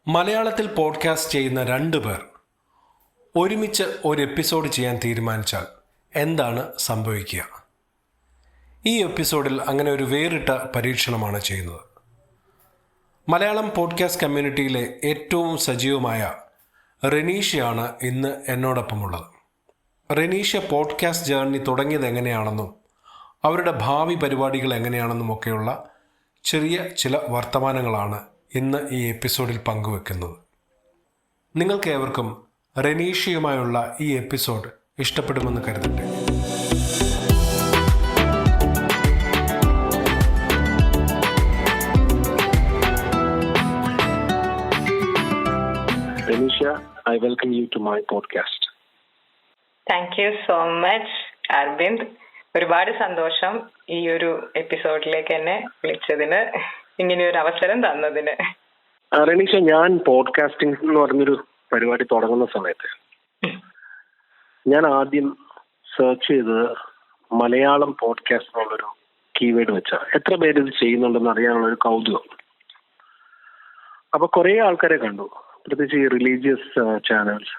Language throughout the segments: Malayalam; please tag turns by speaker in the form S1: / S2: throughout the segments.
S1: മലയാളത്തിൽ പോഡ്കാസ്റ്റ് ചെയ്യുന്ന 2 പേർ ഒരുമിച്ച് ഒരു എപ്പിസോഡ് ചെയ്യാൻ തീരുമാനിച്ചാൽ എന്താണ് സംഭവിക്കുക? ഈ എപ്പിസോഡിൽ അങ്ങനെ ഒരു വേറിട്ട പരീക്ഷണമാണ് ചെയ്യുന്നത്. മലയാളം പോഡ്കാസ്റ്റ് കമ്മ്യൂണിറ്റിയിലെ ഏറ്റവും സജീവമായ റെനീഷയാണ് ഇന്ന് എന്നോടൊപ്പമുള്ളത്. റെനീഷ പോഡ്കാസ്റ്റ് ജേർണി തുടങ്ങിയത് എങ്ങനെയാണെന്നും അവരുടെ ഭാവി പരിപാടികൾ എങ്ങനെയാണെന്നും ഒക്കെയുള്ള ചെറിയ ചില വർത്തമാനങ്ങളാണ് ഇന്ന് ഈ എപ്പിസോഡിൽ പങ്കുവെക്കുന്നത്. നിങ്ങൾക്കേവർക്കും റെനീഷയുമായുള്ള ഈ എപ്പിസോഡ് ഇഷ്ടപ്പെടുമെന്ന് കരുതട്ടെ.
S2: Renisha, I welcome you to my podcast.
S3: Thank you so much Aravind. ഒരുപാട് സന്തോഷം ഈ ഒരു എപ്പിസോഡിലേക്ക് എന്നെ വിളിച്ചതിന്, ഇങ്ങനെ ഒരു അവസരം തന്നതിന്.
S2: റെനീഷ, ഞാൻ പോഡ്കാസ്റ്റിംഗ് എന്ന് പറഞ്ഞൊരു പരിപാടി തുടങ്ങുന്ന സമയത്ത് ഞാൻ ആദ്യം സെർച്ച് ചെയ്തത് മലയാളം പോഡ്കാസ്റ്റ് എന്നുള്ളൊരു കീവേഡ് വെച്ച എത്ര പേര് ഇത് ചെയ്യുന്നുണ്ടെന്ന് അറിയാനുള്ളൊരു കൗതുകം. അപ്പൊ കുറെ ആൾക്കാരെ കണ്ടു, പ്രത്യേകിച്ച് ഈ റിലീജിയസ് ചാനൽസ്.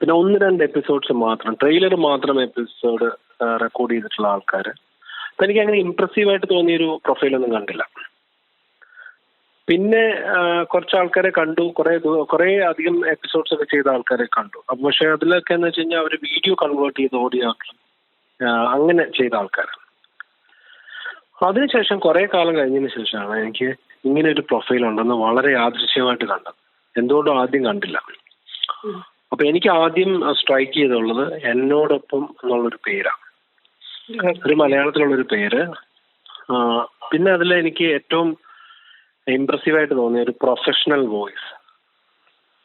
S2: പിന്നെ 1-2 എപ്പിസോഡ്സ് മാത്രം, ട്രെയിലർ മാത്രം എപ്പിസോഡ് റെക്കോർഡ് ചെയ്തിട്ടുള്ള ആൾക്കാർ. അപ്പൊ എനിക്ക് അങ്ങനെ ഇംപ്രസീവായിട്ട് തോന്നിയൊരു പ്രൊഫൈലൊന്നും കണ്ടില്ല. പിന്നെ കുറച്ച് ആൾക്കാരെ കണ്ടു, കുറെ അധികം എപ്പിസോഡ്സ് ഒക്കെ ചെയ്ത ആൾക്കാരെ കണ്ടു. അപ്പൊ പക്ഷെ അതിലൊക്കെ എന്ന് വെച്ച് കഴിഞ്ഞാൽ അവർ വീഡിയോ കൺവേർട്ട് ചെയ്ത് ഓഡിയോ ആക്കി അങ്ങനെ ചെയ്ത ആൾക്കാരാണ്. അതിനുശേഷം കുറെ കാലം കഴിഞ്ഞതിന് ശേഷമാണ് എനിക്ക് ഇങ്ങനെ ഒരു പ്രൊഫൈൽ ഉണ്ടെന്ന് വളരെ യാദൃശ്യമായിട്ട് കണ്ടത്. എന്തുകൊണ്ടും ആദ്യം കണ്ടില്ല. അപ്പൊ എനിക്ക് ആദ്യം സ്ട്രൈക്ക് ചെയ്തുള്ളത് എന്നോടൊപ്പം എന്നുള്ളൊരു പേരാണ്. ഒരു മലയാളത്തിലുള്ളൊരു പേര്. പിന്നെ അതിൽ എനിക്ക് ഏറ്റവും ഇംപ്രസീവായിട്ട് തോന്നിയ ഒരു professional voice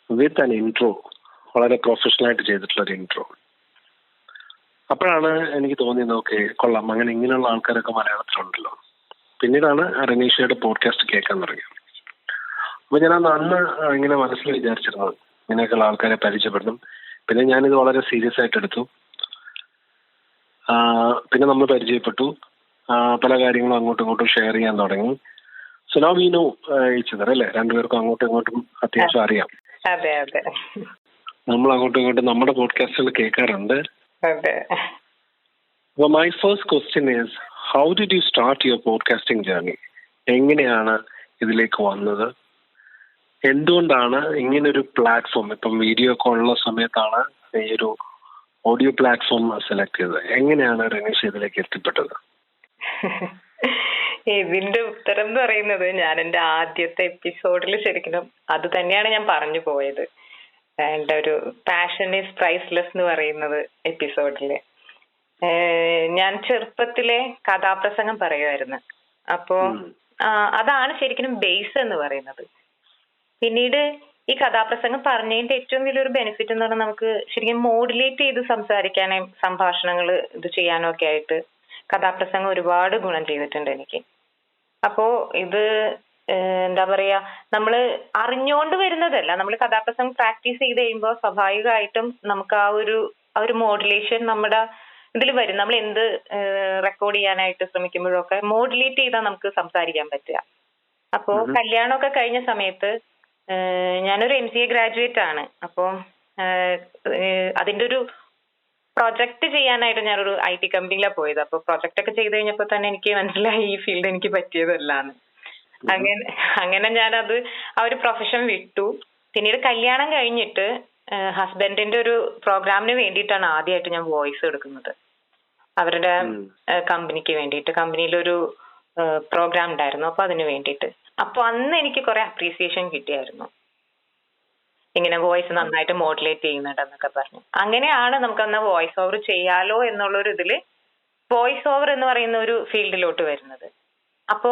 S2: with an intro, വളരെ പ്രൊഫഷണലായിട്ട് ചെയ്തിട്ടുള്ള ഒരു ഇൻട്രോ. അപ്പോഴാണ് എനിക്ക് തോന്നിയത്, ഓക്കെ കൊള്ളാം, അങ്ങനെ ഇങ്ങനെയുള്ള ആൾക്കാരൊക്കെ മലയാളത്തിലുണ്ടല്ലോ. പിന്നീടാണ് റെനീഷയുടെ പോഡ്കാസ്റ്റ് കേൾക്കാൻ തുടങ്ങിയത്. അപ്പൊ ഞാൻ അന്ന് ഇങ്ങനെ മനസ്സിൽ വിചാരിച്ചിരുന്നത് ഇങ്ങനെയൊക്കെയുള്ള ആൾക്കാരെ പരിചയപ്പെടണം. പിന്നെ ഞാനിത് വളരെ സീരിയസ് ആയിട്ട് എടുത്തു. പിന്നെ നമ്മൾ പരിചയപ്പെട്ടു, പല കാര്യങ്ങളും അങ്ങോട്ടും ഇങ്ങോട്ടും ഷെയർ ചെയ്യാൻ തുടങ്ങി. So now we know each other, അല്ലേ? രണ്ടുപേർക്കും അങ്ങോട്ടും ഇങ്ങോട്ടും അത്യാവശ്യം അറിയാം.
S3: അതെ അതെ,
S2: നമ്മൾ അങ്ങോട്ടും ഇങ്ങോട്ടും നമ്മുടെ പോഡ്കാസ്റ്റുകൾ കേൾക്കാറുണ്ട്.
S3: അതെ.
S2: അപ്പൊ my first question is, how did you start your podcasting journey? എങ്ങനെയാണ് ഇതിലേക്ക് വന്നത്? എന്തുകൊണ്ടാണ് ഇങ്ങനൊരു പ്ലാറ്റ്ഫോം, ഇപ്പം വീഡിയോ ഒക്കെ ഉള്ള സമയത്താണ് ഈ ഒരു ഓഡിയോ പ്ലാറ്റ്ഫോം സെലക്ട് ചെയ്തത്? എങ്ങനെയാണ് റെനീഷ ഇതിലേക്ക് എത്തിപ്പെട്ടത്?
S3: ഇതിന്റെ ഉത്തരം എന്ന് പറയുന്നത്, ഞാൻ എന്റെ ആദ്യത്തെ എപ്പിസോഡിൽ ശരിക്കും അത് തന്നെയാണ് ഞാൻ പറഞ്ഞു പോയത്. എന്റെ ഒരു പാഷൻ ഈസ് പ്രൈസ്ലെസ് എന്ന് പറയുന്നത് എപ്പിസോഡില് ഞാൻ ചെറുപ്പത്തിലെ കഥാപ്രസംഗം പറയുമായിരുന്നു. അപ്പോ അതാണ് ശരിക്കും ബേസ് എന്ന് പറയുന്നത്. പിന്നീട് ഈ കഥാപ്രസംഗം പറഞ്ഞതിന്റെ ഏറ്റവും വലിയൊരു ബെനിഫിറ്റ് എന്ന് പറഞ്ഞാൽ നമുക്ക് ശരിക്കും മോഡുലേറ്റ് ചെയ്ത് സംസാരിക്കാനും സംഭാഷണങ്ങൾ ഇത് ചെയ്യാനും ഒക്കെ ആയിട്ട് കഥാപ്രസംഗം ഒരുപാട് ഗുണം ചെയ്തിട്ടുണ്ട് എനിക്ക്. അപ്പോ ഇത് എന്താ പറയാ, നമ്മള് അറിഞ്ഞുകൊണ്ട് വരുന്നതല്ല. നമ്മൾ കഥാപ്രസംഗം പ്രാക്ടീസ് ചെയ്ത് കഴിയുമ്പോൾ സ്വാഭാവികമായിട്ടും നമുക്ക് ആ ഒരു മോഡുലേഷൻ നമ്മുടെ ഇതിൽ വരും. നമ്മൾ എന്ത് റെക്കോർഡ് ചെയ്യാനായിട്ട് ശ്രമിക്കുമ്പോഴൊക്കെ മോഡുലേറ്റ് ചെയ്താൽ നമുക്ക് സംസാരിക്കാൻ പറ്റുക. അപ്പോ കല്യാണമൊക്കെ കഴിഞ്ഞ സമയത്ത് ഞാനൊരു MCA ഗ്രാജുവേറ്റ് ആണ്. അപ്പോൾ അതിന്റെ ഒരു പ്രൊജക്ട് ചെയ്യാനായിട്ട് ഞാനൊരു IT കമ്പനിയിലാണ് പോയത്. അപ്പോൾ പ്രൊജക്ട് ഒക്കെ ചെയ്ത് കഴിഞ്ഞപ്പോൾ തന്നെ എനിക്ക് മനസ്സിലായി ഈ ഫീൽഡ് എനിക്ക് പറ്റിയതല്ലാന്ന്. അങ്ങനെ ഞാനത് ആ ഒരു പ്രൊഫഷൻ വിട്ടു. പിന്നീട് കല്യാണം കഴിഞ്ഞിട്ട് ഹസ്ബൻഡിന്റെ ഒരു പ്രോഗ്രാമിന് വേണ്ടിയിട്ടാണ് ആദ്യമായിട്ട് ഞാൻ വോയിസ് എടുക്കുന്നത്. അവരുടെ കമ്പനിക്ക് വേണ്ടിയിട്ട്, കമ്പനിയിലൊരു പ്രോഗ്രാം ഉണ്ടായിരുന്നു. അപ്പൊ അതിന് വേണ്ടിയിട്ട്. അപ്പൊ അന്ന് എനിക്ക് കുറെ അപ്രീസിയേഷൻ കിട്ടിയായിരുന്നു, ഇങ്ങനെ വോയിസ് നന്നായിട്ട് മോഡുലേറ്റ് ചെയ്യുന്നുണ്ടെന്നൊക്കെ പറഞ്ഞു. അങ്ങനെയാണ് നമുക്ക് അന്ന് വോയിസ് ഓവർ ചെയ്യാലോ എന്നുള്ളൊരു ഇതില് വോയിസ് ഓവർ എന്ന് പറയുന്ന ഒരു ഫീൽഡിലോട്ട് വരുന്നത്. അപ്പോ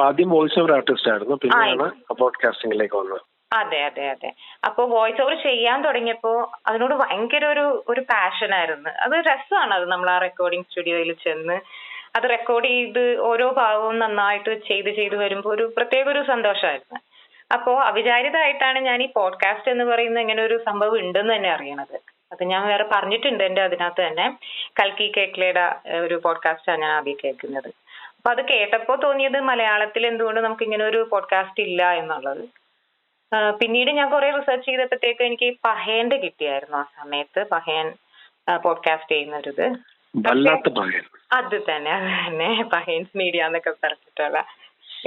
S2: ആദ്യം വോയിസ് ഓവർ ആർട്ടിസ്റ്റ് ആയിരുന്നു, പിന്നെയാണ് പോഡ്കാസ്റ്റിംഗിലേക്ക് വന്നത്.
S3: അതെ അതെ അതെ. അപ്പൊ വോയിസ് ഓവർ ചെയ്യാൻ തുടങ്ങിയപ്പോ അതിനോട് ഭയങ്കര ഒരു പാഷനായിരുന്നു. അത് രസമാണ്. അത് നമ്മൾ ആ റെക്കോർഡിംഗ് സ്റ്റുഡിയോയിൽ ചെന്ന് അത് റെക്കോർഡ് ചെയ്ത് ഓരോ ഭാഗവും നന്നായിട്ട് ചെയ്ത് വരുമ്പോൾ ഒരു പ്രത്യേക ഒരു സന്തോഷമായിരുന്നു. അപ്പോ അവിചാരിതമായിട്ടാണ് ഞാൻ ഈ പോഡ്കാസ്റ്റ് എന്ന് പറയുന്ന ഇങ്ങനെ ഒരു സംഭവം ഉണ്ടെന്ന് തന്നെ അറിയണത്. അത് ഞാൻ വേറെ പറഞ്ഞിട്ടുണ്ട് എന്റെ അതിനകത്ത് തന്നെ. കൽക്കി കേക്ലയുടെ ഒരു പോഡ്കാസ്റ്റാണ് ഞാൻ ആദ്യം കേൾക്കുന്നത്. അപ്പൊ അത് കേട്ടപ്പോ തോന്നിയത് മലയാളത്തിൽ എന്തുകൊണ്ട് നമുക്ക് ഇങ്ങനെ ഒരു പോഡ്കാസ്റ്റ് ഇല്ല എന്നുള്ളത്. പിന്നീട് ഞാൻ കുറെ റിസർച്ച് ചെയ്തപ്പോഴത്തേക്ക് എനിക്ക് പഹയന്റെ കിട്ടിയായിരുന്നു. ആ സമയത്ത് പഹയൻ പോഡ്കാസ്റ്റ് ചെയ്യുന്നൊരിത്. അത് തന്നെ പഹയൻസ് മീഡിയ എന്നൊക്കെ പറഞ്ഞിട്ടുള്ള.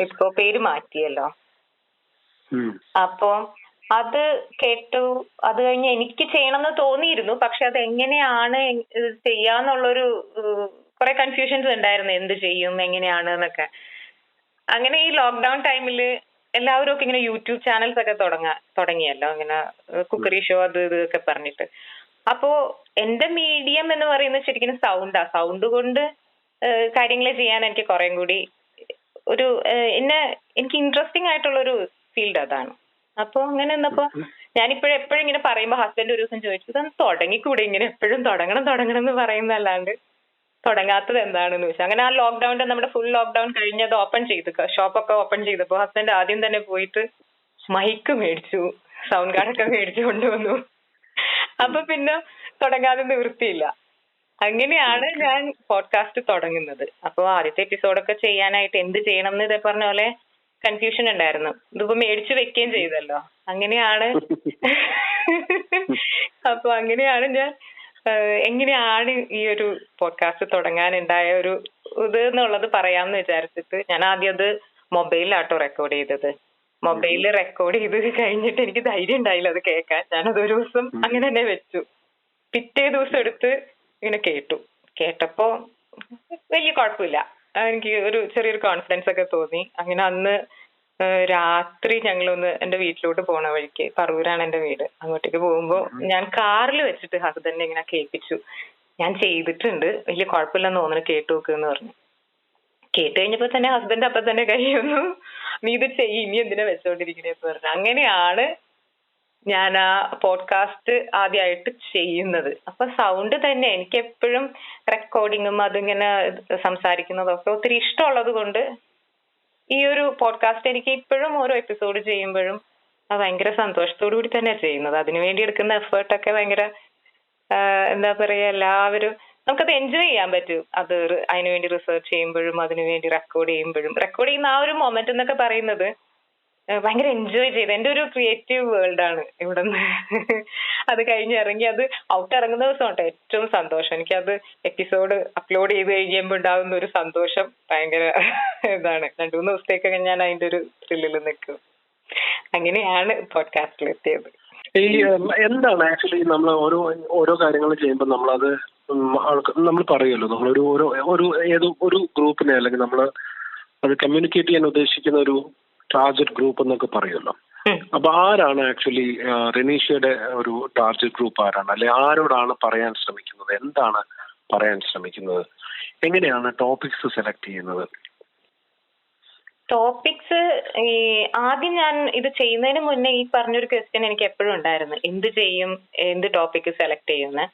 S3: ഇപ്പൊ പേര് മാറ്റിയല്ലോ. അപ്പൊ അത് കേട്ടു. അത് കഴിഞ്ഞ് എനിക്ക് ചെയ്യണമെന്ന് തോന്നിയിരുന്നു. പക്ഷെ അത് എങ്ങനെയാണ് ചെയ്യാന്നുള്ളൊരു കുറെ കൺഫ്യൂഷൻസ് ഉണ്ടായിരുന്നു. എന്ത് ചെയ്യും, എങ്ങനെയാണ് എന്നൊക്കെ. അങ്ങനെ ഈ ലോക്ക്ഡൌൺ ടൈമില് എല്ലാവരും ഒക്കെ ഇങ്ങനെ യൂട്യൂബ് ചാനൽസ് ഒക്കെ തുടങ്ങിയല്ലോ, ഇങ്ങനെ കുക്കറി ഷോ അത് ഇതൊക്കെ പറഞ്ഞിട്ട്. അപ്പോ എന്റെ മീഡിയം എന്ന് പറയുന്നത് ശരിക്കും സൗണ്ട് കൊണ്ട് കാര്യങ്ങൾ ചെയ്യാൻ എനിക്ക് കുറേം കൂടി ഒരു എനിക്ക് ഇൻട്രസ്റ്റിംഗ് ആയിട്ടുള്ളൊരു ഫീൽഡ് അതാണ്. അപ്പൊ അങ്ങനെ നിന്നപ്പോ എപ്പോഴും ഇങ്ങനെ പറയുമ്പോ ഹസ്ബൻഡ് ഒരു ദിവസം ചോദിച്ചു, ഇതൊന്ന് തുടങ്ങിക്കൂടെ, ഇങ്ങനെ എപ്പോഴും തുടങ്ങണം എന്ന് പറയുന്നല്ലാണ്ട് തുടങ്ങാത്തത് എന്താണെന്ന് ചോദിച്ചു. അങ്ങനെ ആ ലോക്ക്ഡൌണിന്റെ നമ്മുടെ ഫുൾ ലോക്ക്ഡൌൺ കഴിഞ്ഞത് ഓപ്പൺ ചെയ്തു, ഷോപ്പൊക്കെ ഓപ്പൺ ചെയ്തപ്പോ ഹസ്ബൻഡ് ആദ്യം തന്നെ പോയിട്ട് മൈക്ക് മേടിച്ചു, സൗണ്ട് കാർഡൊക്കെ മേടിച്ചു കൊണ്ടുവന്നു. അപ്പൊ പിന്നെ തുടങ്ങാതെ നിവൃത്തിയില്ല. അങ്ങനെയാണ് ഞാൻ പോഡ്കാസ്റ്റ് തുടങ്ങുന്നത്. അപ്പൊ ആദ്യത്തെ എപ്പിസോഡൊക്കെ ചെയ്യാനായിട്ട് എന്ത് ചെയ്യണം എന്ന് ഇതേ പറഞ്ഞ പോലെ കൺഫ്യൂഷൻ ഉണ്ടായിരുന്നു. ഇതിപ്പോ മേടിച്ചു വെക്കുകയും ചെയ്തല്ലോ. അങ്ങനെയാണ് അപ്പൊ അങ്ങനെയാണ് ഞാൻ എങ്ങനെയാണ് ഈ ഒരു പോഡ്കാസ്റ്റ് തുടങ്ങാനുണ്ടായ ഒരു ഇത് എന്നുള്ളത് പറയാമെന്ന് വിചാരിച്ചിട്ട് ഞാൻ ആദ്യം അത് മൊബൈലിലാട്ടോ റെക്കോർഡ് ചെയ്തത്. മൊബൈലിൽ റെക്കോർഡ് ചെയ്ത് കഴിഞ്ഞിട്ട് എനിക്ക് ധൈര്യം ഉണ്ടായില്ല അത് കേൾക്കാൻ. ഞാനതൊരു ദിവസം അങ്ങനെ തന്നെ വെച്ചു. പിറ്റേ ദിവസം എടുത്ത് ഇങ്ങനെ കേട്ടപ്പോ വലിയ കുഴപ്പമില്ല. എനിക്ക് ഒരു ചെറിയൊരു കോൺഫിഡൻസ് ഒക്കെ തോന്നി. അങ്ങനെ അന്ന് രാത്രി ഞങ്ങളൊന്ന് എന്റെ വീട്ടിലോട്ട് പോണ വഴിക്ക്, പറവൂരാണ് എന്റെ വീട്, അങ്ങോട്ടേക്ക് പോകുമ്പോ ഞാൻ കാറിൽ വെച്ചിട്ട് ഹസ്ബൻഡിനെ ഇങ്ങനെ കേൾപ്പിച്ചു, ഞാൻ ചെയ്തിട്ടുണ്ട്, വലിയ കുഴപ്പമില്ലെന്ന് തോന്നുന്നു, കേട്ടു നോക്കുന്ന് പറഞ്ഞു. കേട്ട് കഴിഞ്ഞപ്പോ തന്നെ ഹസ്ബൻഡ് അപ്പൊ തന്നെ കഴിയുന്നു, നീ ഇത് ചെയ്യ്, ഇനി എന്തിനാ വെച്ചോണ്ടിരിക്കണേന്ന് പറഞ്ഞു. അങ്ങനെയാണ് ഞാൻ ആ പോഡ്കാസ്റ്റ് ആദ്യമായിട്ട് ചെയ്യുന്നത്. അപ്പൊ സൗണ്ട് തന്നെ എനിക്ക് എപ്പോഴും റെക്കോർഡിങ്ങും അതിങ്ങനെ സംസാരിക്കുന്നതൊക്കെ ഒത്തിരി ഇഷ്ടമുള്ളത് കൊണ്ട് ഈ ഒരു പോഡ്കാസ്റ്റ് എനിക്ക് ഇപ്പോഴും ഓരോ എപ്പിസോഡ് ചെയ്യുമ്പോഴും ഭയങ്കര സന്തോഷത്തോടു കൂടി തന്നെയാണ് ചെയ്യുന്നത്. അതിനുവേണ്ടി എടുക്കുന്ന എഫേർട്ടൊക്കെ ഭയങ്കര എന്താ പറയാ, എല്ലാവരും നമുക്കത് എൻജോയ് ചെയ്യാൻ പറ്റും. അത് അതിനുവേണ്ടി റിസർച്ച് ചെയ്യുമ്പോഴും അതിനുവേണ്ടി റെക്കോർഡ് ചെയ്യുന്ന ആ ഒരു മൊമെന്റ് എന്നൊക്കെ പറയുന്നത് ഭയങ്കര എൻജോയ് ചെയ്ത്. എന്റെ ഒരു ക്രിയേറ്റീവ് വേൾഡ് ആണ് ഇവിടെ നിന്ന്. അത് കഴിഞ്ഞ് ഇറങ്ങി അത് ഔട്ട് ഇറങ്ങുന്ന ദിവസം കേട്ടോ ഏറ്റവും സന്തോഷം. എനിക്കത് എപ്പിസോഡ് അപ്ലോഡ് ചെയ്ത് കഴിയുമ്പോൾ ഉണ്ടാകുന്ന ഒരു സന്തോഷം ഭയങ്കര ഇതാണ്. 2-3 ദിവസത്തേക്കൊക്കെ ഞാൻ അതിന്റെ ഒരു ത്രില്ലിൽ നിൽക്കും. അങ്ങനെയാണ് പോഡ്കാസ്റ്റിൽ എത്തിയത്.
S2: ഈ എന്താണ് ആക്ച്വലി നമ്മൾ ഓരോ കാര്യങ്ങൾ ചെയ്യുമ്പോൾ നമ്മളത് നമ്മൾ പറയുമല്ലോ, നമ്മളൊരു ഒരു ഗ്രൂപ്പിനെ അല്ലെങ്കിൽ നമ്മൾ അത് കമ്മ്യൂണിക്കേറ്റ് ചെയ്യാൻ ഉദ്ദേശിക്കുന്ന ഒരു ടാർഗറ്റ് ഗ്രൂപ്പ് എന്നൊക്കെ പറയുമല്ലോ. അപ്പൊ ആരാണ് ആക്ച്വലി റെനീഷയുടെ ഒരു ടാർഗറ്റ് ഗ്രൂപ്പ് ആരാണ്, അല്ലെ ആരോടാണ് പറയാൻ ശ്രമിക്കുന്നത്, എന്താണ് പറയാൻ ശ്രമിക്കുന്നത്, എങ്ങനെയാണ് ടോപ്പിക്സ് സെലക്ട് ചെയ്യുന്നത്?
S3: ടോപ്പിക്സ് ആദ്യം ഞാൻ ഇത് ചെയ്യുന്നതിന് മുന്നേ ഈ പറഞ്ഞൊരു ക്വസ്റ്റ്യൻ എനിക്ക് എപ്പോഴും ഉണ്ടായിരുന്നു, എന്ത് ചെയ്യും, എന്ത് ടോപ്പിക് സെലക്ട് ചെയ്യുന്നത്.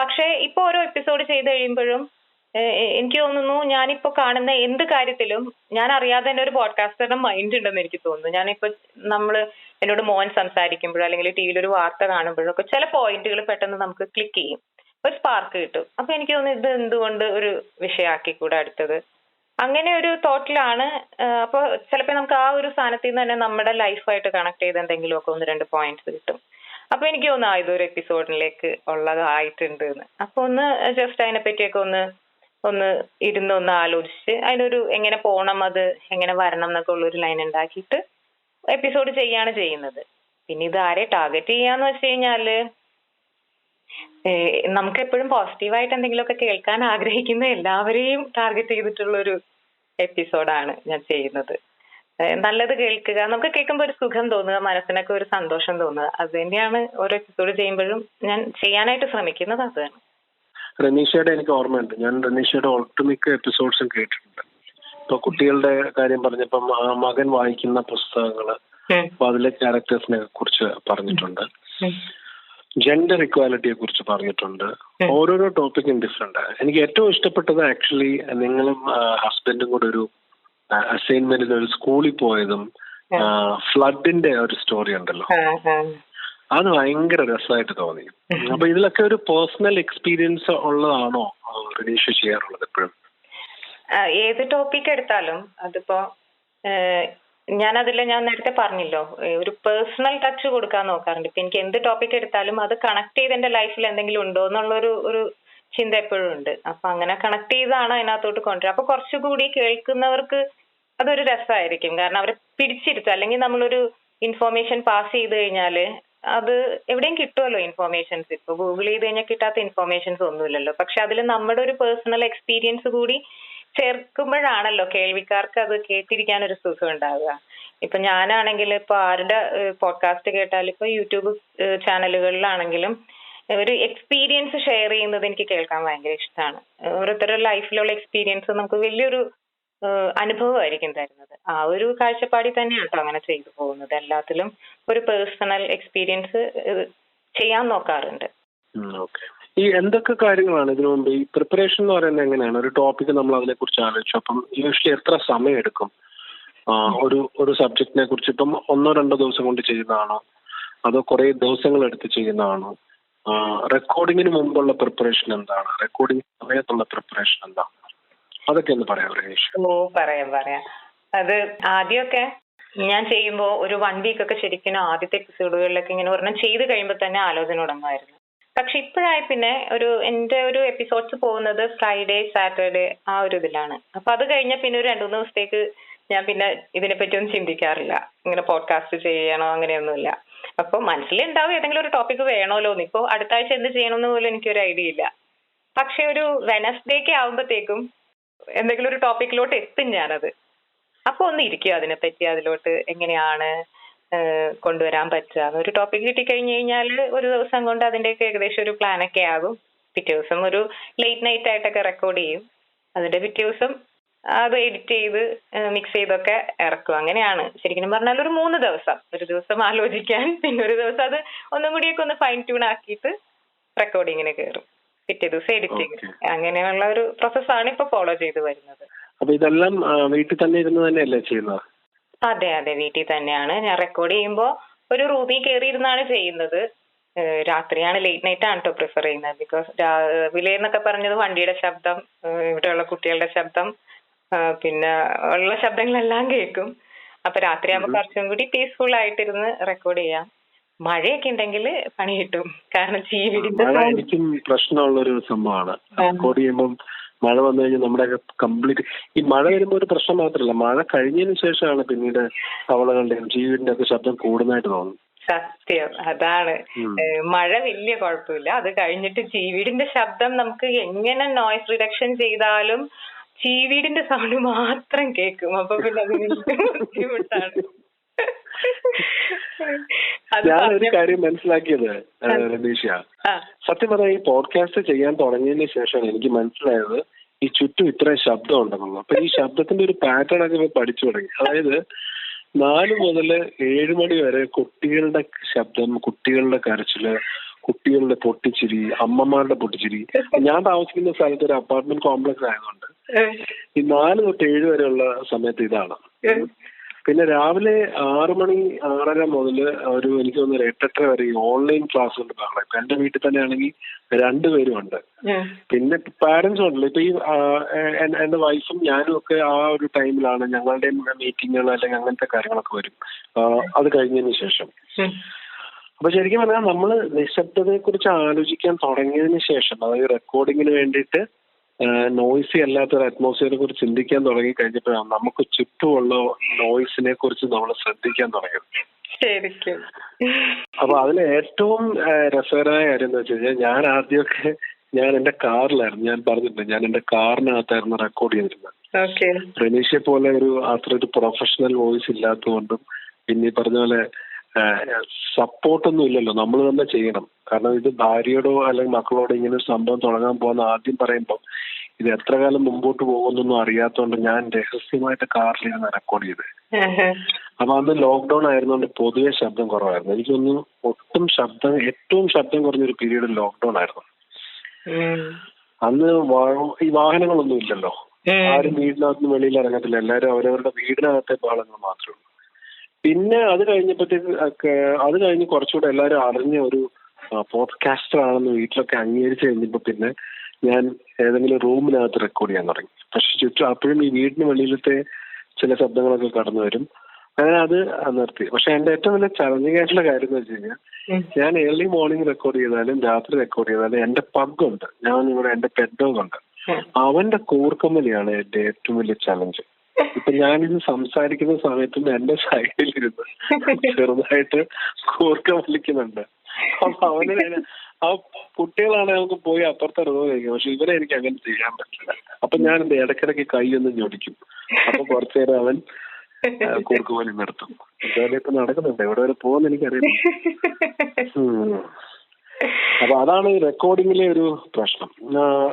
S3: പക്ഷെ ഇപ്പൊ ഓരോ എപ്പിസോഡ് ചെയ്ത് കഴിയുമ്പോഴും എനിക്ക് തോന്നുന്നു ഞാനിപ്പോ കാണുന്ന എന്ത് കാര്യത്തിലും ഞാൻ അറിയാതെ തന്നെ ഒരു പോഡ്കാസ്റ്ററുടെ മൈൻഡ് ഉണ്ടെന്ന് എനിക്ക് തോന്നുന്നു. ഞാനിപ്പോ എന്നോട് മോൻ സംസാരിക്കുമ്പോഴോ അല്ലെങ്കിൽ ടി വിയിൽ ഒരു വാർത്ത കാണുമ്പോഴൊക്കെ ചില പോയിന്റുകൾ പെട്ടെന്ന് നമുക്ക് ക്ലിക്ക് ചെയ്യും, ഒരു സ്പാർക്ക് കിട്ടും. അപ്പൊ എനിക്ക് തോന്നുന്നു ഇത് എന്തുകൊണ്ട് ഒരു വിഷയമാക്കി കൂടെ അടുത്തത്, അങ്ങനെ ഒരു തോട്ടിലാണ്. അപ്പൊ ചിലപ്പോ നമുക്ക് ആ ഒരു സ്ഥാനത്ത് നിന്ന് തന്നെ നമ്മുടെ ലൈഫായിട്ട് കണക്ട് ചെയ്ത് എന്തെങ്കിലുമൊക്കെ 1-2 പോയിന്റ്സ് കിട്ടും. അപ്പൊ എനിക്ക് തോന്നുന്നു ഇതൊരു എപ്പിസോഡിലേക്ക് ഉള്ളതായിട്ടുണ്ട് എന്ന്. അപ്പൊ ഒന്ന് ജസ്റ്റ് അതിനെ പറ്റിയൊക്കെ ഒന്ന് ഇരുന്ന് ആലോചിച്ച് അതിനൊരു എങ്ങനെ പോകണം, അത് എങ്ങനെ വരണം എന്നൊക്കെ ഉള്ളൊരു ലൈൻ ഉണ്ടാക്കിയിട്ട് എപ്പിസോഡ് ചെയ്യാണ് ചെയ്യുന്നത്. പിന്നെ ഇത് ആരെ ടാർഗറ്റ് ചെയ്യാന്ന് വെച്ച് കഴിഞ്ഞാല് നമുക്ക് എപ്പോഴും പോസിറ്റീവായിട്ട് എന്തെങ്കിലുമൊക്കെ കേൾക്കാൻ ആഗ്രഹിക്കുന്ന എല്ലാവരെയും ടാർഗറ്റ് ചെയ്തിട്ടുള്ളൊരു എപ്പിസോഡാണ് ഞാൻ ചെയ്യുന്നത്. നല്ലത് കേൾക്കുക, നമുക്ക് കേൾക്കുമ്പോൾ ഒരു സുഖം തോന്നുക, മനസ്സിനൊക്കെ ഒരു സന്തോഷം തോന്നുക, അത് തന്നെയാണ് ഓരോ എപ്പിസോഡ് ചെയ്യുമ്പോഴും ഞാൻ ചെയ്യാനായിട്ട് ശ്രമിക്കുന്നത്. അതാണ്.
S2: റെനീഷയുടെ എനിക്ക് ഓർമ്മയുണ്ട്, ഞാൻ റെനീഷയുടെ ഒട്ടുമിക്ക എപ്പിസോഡ്സും കേട്ടിട്ടുണ്ട്. ഇപ്പൊ കുട്ടികളുടെ കാര്യം പറഞ്ഞപ്പം മകൻ വായിക്കുന്ന പുസ്തകങ്ങള്, അപ്പൊ അതിലെ ക്യാരക്ടേഴ്സിനെ കുറിച്ച് പറഞ്ഞിട്ടുണ്ട്, ജെൻഡർ ഇക്വാലിറ്റിയെ കുറിച്ച് പറഞ്ഞിട്ടുണ്ട്. ഓരോരോ ടോപ്പിക്കും ഡിഫറെന്റ്. എനിക്ക് ഏറ്റവും ഇഷ്ടപ്പെട്ടത് ആക്ച്വലി നിങ്ങളും ഹസ്ബൻഡും കൂടെ ഒരു അസൈൻമെന്റിൽ ഒരു സ്കൂളിൽ പോയതും ഫ്ലഡിന്റെ ഒരു സ്റ്റോറി ഉണ്ടല്ലോ, അത് ഭയങ്കര രസമായിട്ട് തോന്നി. അപ്പൊ ഇതിലൊക്കെ ഒരു പേഴ്സണൽ എക്സ്പീരിയൻസ് ഉള്ളതാണോ റെനീഷ ചെയ്യാറുള്ളത് എപ്പോഴും?
S3: ഏത് ടോപ്പിക് എടുത്താലും അതിപ്പോ ഞാൻ നേരത്തെ പറഞ്ഞല്ലോ, ഒരു പേഴ്സണൽ ടച്ച് കൊടുക്കാൻ നോക്കാറുണ്ട്. ഇപ്പൊ എനിക്ക് എന്ത് ടോപ്പിക് എടുത്താലും അത് കണക്ട് ചെയ്ത് എന്റെ ലൈഫിൽ എന്തെങ്കിലും ഉണ്ടോ എന്നുള്ളൊരു ചിന്ത എപ്പോഴും ഉണ്ട്. അപ്പൊ അങ്ങനെ കണക്ട് ചെയ്താണ് അതിനകത്തോട്ട് കൊണ്ടുവരിക. അപ്പൊ കുറച്ചുകൂടി കേൾക്കുന്നവർക്ക് അതൊരു രസമായിരിക്കും. കാരണം അവരെ പിടിച്ചിരുത്തുക. അല്ലെങ്കിൽ നമ്മളൊരു ഇൻഫോർമേഷൻ പാസ് ചെയ്ത് കഴിഞ്ഞാല് അത് എവിടെയും കിട്ടുമല്ലോ ഇൻഫോർമേഷൻസ്. ഇപ്പൊ ഗൂഗിൾ ചെയ്ത് കഴിഞ്ഞാൽ കിട്ടാത്ത ഇൻഫോർമേഷൻസ് ഒന്നുമില്ലല്ലോ. പക്ഷെ അതിൽ നമ്മുടെ ഒരു പേഴ്സണൽ എക്സ്പീരിയൻസ് കൂടി ചേർക്കുമ്പോഴാണല്ലോ കേൾവിക്കാർക്ക് അത് കേട്ടിരിക്കാൻ ഒരു സുഖം ഉണ്ടാവുക. ഇപ്പൊ ഞാനാണെങ്കിൽ ഇപ്പൊ ആരുടെ പോഡ്കാസ്റ്റ് കേട്ടാലും ഇപ്പൊ യൂട്യൂബ് ചാനലുകളിലാണെങ്കിലും ഒരു എക്സ്പീരിയൻസ് ഷെയർ ചെയ്യുന്നത് എനിക്ക് കേൾക്കാൻ ഭയങ്കര ഇഷ്ടമാണ്. ഓരോരുത്തരുടെ ലൈഫിലുള്ള എക്സ്പീരിയൻസ് നമുക്ക് വലിയൊരു അനുഭവമായിരിക്കും തരുന്നത്. ആ ഒരു കാഴ്ചപ്പാടിൽ തന്നെയാണ് കേട്ടോ അങ്ങനെ ചെയ്തു പോകുന്നത്. എല്ലാത്തിലും ഒരു പേഴ്സണൽ എക്സ്പീരിയൻസ് ചെയ്യാൻ നോക്കാറുണ്ട്.
S2: ഈ എന്തൊക്കെ കാര്യങ്ങളാണ് ഇതിനു മുമ്പ് ഈ പ്രിപ്പറേഷൻ എന്ന് പറയുന്നത് എങ്ങനെയാണ്? ഒരു ടോപ്പിക് നമ്മൾ അതിനെ കുറിച്ച് ആലോചിച്ചു. അപ്പം യൂഷ്വലി എത്ര സമയം എടുക്കും ഒരു സബ്ജക്റ്റിനെ കുറിച്ച്? ഇപ്പം 1-2 ദിവസം കൊണ്ട് ചെയ്യുന്നതാണോ, അതോ കുറെ ദിവസങ്ങൾ എടുത്ത് ചെയ്യുന്നതാണോ? റെക്കോർഡിങ്ങിന് മുമ്പുള്ള പ്രിപ്പറേഷൻ എന്താണ്? റെക്കോർഡിംഗ് സമയത്തുള്ള പ്രിപ്പറേഷൻ എന്താണ്? അതൊക്കെ ഒന്ന് പറയാം രമേശ്.
S3: പറയാം. അത് ആദ്യമൊക്കെ ഞാൻ ചെയ്യുമ്പോൾ ഒരു 1 വീക്കൊക്കെ ശരിക്കും ആദ്യത്തെ എപ്പിസോഡുകളിലൊക്കെ ഇങ്ങനെ ഒരെണ്ണം ചെയ്ത് കഴിയുമ്പോൾ തന്നെ ആലോചന തുടങ്ങുമായിരുന്നു. പക്ഷെ ഇപ്പോഴായി പിന്നെ എന്റെ ഒരു എപ്പിസോഡ്സ് പോകുന്നത് ഫ്രൈഡേ സാറ്റർഡേ ആ ഒരു ഇതിലാണ്. അപ്പൊ അത് കഴിഞ്ഞ പിന്നെ ഒരു 2-3 ദിവസത്തേക്ക് ഞാൻ പിന്നെ ഇതിനെപ്പറ്റി ഒന്നും ചിന്തിക്കാറില്ല. ഇങ്ങനെ പോഡ്കാസ്റ്റ് ചെയ്യണോ അങ്ങനെയൊന്നുമില്ല. അപ്പൊ മനസ്സിലുണ്ടാവും ഏതെങ്കിലും ഒരു ടോപ്പിക് വേണമല്ലോ എന്ന്. ഇപ്പൊ അടുത്ത ആഴ്ച എന്ത് ചെയ്യണമെന്ന് പോലും എനിക്കൊരു ഐഡിയ ഇല്ല. പക്ഷെ ഒരു വെനസ്ഡേക്ക് ആവുമ്പോഴത്തേക്കും എന്തെങ്കിലും ഒരു ടോപ്പിക്കിലോട്ട് എത്തും ഞാനത്. അപ്പൊ ഒന്ന് ഇരിക്കുക അതിനെപ്പറ്റി, അതിലോട്ട് എങ്ങനെയാണ് കൊണ്ടുവരാൻ പറ്റുക. ഒരു ടോപ്പിക് കിട്ടിക്കഴിഞ്ഞു കഴിഞ്ഞാൽ ഒരു ദിവസം കൊണ്ട് അതിന്റെയൊക്കെ ഏകദേശം ഒരു പ്ലാനൊക്കെ ആകും. പിറ്റേ ദിവസം ഒരു ലേറ്റ് നൈറ്റ് ആയിട്ടൊക്കെ റെക്കോർഡ് ചെയ്യും. അതിന്റെ പിറ്റേ ദിവസം അത് എഡിറ്റ് ചെയ്ത് മിക്സ് ചെയ്തൊക്കെ ഇറക്കും. അങ്ങനെയാണ് ശരിക്കും പറഞ്ഞാൽ ഒരു 3 ദിവസം. ഒരു ദിവസം ആലോചിക്കാൻ, പിന്നെ ഒരു ദിവസം അത് ഒന്നും കൂടിയൊക്കെ ഒന്ന് ഫൈൻ ട്യൂൺ ആക്കിയിട്ട് റെക്കോർഡിങ്ങിന് കയറും. പിറ്റേ ദിവസം എഡിറ്റിംഗ്. അങ്ങനെയുള്ള ഒരു പ്രോസസ്സാണ് ഇപ്പൊ ഫോളോ ചെയ്ത് വരുന്നത്.
S2: അപ്പൊ ഇതെല്ലാം വീട്ടിൽ തന്നെ ഇരുന്ന് തന്നെയല്ലേ ചെയ്യുന്നത്?
S3: അതെ, വീട്ടിൽ തന്നെയാണ്. ഞാൻ റെക്കോർഡ് ചെയ്യുമ്പോൾ ഒരു റൂമിൽ കയറി ഇരുന്നാണ് ചെയ്യുന്നത്. രാത്രിയാണ്, ലേറ്റ് നൈറ്റ് ആണ് കേട്ടോ പ്രിഫർ ചെയ്യുന്നത്. ബിക്കോസ് രാവിലെ എന്നൊക്കെ പറഞ്ഞത് വണ്ടിയുടെ ശബ്ദം, ഇവിടെയുള്ള കുട്ടികളുടെ ശബ്ദം, പിന്നെ ഉള്ള ശബ്ദങ്ങളെല്ലാം കേൾക്കും. അപ്പൊ രാത്രിയാകുമ്പോൾ കുറച്ചും കൂടി പീസ്ഫുൾ ആയിട്ടിരുന്ന് റെക്കോർഡ് ചെയ്യാം. മഴയൊക്കെ ഉണ്ടെങ്കിൽ പണി കിട്ടും. കാരണം
S2: എനിക്കും പ്രശ്നമുള്ളൊരു സംഭവമാണ് റെക്കോർഡ് ചെയ്യുമ്പോൾ. മഴ വന്നു കഴിഞ്ഞാൽ നമ്മുടെ കംപ്ലീറ്റ് ഈ മഴ വരുമ്പോൾ ഒരു പ്രശ്നം മാത്രമല്ല, മഴ കഴിഞ്ഞതിന് ശേഷമാണ് പിന്നീട് തവളകളുടെയും ജീവിയുടെ ഒക്കെ ശബ്ദം കൂടുന്നതായിട്ട് തോന്നുന്നു.
S3: സത്യം അതാണ്. മഴ വലിയ കുഴപ്പമില്ല. അത് കഴിഞ്ഞിട്ട് ചീവീടിന്റെ ശബ്ദം നമുക്ക് എങ്ങനെ നോയ്സ് റിഡക്ഷൻ ചെയ്താലും ചീവീടിന്റെ സൗണ്ട് മാത്രം കേൾക്കും. അപ്പൊ പിന്നെ അത് ബുദ്ധിമുട്ടാണ്.
S2: ഞാനൊരു കാര്യം മനസ്സിലാക്കിയത് രമേശ, സത്യം പറഞ്ഞാൽ ഈ പോഡ്കാസ്റ്റ് ചെയ്യാൻ തുടങ്ങിയതിന് ശേഷമാണ് എനിക്ക് മനസ്സിലായത് ഈ ചുറ്റും ഇത്രയും ശബ്ദം ഉണ്ടെന്നുള്ളത്. അപ്പൊ ഈ ശബ്ദത്തിന്റെ ഒരു പാറ്റേൺ ഒക്കെ പഠിച്ചു തുടങ്ങി. അതായത് 4 മുതൽ 7 മണി വരെ കുട്ടികളുടെ ശബ്ദം, കുട്ടികളുടെ കരച്ചില്, കുട്ടികളുടെ പൊട്ടിച്ചിരി, അമ്മമാരുടെ പൊട്ടിച്ചിരി. ഞാൻ താമസിക്കുന്ന സ്ഥലത്ത് ഒരു അപ്പാർട്ട്മെന്റ് കോംപ്ലക്സ് ആയതുകൊണ്ട് ഈ 4 തൊട്ട് 7 വരെയുള്ള സമയത്ത് ഇതാണ്. പിന്നെ രാവിലെ 6 മണി 6:30 മുതൽ എനിക്ക് തോന്നുന്നു 8-8 വരെ ഈ ഓൺലൈൻ ക്ലാസ് കൊണ്ട് കാണാം. ഇപ്പൊ എന്റെ വീട്ടിൽ തന്നെ ആണെങ്കിൽ 2 പേരും ഉണ്ട്. പിന്നെ പാരന്റ്സും ഉണ്ടല്ലോ. ഇപ്പൊ ഈ എന്റെ വൈഫും ഞാനും ഒക്കെ ആ ഒരു ടൈമിലാണ് ഞങ്ങളുടെ മീറ്റിങ്ങുകൾ അല്ലെങ്കിൽ അങ്ങനത്തെ കാര്യങ്ങളൊക്കെ വരും അത് കഴിഞ്ഞതിന് ശേഷം. അപ്പൊ ശരിക്കും പറഞ്ഞാൽ നമ്മള് നിശബ്ദതയെ കുറിച്ച് ആലോചിക്കാൻ തുടങ്ങിയതിന് ശേഷം, അതായത് റെക്കോർഡിങ്ങിന് വേണ്ടിയിട്ട് നോയ്സി അല്ലാത്തൊരു അറ്റ്മോസ്ഫിയറെ കുറിച്ച് ചിന്തിക്കാൻ തുടങ്ങി കഴിഞ്ഞപ്പോഴാണ് നമുക്ക് ചുറ്റുമുള്ള നോയ്സിനെ കുറിച്ച് നമ്മൾ ശ്രദ്ധിക്കാൻ തുടങ്ങിയത്. അപ്പൊ അതിൽ ഏറ്റവും രസകരമായ കാര്യം എന്താ വെച്ച് കഴിഞ്ഞാൽ ഞാൻ എന്റെ കാറിലായിരുന്നു. ഞാൻ പറഞ്ഞിട്ടുണ്ട്, ഞാൻ എന്റെ കാറിനകത്തായിരുന്നു റെക്കോർഡ് ചെയ്തിരുന്നത്. റനീഷയെ പോലെ അത്ര ഒരു പ്രൊഫഷണൽ വോയിസ് ഇല്ലാത്തതുകൊണ്ടും പിന്നെ ഈ പറഞ്ഞ പോലെ സപ്പോർട്ടൊന്നും ഇല്ലല്ലോ, നമ്മൾ തന്നെ ചെയ്യണം. കാരണം ഇത് ഭാര്യയോടോ അല്ലെങ്കിൽ മക്കളോടോ ഇങ്ങനെ ഒരു സംഭവം തുടങ്ങാൻ പോകുന്ന ആദ്യം പറയുമ്പോൾ ഇത് എത്ര കാലം മുമ്പോട്ട് പോകുന്നൊന്നും അറിയാത്തതുകൊണ്ട് ഞാൻ രഹസ്യമായിട്ട് കാറിലിരുന്ന് റെക്കോർഡ് ചെയ്ത്. അപ്പൊ അന്ന് ലോക്ക്ഡൌൺ ആയിരുന്നുകൊണ്ട് പൊതുവെ ശബ്ദം കുറവായിരുന്നു. എനിക്കൊന്ന് ഏറ്റവും ശബ്ദം കുറഞ്ഞൊരു പീരീഡ് ലോക്ക്ഡൌൺ ആയിരുന്നു. അന്ന് ഈ വാഹനങ്ങളൊന്നും ഇല്ലല്ലോ, ആരും വീടിനകത്ത് വെളിയിൽ ഇറങ്ങത്തില്ല, എല്ലാവരും അവരവരുടെ വീടിനകത്തെ ബഹളങ്ങൾ മാത്രമേ ഉള്ളൂ. പിന്നെ അത് കഴിഞ്ഞ് കുറച്ചുകൂടെ എല്ലാവരും അറിഞ്ഞ ഒരു പോഡ്കാസ്റ്റർ ആണെന്ന് വീട്ടിലൊക്കെ അംഗീകരിച്ച് കഴിഞ്ഞപ്പോൾ പിന്നെ ഞാൻ ഏതെങ്കിലും റൂമിനകത്ത് റെക്കോർഡ് ചെയ്യാൻ തുടങ്ങി. പക്ഷെ ചുറ്റും അപ്പോഴും ഈ വീടിന് വെളിയിലത്തെ ചില ശബ്ദങ്ങളൊക്കെ കടന്നു വരും. അങ്ങനെ അത് നിർത്തി. പക്ഷെ എന്റെ ഏറ്റവും വലിയ ചലഞ്ചിങ് ആയിട്ടുള്ള കാര്യം എന്ന് വെച്ച് കഴിഞ്ഞാൽ, ഞാൻ ഏർലി മോർണിംഗ് റെക്കോർഡ് ചെയ്താലും രാത്രി റെക്കോർഡ് ചെയ്താലും എന്റെ പഗ്ഗുണ്ട്, ഞാൻ ഇവിടെ എന്റെ പെറ്റ് ഡോഗ് ഉണ്ട്, അവന്റെ കൂർക്കമ്മലിയാണ് എന്റെ ഏറ്റവും വലിയ ചലഞ്ച്. ഇപ്പൊ ഞാനിത് സംസാരിക്കുന്ന സമയത്തും എന്റെ സൈഡിലിരുന്ന് ചെറുതായിട്ട് കൂർക്കം വലിക്കുന്നുണ്ട്. അപ്പൊ അവന് ആ കുട്ടികളാണ് നമുക്ക് പോയി അപ്പുറത്തെ റൂം കഴിക്കും, പക്ഷെ ഇവരെ എനിക്ക് അങ്ങനെ ചെയ്യാൻ പറ്റില്ല. അപ്പൊ ഞാൻ എന്റെ ഇടയ്ക്കിടയ്ക്ക് കൈ ഒന്ന് ഞൊടിക്കും. അപ്പൊ കുറച്ചു നേരം അവൻ കൂർക്കുമലി നിർത്തും. എന്തായാലും ഇപ്പൊ നടക്കുന്നുണ്ട്, എവിടെ വരെ പോകുന്ന എനിക്കറിയില്ല. അപ്പൊ അതാണ് ഈ റെക്കോർഡിങ്ങിലെ ഒരു പ്രശ്നം.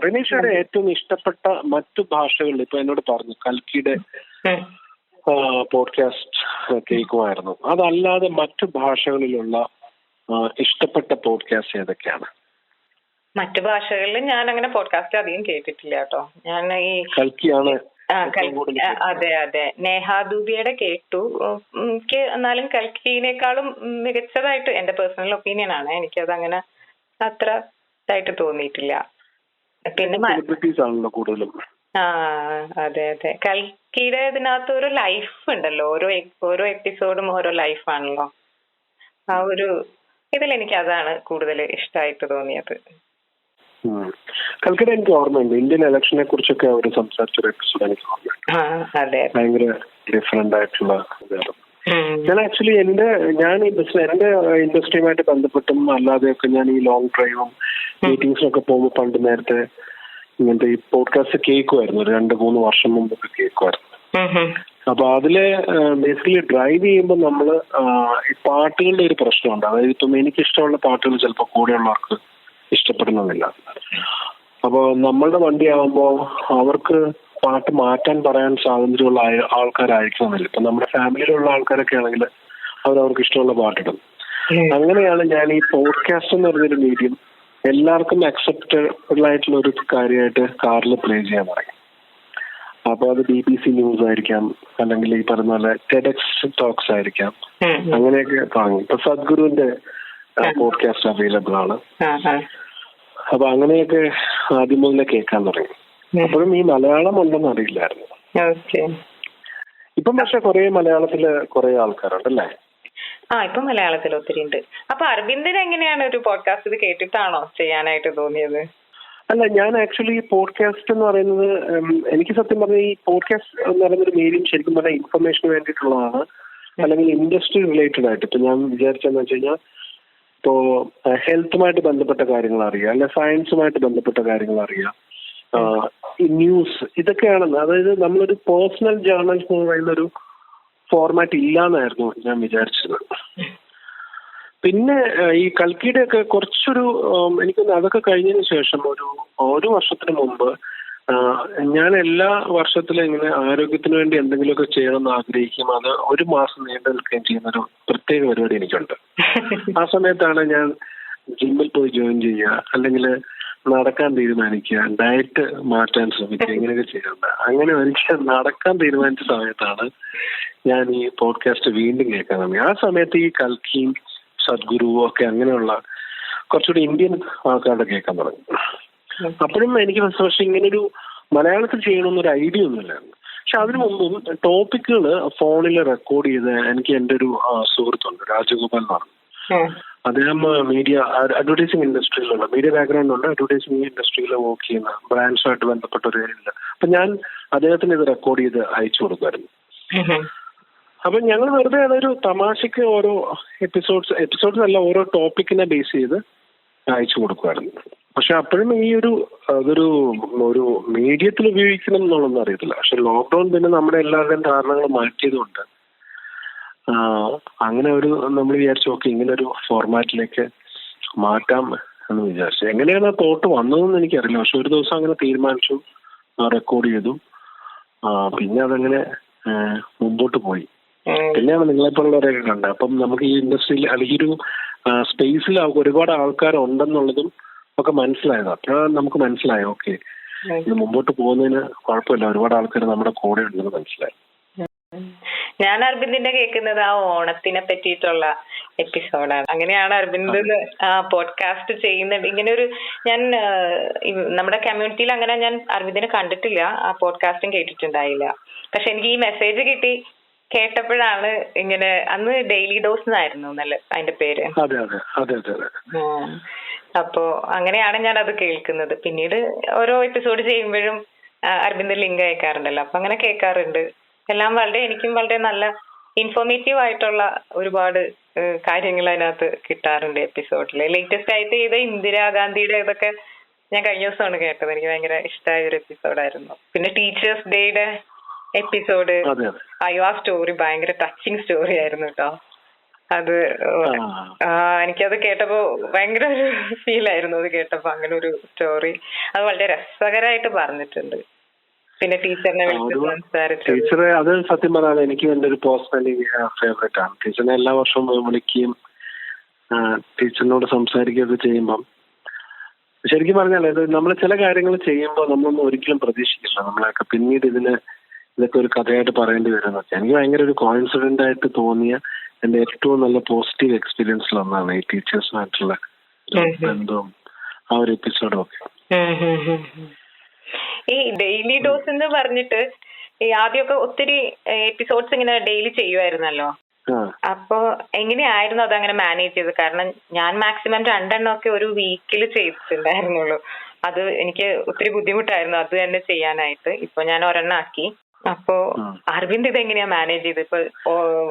S2: റിനീഷയുടെ ഏറ്റവും ഇഷ്ടപ്പെട്ട മറ്റു ഭാഷകളിൽ ഇപ്പൊ എന്നോട് പറഞ്ഞു കൽക്കിയുടെ പോഡ്കാസ്റ്റ് കേൾക്കുമായിരുന്നു. അതല്ലാതെ മറ്റു ഭാഷകളിലുള്ള ഇഷ്ടപ്പെട്ട പോഡ്കാസ്റ്റ് ഏതൊക്കെയാണ്?
S3: മറ്റു ഭാഷകളിൽ ഞാൻ അങ്ങനെ പോഡ്കാസ്റ്റ് അധികം കേട്ടിട്ടില്ല കേട്ടോ. ഞാൻ ഈ
S2: കൽക്കിയാണ്.
S3: അതെ അതെ, നേഹാദൂബിയുടെ കേട്ടു. എനിക്ക് എന്നാലും കൽക്കിനേക്കാളും മികച്ചതായിട്ട് എന്റെ പേഴ്സണൽ ഒപ്പീനിയൻ ആണ്, എനിക്കത് അങ്ങനെ അത്ര ഇതായിട്ട് തോന്നിയിട്ടില്ല. പിന്നെ
S2: കൂടുതലും
S3: അതെ അതെ, കൽക്കിയുടെ ഇതിനകത്ത് ഒരു ലൈഫ് ഉണ്ടല്ലോ, ഓരോ എപ്പിസോഡും ഓരോ ലൈഫാണല്ലോ. ആ ഒരു ഇതിലെനിക്ക് അതാണ് കൂടുതൽ ഇഷ്ടമായിട്ട് തോന്നിയത്.
S2: കൽക്കട്ട എനിക്ക് ഓർമ്മയുണ്ട്, ഇന്ത്യൻ ഇലക്ഷനെ കുറിച്ചൊക്കെ അവർ സംസാരിച്ചൊരു എപ്പിസോഡ് എനിക്ക് ഓർമ്മയുണ്ട്. ഭയങ്കര ഡിഫറെന്റ് ആയിട്ടുള്ള ഇതാണ്. ഞാൻ ആക്ച്വലി എന്റെ ഇൻഡസ്ട്രിയുമായിട്ട് ബന്ധപ്പെട്ടും അല്ലാതെയൊക്കെ ഞാൻ ഈ ലോങ് ഡ്രൈവും മീറ്റിംഗ്സിനൊക്കെ പോകുമ്പോൾ പണ്ട് നേരത്തെ ഇങ്ങനത്തെ ഈ പോഡ്കാസ്റ്റ് കേൾക്കുമായിരുന്നു. 2-3 വർഷം മുമ്പൊക്കെ കേൾക്കുമായിരുന്നു. അപ്പൊ അതില് ബേസിക്കലി ഡ്രൈവ് ചെയ്യുമ്പോൾ നമ്മള് ഈ പാട്ടുകളുടെ ഒരു പ്രശ്നമുണ്ട്. അതായത് ഇപ്പം എനിക്കിഷ്ടമുള്ള പാട്ടുകൾ ചിലപ്പോൾ കൂടെയുള്ളവർക്ക് ഇഷ്ടപ്പെടുന്നില്ല. അപ്പോൾ നമ്മളുടെ വണ്ടിയാവുമ്പോൾ അവർക്ക് പാട്ട് മാറ്റാൻ പറയാൻ സ്വാതന്ത്ര്യമുള്ള ആൾക്കാരായിരിക്കണമെന്നില്ല. ഇപ്പൊ നമ്മുടെ ഫാമിലിയിലുള്ള ആൾക്കാരൊക്കെ ആണെങ്കിൽ അവർക്ക് ഇഷ്ടമുള്ള പാട്ടിടും. അങ്ങനെയാണ് ഞാൻ ഈ പോഡ്കാസ്റ്റ് എന്ന് പറഞ്ഞൊരു മീഡിയം എല്ലാവർക്കും അക്സെപ്റ്റബിൾ ആയിട്ടുള്ള ഒരു കാര്യമായിട്ട് കാറിൽ പ്ലേ ചെയ്യാൻ പറയും. അപ്പൊ അത് BBC ന്യൂസ് ആയിരിക്കാം, അല്ലെങ്കിൽ ഈ പറഞ്ഞ പോലെ ടെഡെക്സ് ടോക്സ് ആയിരിക്കാം, അങ്ങനെയൊക്കെ തുടങ്ങി. ഇപ്പൊ സദ്ഗുരുവിന്റെ പോഡ്കാസ്റ്റ് അവൈലബിൾ ആണ്. അപ്പൊ അങ്ങനെയൊക്കെ ആദ്യം മുതലേ കേൾക്കാൻ തുടങ്ങി. അപ്പോഴും ഈ മലയാളം ഉണ്ടെന്ന് അറിയില്ലായിരുന്നു. ഇപ്പം പക്ഷെ കുറെ മലയാളത്തില് കുറെ ആൾക്കാരുണ്ടല്ലേ?
S3: ഇപ്പൊ മലയാളത്തിൽ ഒത്തിരി ഉണ്ട്. അപ്പൊ അരവിന്ദന് എങ്ങനെയാണ് ഒരു പോഡ്കാസ്റ്റ് ഇത് കേട്ടിട്ടാണോ ചെയ്യാനായിട്ട് തോന്നിയത്?
S2: അല്ല, ഞാൻ ആക്ച്വലി ഈ പോഡ്കാസ്റ്റ് എന്ന് പറയുന്നത് എനിക്ക് സത്യം പറഞ്ഞാൽ ഈ പോഡ്കാസ്റ്റ് എന്ന് പറയുന്നൊരു മീഡിയം ശരിക്കും പറഞ്ഞാൽ ഇൻഫർമേഷന് വേണ്ടിയിട്ടുള്ളതാണ്, അല്ലെങ്കിൽ ഇൻഡസ്ട്രി റിലേറ്റഡ് ആയിട്ട്. ഇപ്പൊ ഞാൻ വിചാരിച്ചെന്ന് വെച്ച് കഴിഞ്ഞാൽ ഇപ്പോ ഹെൽത്തുമായിട്ട് ബന്ധപ്പെട്ട കാര്യങ്ങൾ അറിയാം, അല്ലെ സയൻസുമായിട്ട് ബന്ധപ്പെട്ട കാര്യങ്ങൾ അറിയാം, ഈ ന്യൂസ്, ഇതൊക്കെയാണെന്ന്. അതായത് നമ്മളൊരു പേഴ്സണൽ ജേർണലിസം എന്ന് പറയുന്നൊരു ഫോർമാറ്റ് ഇല്ലാന്നായിരുന്നു ഞാൻ വിചാരിച്ചിരുന്നത്. പിന്നെ ഈ കൽക്കിയുടെ ഒക്കെ കുറച്ചൊരു എനിക്കൊന്ന് അതൊക്കെ കഴിഞ്ഞതിന് ശേഷം ഒരു വർഷത്തിന് മുമ്പ് ഞാൻ എല്ലാ വർഷത്തിലും ഇങ്ങനെ ആരോഗ്യത്തിന് വേണ്ടി എന്തെങ്കിലുമൊക്കെ ചെയ്യണമെന്ന് ആഗ്രഹിക്കും. അത് 1 മാസം നീണ്ടു നിൽക്കുകയും ചെയ്യുന്ന ഒരു പ്രത്യേക പരിപാടി എനിക്കുണ്ട്. ആ സമയത്താണ് ഞാൻ ജിമ്മിൽ പോയി ജോയിൻ ചെയ്യുക, അല്ലെങ്കിൽ നടക്കാൻ തീരുമാനിക്കുക, ഡയറ്റ് മാറ്റാൻ ശ്രമിക്കുക, ഇങ്ങനെയൊക്കെ ചെയ്യുന്നുണ്ട്. അങ്ങനെ എനിക്ക് നടക്കാൻ തീരുമാനിച്ച സമയത്താണ് ഞാൻ ഈ പോഡ്കാസ്റ്റ് വീണ്ടും കേൾക്കാൻ തുടങ്ങി. ആ സമയത്ത് ഈ കൽക്കിയും സദ്ഗുരുവും ഒക്കെ അങ്ങനെയുള്ള കുറച്ചുകൂടി ഇന്ത്യൻ ആൾക്കാരുടെ കേൾക്കാൻ തുടങ്ങി. അപ്പോഴും എനിക്ക് പക്ഷെ ഇങ്ങനൊരു മലയാളത്തിൽ ചെയ്യണമെന്നൊരു ഐഡിയ ഒന്നുമില്ലായിരുന്നു. പക്ഷെ അതിനു മുമ്പും ടോപ്പിക്കുകൾ ഫോണിൽ റെക്കോർഡ് ചെയ്ത് എനിക്ക് എൻ്റെ ഒരു സുഹൃത്തുണ്ട്, രാജഗോപാൽ എന്ന് പറഞ്ഞു. അദ്ദേഹം അഡ്വർടൈസിംഗ് ഇൻഡസ്ട്രിയിലുള്ള മീഡിയ ബാക്ക്ഗ്രൗണ്ട് ഉണ്ട്, അഡ്വർടൈസിംഗ് ഇൻഡസ്ട്രിയിൽ വർക്ക് ചെയ്യുന്ന ബ്രാൻഡ്സുമായിട്ട് ബന്ധപ്പെട്ട ഒരു ഏരിയ. അപ്പൊ ഞാൻ അദ്ദേഹത്തിന് ഇത് റെക്കോർഡ് ചെയ്ത് അയച്ചു കൊടുക്കുമായിരുന്നു. അപ്പൊ ഞങ്ങൾ വെറുതെ അതൊരു തമാശക്ക് ഓരോ എപ്പിസോഡ്സ് അല്ല, ഓരോ ടോപ്പിക്കിനെ ബേസ് ചെയ്ത് അയച്ചു കൊടുക്കുമായിരുന്നു. പക്ഷെ അപ്പോഴും ഈ അതൊരു മീഡിയത്തിൽ ഉപയോഗിക്കണം എന്നുള്ളതൊന്നും അറിയത്തില്ല. പക്ഷെ ലോക്ക്ഡൌൺ പിന്നെ നമ്മുടെ എല്ലാവരുടെയും ധാരണകൾ മാറ്റിയതുകൊണ്ട് അങ്ങനെ നമ്മൾ വിചാരിച്ചു ഓക്കെ ഇങ്ങനെ ഒരു ഫോർമാറ്റിലേക്ക് മാറ്റാം എന്ന് വിചാരിച്ചു. എങ്ങനെയാണ് ആ തോട്ട് വന്നതെന്ന് എനിക്കറിയില്ല. പക്ഷെ ഒരു ദിവസം അങ്ങനെ തീരുമാനിച്ചു, റെക്കോർഡ് ചെയ്തു, പിന്നെ അതങ്ങനെ മുമ്പോട്ട് പോയി. പിന്നെയാണ് നിങ്ങളെപ്പോലുള്ളവരെയൊക്കെ കണ്ടത്. അപ്പം നമുക്ക് ഈ ഇൻഡസ്ട്രിയിൽ അല്ലെങ്കിൽ ഒരു സ്പേസിൽ ഒരുപാട് ആൾക്കാരുണ്ടെന്നുള്ളതും ഒക്കെ മനസ്സിലായത്. അപ്പോഴാണ് നമുക്ക് മനസ്സിലായി ഓക്കെ ഇത് മുമ്പോട്ട് പോകുന്നതിന് കുഴപ്പമില്ല, ഒരുപാട് ആൾക്കാർ നമ്മുടെ കൂടെ ഉണ്ടെന്ന് മനസ്സിലായി.
S3: ഞാൻ അരവിന്ദിന്റെ കേൾക്കുന്നത് ആ ഓണത്തിനെ പറ്റിയിട്ടുള്ള എപ്പിസോഡാണ്. അങ്ങനെയാണ് അരവിന്ദ് പോഡ്കാസ്റ്റ് ചെയ്യുന്നത്. ഇങ്ങനെ ഒരു ഞാൻ നമ്മുടെ കമ്മ്യൂണിറ്റിയിൽ അങ്ങനെ ഞാൻ അരവിന്ദിനെ കണ്ടിട്ടില്ല, ആ പോഡ്കാസ്റ്റും കേട്ടിട്ടുണ്ടായില്ല. പക്ഷെ എനിക്ക് ഈ മെസ്സേജ് കിട്ടി കേട്ടപ്പോഴാണ് ഇങ്ങനെ, അന്ന് ഡെയിലി ഡോസ് എന്നായിരുന്നു നല്ല അതിന്റെ പേര്.
S2: അതെ അതെ അതെ അതെ അതെ.
S3: അപ്പോ അങ്ങനെയാണ് ഞാൻ അത് കേൾക്കുന്നത്. പിന്നീട് ഓരോ എപ്പിസോഡ് ചെയ്യുമ്പോഴും അരവിന്ദ് ലിങ്ക് അയക്കാറുണ്ടല്ലോ, അപ്പൊ അങ്ങനെ കേൾക്കാറുണ്ട്. എല്ലാം എനിക്കും വളരെ നല്ല ഇൻഫോർമേറ്റീവ് ആയിട്ടുള്ള ഒരുപാട് കാര്യങ്ങൾ അതിനകത്ത് കിട്ടാറുണ്ട് എപ്പിസോഡില്. ലേറ്റസ്റ്റ് ആയിട്ട് ചെയ്ത ഇന്ദിരാഗാന്ധിയുടെ ഇതൊക്കെ ഞാൻ കഴിഞ്ഞ ദിവസമാണ് കേട്ടത്. എനിക്ക് ഭയങ്കര ഇഷ്ടമായ ഒരു എപ്പിസോഡായിരുന്നു. പിന്നെ ടീച്ചേഴ്സ് ഡേയുടെ എപ്പിസോഡ്, അയ്യോ ആ സ്റ്റോറി ഭയങ്കര ടച്ചിങ് സ്റ്റോറി ആയിരുന്നു കേട്ടോ. അത് എനിക്കത് കേട്ടപ്പോ ഭയങ്കര ഒരു ഫീൽ ആയിരുന്നു അത് കേട്ടപ്പോ. അങ്ങനെ ഒരു സ്റ്റോറി അത് വളരെ രസകരമായിട്ട് പറഞ്ഞിട്ടുണ്ട്. പിന്നെ ടീച്ചറിനെ വിളിച്ച് സംസാരിച്ചു.
S2: ടീച്ചറെ അത് സത്യം പറഞ്ഞാൽ എനിക്ക് എൻ്റെ ഒരു പേഴ്സണലി ഫേവറേറ്റ് ആണ്. ടീച്ചറിനെ എല്ലാ വർഷവും വിളിക്കുകയും ടീച്ചറിനോട് സംസാരിക്കുകയൊക്കെ ചെയ്യുമ്പം ശരിക്കും പറഞ്ഞാൽ ഇത് നമ്മൾ ചില കാര്യങ്ങൾ ചെയ്യുമ്പോൾ നമ്മളൊന്നും ഒരിക്കലും പ്രതീക്ഷിക്കില്ല നമ്മളൊക്കെ പിന്നീട് ഇതൊക്കെ ഒരു കഥയായിട്ട് പറയേണ്ടി വരുന്നൊക്കെ. എനിക്ക് ഭയങ്കര ഒരു കോയിൻസിഡന്റ് ആയിട്ട് തോന്നിയ എൻ്റെ ഏറ്റവും നല്ല പോസിറ്റീവ് എക്സ്പീരിയൻസിലൊന്നാണ് ഈ ടീച്ചേഴ്സുമായിട്ടുള്ള ബന്ധവും ആ ഒരു എപ്പിസോഡും ഒക്കെ.
S3: ഈ ഡെയിലി ഡോസ് എന്ന് പറഞ്ഞിട്ട് ഈ ആദ്യമൊക്കെ ഒത്തിരി എപ്പിസോഡ്സ് ഇങ്ങനെ ഡെയിലി ചെയ്യുമായിരുന്നല്ലോ. അപ്പൊ എങ്ങനെയായിരുന്നു അതങ്ങനെ മാനേജ് ചെയ്തത്? കാരണം ഞാൻ മാക്സിമം 2 എണ്ണമൊക്കെ ഒരു വീക്കിൽ ചെയ്തിട്ടുണ്ടായിരുന്നുള്ളൂ. അത് എനിക്ക് ഒത്തിരി ബുദ്ധിമുട്ടായിരുന്നു അത് തന്നെ ചെയ്യാനായിട്ട്. ഇപ്പൊ ഞാൻ 1 എണ്ണം ആക്കി. അപ്പോ അരവിന്ദ് ഇത് എങ്ങനെയാ മാനേജ് ചെയ്തത്? ഇപ്പൊ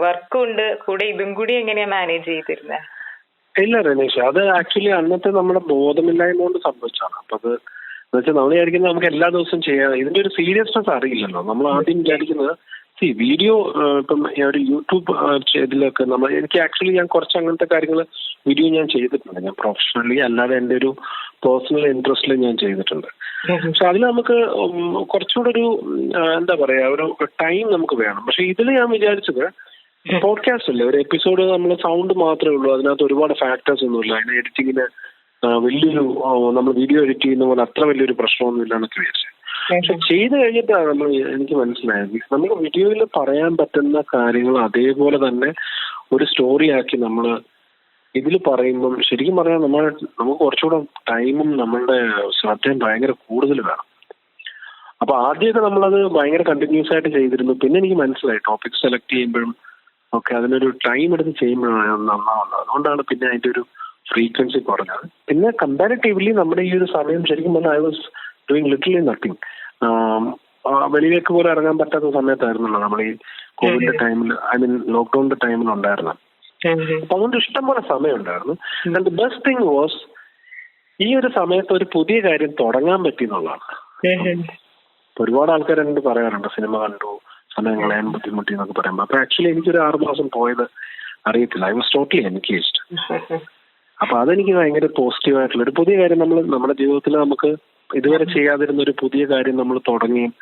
S3: വർക്കും ഉണ്ട് കൂടെ ഇതും കൂടി എങ്ങനെയാ മാനേജ് ചെയ്തിരുന്നത്?
S2: ഇല്ല രമേശ്, അത് ആക്ച്വലി അന്നത്തെ നമ്മുടെ ബോധമില്ലായ്മ കൊണ്ട് സംഭവിച്ചാണ്. അപ്പൊ അത് എന്നുവെച്ചാൽ നമ്മൾ വിചാരിക്കുന്നത് നമുക്ക് എല്ലാ ദിവസവും ചെയ്യാം. ഇതിന്റെ ഒരു സീരിയസ്നെസ് അറിയില്ലല്ലോ. നമ്മൾ ആദ്യം വിചാരിക്കുന്നത് വീഡിയോ ഇപ്പം ഒരു യൂട്യൂബ് ഇതിലൊക്കെ എനിക്ക് ആക്ച്വലി ഞാൻ കുറച്ച് അങ്ങനത്തെ കാര്യങ്ങൾ വീഡിയോ ഞാൻ ചെയ്തിട്ടുണ്ട്. ഞാൻ പ്രൊഫഷണലി അല്ലാതെ എൻ്റെ ഒരു പേഴ്സണൽ ഇൻട്രസ്റ്റിൽ ഞാൻ ചെയ്തിട്ടുണ്ട്. പക്ഷെ അതിൽ നമുക്ക് കുറച്ചുകൂടെ ഒരു എന്താ പറയാ ഒരു ടൈം നമുക്ക് വേണം. പക്ഷെ ഇതിൽ ഞാൻ വിചാരിച്ചത് പോഡ്കാസ്റ്റ് അല്ലേ, ഒരു എപ്പിസോഡ് നമ്മൾ സൗണ്ട് മാത്രമേ ഉള്ളൂ, അതിനകത്ത് ഒരുപാട് ഫാക്ടേഴ്സ് ഒന്നുമില്ല. അതിന് എഡിറ്റിങ്ങിന് വലിയൊരു നമ്മൾ വീഡിയോ എഡിറ്റ് ചെയ്യുന്ന പോലെ അത്ര വലിയൊരു പ്രശ്നമൊന്നും ഇല്ലാന്നൊക്കെ വിചാരിച്ചത്. പക്ഷെ ചെയ്ത് കഴിഞ്ഞിട്ടാണ് എനിക്ക് മനസ്സിലായത് നമുക്ക് വീഡിയോയിൽ പറയാൻ പറ്റുന്ന കാര്യങ്ങൾ അതേപോലെ തന്നെ ഒരു സ്റ്റോറി ആക്കി നമ്മൾ ഇതിൽ പറയുമ്പം ശരിക്കും പറയാൻ നമുക്ക് കുറച്ചുകൂടെ ടൈമും നമ്മളുടെ ശ്രദ്ധയും ഭയങ്കര കൂടുതൽ വേണം. അപ്പൊ ആദ്യമൊക്കെ നമ്മളത് ഭയങ്കര കണ്ടിന്യൂസ് ആയിട്ട് ചെയ്തിരുന്നു. പിന്നെ എനിക്ക് മനസ്സിലായി ടോപ്പിക് സെലക്ട് ചെയ്യുമ്പോഴും ഒക്കെ അതിനൊരു ടൈം എടുത്ത് ചെയ്യുമ്പോഴാണ് നന്നാവുന്നത്. അതുകൊണ്ടാണ് പിന്നെ അതിന്റെ ഒരു ഫ്രീക്വൻസി കുറഞ്ഞത്. പിന്നെ കമ്പാരിറ്റീവ്ലി നമ്മുടെ ഈ ഒരു സമയം ശരിക്കും പറഞ്ഞാൽ ഐ വാസ് ഡൂയിങ് ലിറ്റിലി നത്തിങ്. വെളിയിലേക്ക് പോലും ഇറങ്ങാൻ പറ്റാത്ത സമയത്തായിരുന്നല്ലോ നമ്മൾ ഈ കോവിഡിന്റെ ടൈമിൽ, ഐ മീൻ ലോക്ക്ഡൌണിന്റെ ടൈമിൽ ഉണ്ടായിരുന്നത്. അപ്പൊ അതുകൊണ്ട് ഇഷ്ടം പോലെ സമയം ഉണ്ടായിരുന്നു. And the best thing was ഈ ഒരു സമയത്ത് ഒരു പുതിയ കാര്യം തുടങ്ങാൻ പറ്റി എന്നുള്ളതാണ്. ഒരുപാട് ആൾക്കാർ എന്നോട് പറയാറുണ്ട് സിനിമ കണ്ടു സമയം കളയാൻ ബുദ്ധിമുട്ടി എന്നൊക്കെ പറയുമ്പോൾ. അപ്പൊ ആക്ച്വലി എനിക്കൊരു 6 മാസം പോയത് അറിയത്തില്ല. I was totally engaged. അപ്പൊ അതെനിക്ക് ഭയങ്കര പോസിറ്റീവായിട്ടുള്ള ഒരു പുതിയ കാര്യം നമ്മുടെ ജീവിതത്തിൽ നമുക്ക് ഇതുവരെ ചെയ്യാതിരുന്ന ഒരു പുതിയ കാര്യം നമ്മൾ തുടങ്ങുകയും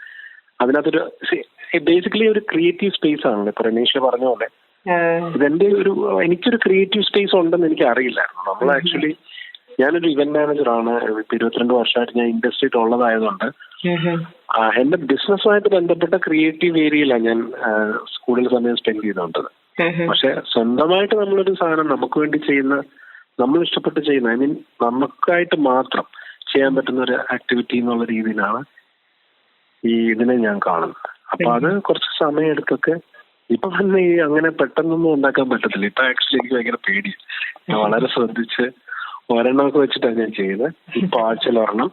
S2: അതിനകത്തൊരു ബേസിക്കലി ഒരു ക്രിയേറ്റീവ് സ്പേസ് ആണല്ലോ. ഇപ്പൊ രമേശ് പറഞ്ഞ പോലെ ഇതെന്റെ എനിക്കൊരു ക്രിയേറ്റീവ് സ്പേസ് ഉണ്ടെന്ന് എനിക്ക് അറിയില്ലായിരുന്നു. നമ്മൾ ആക്ച്വലി ഞാനൊരു ഇവന്റ് മാനേജറാണ്. 22 വർഷമായിട്ട് ഞാൻ ഇൻഡസ്ട്രിയിൽ ഉള്ളതായതുകൊണ്ട് എന്റെ ബിസിനസ്സുമായിട്ട് ബന്ധപ്പെട്ട ക്രിയേറ്റീവ് ഏരിയയിലാണ് ഞാൻ സ്കൂളിൽ സമയം സ്പെൻഡ് ചെയ്തുകൊണ്ടത്. പക്ഷെ സ്വന്തമായിട്ട് നമ്മളൊരു സാധനം നമുക്ക് വേണ്ടി ചെയ്യുന്ന, നമ്മൾ ഇഷ്ടപ്പെട്ട് ചെയ്യുന്ന, ഐ മീൻ നമുക്കായിട്ട് മാത്രം ചെയ്യാൻ പറ്റുന്ന ഒരു ആക്ടിവിറ്റി എന്നുള്ള രീതിയിലാണ് ഈ ഇതിനെ ഞാൻ കാണുന്നത്. അപ്പൊ അത് കുറച്ച് സമയം എടുത്തൊക്കെ ഇപ്പൊ തന്നെ ഈ അങ്ങനെ പെട്ടെന്നൊന്നും ഉണ്ടാക്കാൻ പറ്റത്തില്ല. ഇപ്പൊ ആക്ച്വലി എനിക്ക് ഭയങ്കര പേടിയാണ്. ഞാൻ വളരെ ശ്രദ്ധിച്ച് 1 എണ്ണമൊക്കെ വെച്ചിട്ടാണ് ഞാൻ ചെയ്തത്. ഇപ്പൊ ആഴ്ചയിൽ 1 എണ്ണം.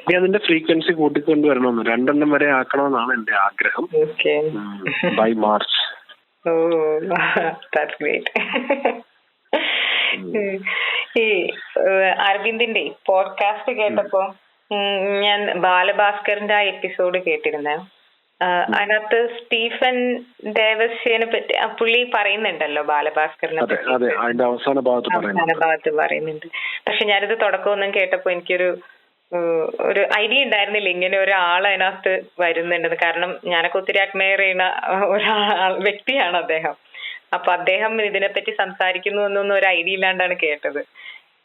S2: ഇനി അതിന്റെ ഫ്രീക്വൻസി കൂട്ടിക്കൊണ്ടുവരണമെന്ന് 2 എണ്ണം വരെ ആക്കണമെന്നാണ് എന്റെ ആഗ്രഹം ബൈ മാർച്ച്.
S3: ഈ അരവിന്ദിന്റെ പോഡ്കാസ്റ്റ് കേട്ടപ്പോ ഞാൻ ബാലഭാസ്കറിന്റെ ആ എപ്പിസോഡ് കേട്ടിരുന്നേ. അതിനകത്ത് സ്റ്റീഫൻ ദേവസ്യനെ പറ്റി പുള്ളി പറയുന്നുണ്ടല്ലോ ബാലഭാസ്കറിനെ പറ്റി അവസാന ഭാഗത്ത് പറയുന്നുണ്ട്. പക്ഷെ ഞാനിത് തുടക്കമൊന്നും കേട്ടപ്പോ എനിക്കൊരു ഐഡിയ ഉണ്ടായിരുന്നില്ല ഇങ്ങനെ ഒരാൾ അതിനകത്ത് വരുന്നുണ്ടെന്ന്. കാരണം ഞാനൊക്കെ ഒത്തിരി അഡ്മയർ ചെയ്യുന്ന വ്യക്തിയാണ് അദ്ദേഹം. അപ്പൊ അദ്ദേഹം ഇതിനെപ്പറ്റി സംസാരിക്കുന്നു എന്നൊന്നും ഒരു ഐഡിയ ഇല്ലാണ്ടാണ് കേട്ടത്.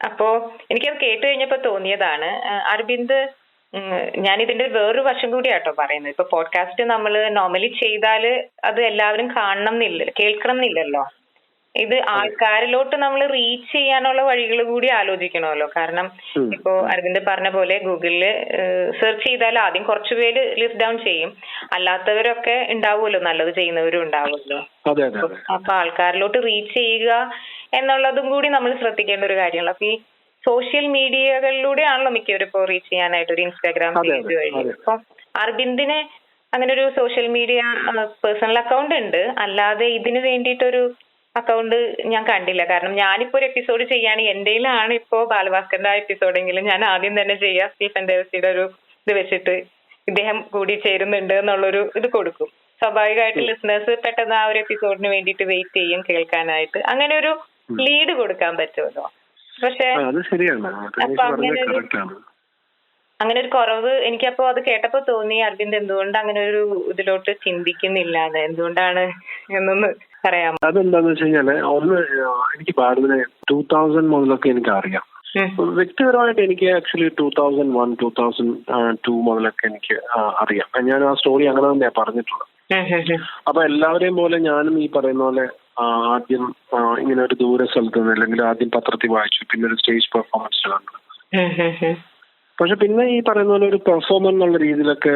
S3: അപ്പോ എനിക്കത് കേട്ട് കഴിഞ്ഞപ്പോ തോന്നിയതാണ് അരവിന്ദ്, ഞാൻ ഇതിന്റെ വേറൊരു വശം കൂടിയാട്ടോ പറയുന്നത്. ഇപ്പൊ പോഡ്കാസ്റ്റ് നമ്മൾ നോർമലി ചെയ്താല് അത് എല്ലാവരും കാണണം എന്നില്ല, കേൾക്കണം എന്നില്ലല്ലോ. ഇത് ആൾക്കാരിലോട്ട് നമ്മൾ റീച്ച് ചെയ്യാനുള്ള വഴികൾ കൂടി ആലോചിക്കണമല്ലോ. കാരണം ഇപ്പോ അരവിന്ദ് പറഞ്ഞ പോലെ ഗൂഗിളില് സെർച്ച് ചെയ്താൽ ആദ്യം കുറച്ചു പേര് ലിസ്റ്റ് ഡൗൺ ചെയ്യും, അല്ലാത്തവരൊക്കെ ഉണ്ടാവുമല്ലോ, നല്ലത് ചെയ്യുന്നവരും ഉണ്ടാവുമല്ലോ. അപ്പൊ ആൾക്കാരിലോട്ട് റീച്ച് ചെയ്യുക എന്നുള്ളതും കൂടി നമ്മൾ ശ്രദ്ധിക്കേണ്ട ഒരു കാര്യമാണ്. അപ്പൊ ഈ സോഷ്യൽ മീഡിയകളിലൂടെയാണല്ലോ മിക്കവരും ഇപ്പോൾ റീച്ച് ചെയ്യാനായിട്ട് ഒരു ഇൻസ്റ്റാഗ്രാം പേജ് വഴി. അപ്പൊ അരവിന്ദിന് അങ്ങനെ ഒരു സോഷ്യൽ മീഡിയ പേഴ്സണൽ അക്കൗണ്ട് ഉണ്ട്, അല്ലാതെ ഇതിന് വേണ്ടിയിട്ടൊരു അക്കൗണ്ട് ഞാൻ കണ്ടില്ല. കാരണം ഞാനിപ്പോ ഒരു എപ്പിസോഡ് ചെയ്യുകയാണെങ്കിൽ എന്റെയിലാണ് ഇപ്പോ ബാലഭാസ്കറിന്റെ ആ എപ്പിസോഡെങ്കിലും ഞാൻ ആദ്യം തന്നെ ചെയ്യുക സ്റ്റീഫൻ ദേവസിയുടെ ഒരു ഇത് വെച്ചിട്ട് ഇദ്ദേഹം കൂടി ചേരുന്നുണ്ട് എന്നുള്ളൊരു ഇത് കൊടുക്കും. സ്വാഭാവികമായിട്ട് ലിസണേഴ്സ് പെട്ടെന്ന് ആ ഒരു എപ്പിസോഡിന് വേണ്ടിയിട്ട് വെയിറ്റ് ചെയ്യും കേൾക്കാനായിട്ട്. അങ്ങനെ ഒരു ലീഡ് കൊടുക്കാൻ പറ്റുമല്ലോ. പക്ഷെ അപ്പൊ അങ്ങനെ ഒരു കുറവ് എനിക്കപ്പോ അത് കേട്ടപ്പോ തോന്നി, അരവിന്ദ് എന്തുകൊണ്ട് അങ്ങനെ ഒരു ഇതിലോട്ട് ചിന്തിക്കുന്നില്ല, എന്തുകൊണ്ടാണ് എന്നൊന്ന് പറയാമോ?
S2: അതെന്താന്ന് വെച്ച് കഴിഞ്ഞാല്, ഒന്ന് എനിക്ക് ബാലുവിനെ 2000 മുതലൊക്കെ എനിക്ക് അറിയാം. വ്യക്തിപരമായിട്ട് എനിക്ക് ആക്ച്വലി 2001, 2002 മുതലൊക്കെ എനിക്ക് അറിയാം. ഞാൻ ആ സ്റ്റോറി അങ്ങനെ തന്നെയാ പറഞ്ഞിട്ടുള്ളത്. അപ്പൊ എല്ലാവരെയും പോലെ ഞാനും ഈ പറയുന്ന പോലെ ആദ്യം ഇങ്ങനെ ഒരു ദൂര സ്ഥലത്ത് നിന്ന് അല്ലെങ്കിൽ ആദ്യം പത്രത്തിൽ വായിച്ചു, പിന്നെ ഒരു സ്റ്റേജ് പെർഫോമൻസ് കണ്ടു. പക്ഷെ പിന്നെ ഈ പറയുന്ന പോലെ ഒരു പെർഫോമർ എന്നുള്ള രീതിയിലൊക്കെ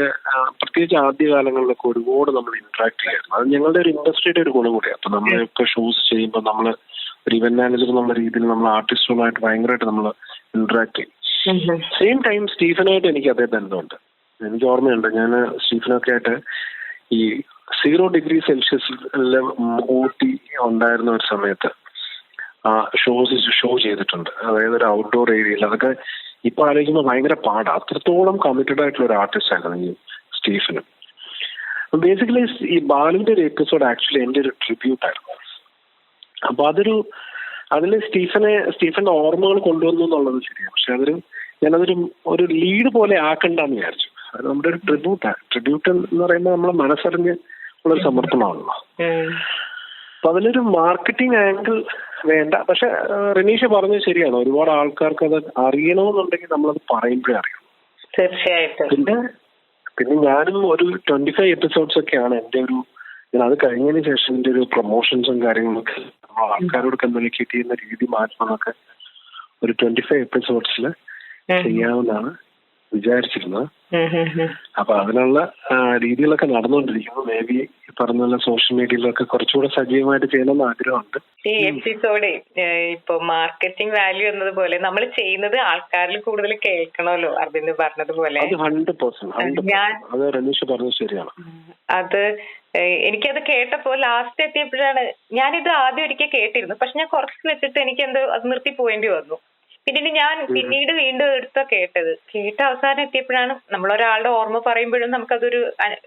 S2: പ്രത്യേകിച്ച് ആദ്യകാലങ്ങളിലൊക്കെ ഒരുപാട് നമ്മൾ ഇന്ററാക്ട് ചെയ്യായിരുന്നു. അത് ഞങ്ങളുടെ ഒരു ഇൻഡസ്ട്രിയുടെ ഒരു ഗുണം കൂടിയാണ്. അപ്പൊ നമ്മളൊക്കെ ഷോസ് ചെയ്യുമ്പോൾ നമ്മൾ ഒരു ഇവന്റ് മാനേജർ എന്നുള്ള രീതിയിൽ നമ്മൾ ആർട്ടിസ്റ്റുകളായിട്ട് ഭയങ്കരമായിട്ട് നമ്മൾ ഇന്ററാക്ട് ചെയ്യും. സെയിം ടൈം സ്റ്റീഫനായിട്ട് എനിക്ക് അതേ ബന്ധമുണ്ട്. എനിക്ക് ഓർമ്മയുണ്ട്, ഞാൻ സ്റ്റീഫനൊക്കെ ആയിട്ട് ഈ 0 ഡിഗ്രി സെൽഷ്യസിൽ ഊട്ടി ഉണ്ടായിരുന്ന ഒരു സമയത്ത് ഷോ ചെയ്തിട്ടുണ്ട്. അതായത് ഒരു ഔട്ട്ഡോർ ഏരിയയിൽ. അതൊക്കെ ഇപ്പൊ ആലോചിക്കുമ്പോൾ ഭയങ്കര പാടാണ്. അത്രത്തോളം കമ്മിറ്റഡ് ആയിട്ടുള്ള ഒരു ആർട്ടിസ്റ്റ് ആയിരുന്നു ഈ സ്റ്റീഫനും. ബേസിക്കലി ഈ ബാലുവിന്റെ ഒരു എപ്പിസോഡ് ആക്ച്വലി എന്റെ ഒരു ട്രിബ്യൂട്ട് ആയിരുന്നു. അപ്പൊ അതിൽ സ്റ്റീഫന്റെ ഓർമ്മകൾ കൊണ്ടുവന്നു എന്നുള്ളത് ശരിയാണ്. പക്ഷെ ഞാനതൊരു ലീഡ് പോലെ ആക്കണ്ടെന്ന് വിചാരിച്ചു. അത് നമ്മുടെ ഒരു ട്രിബ്യൂട്ട് എന്ന് പറയുമ്പോൾ നമ്മളെ മനസ്സറിഞ്ഞ് ഉള്ളൊരു സമർപ്പണമാണല്ലോ. അപ്പൊ അതിലൊരു മാർക്കറ്റിംഗ് ആംഗിൾ വേണ്ട. പക്ഷെ റനീഷ പറഞ്ഞത് ശരിയാണ്, ഒരുപാട് ആൾക്കാർക്ക് അത് അറിയണമെന്നുണ്ടെങ്കിൽ നമ്മളത് പറയുമ്പോഴേ അറിയണം.
S3: തീർച്ചയായിട്ടും.
S2: പിന്നെ ഞാനും ഒരു 25 എപ്പിസോഡ്സ് ഒക്കെയാണ് എന്റെ ഞാൻ അത് കഴിഞ്ഞതിന് ശേഷം എന്റെ ഒരു പ്രൊമോഷൻസും കാര്യങ്ങളൊക്കെ ആൾക്കാരോട് കമ്മ്യൂണിക്കേറ്റ് ചെയ്യുന്ന രീതി മാറ്റണമെന്നൊക്കെ ഒരു 25 എപ്പിസോഡ്സിൽ ചെയ്യാമെന്നാണ് വിചാരിച്ചിരുന്നത്. അപ്പൊ അതിനുള്ള രീതികളൊക്കെ നടന്നുകൊണ്ടിരിക്കുന്നു. മേ ബി പറഞ്ഞ പോലെ സോഷ്യൽ മീഡിയയിലൊക്കെ കുറച്ചുകൂടെ സജീവമായിട്ട് ചെയ്യണമെന്ന് ആഗ്രഹമുണ്ട്.
S3: ഈ എപ്പിസോഡ് ഇപ്പൊ മാർക്കറ്റിംഗ് വാല്യൂ എന്നതുപോലെ നമ്മൾ ചെയ്യുന്നത് ആൾക്കാരിൽ കൂടുതൽ കേൾക്കണമല്ലോ, അരവിന്ദ് പറഞ്ഞതുപോലെ.
S2: 100% അത് റനീഷ പറഞ്ഞത് ശരിയാണ്.
S3: അത് എനിക്കത് കേട്ടപ്പോ ലാസ്റ്റ് എത്തിയപ്പോഴാണ്, ഞാനിത് ആദ്യം ഒരിക്കൽ കേട്ടിരുന്നു, പക്ഷെ ഞാൻ കുറച്ച് വെച്ചിട്ട് എനിക്ക് എന്തോ അത് നിർത്തി പോയേണ്ടി വന്നു. പിന്നീട് വീണ്ടും എടുത്താ കേട്ട അവസാനം എത്തിയപ്പോഴാണ്, നമ്മളൊരാളുടെ ഓർമ്മ പറയുമ്പോഴും നമുക്കതൊരു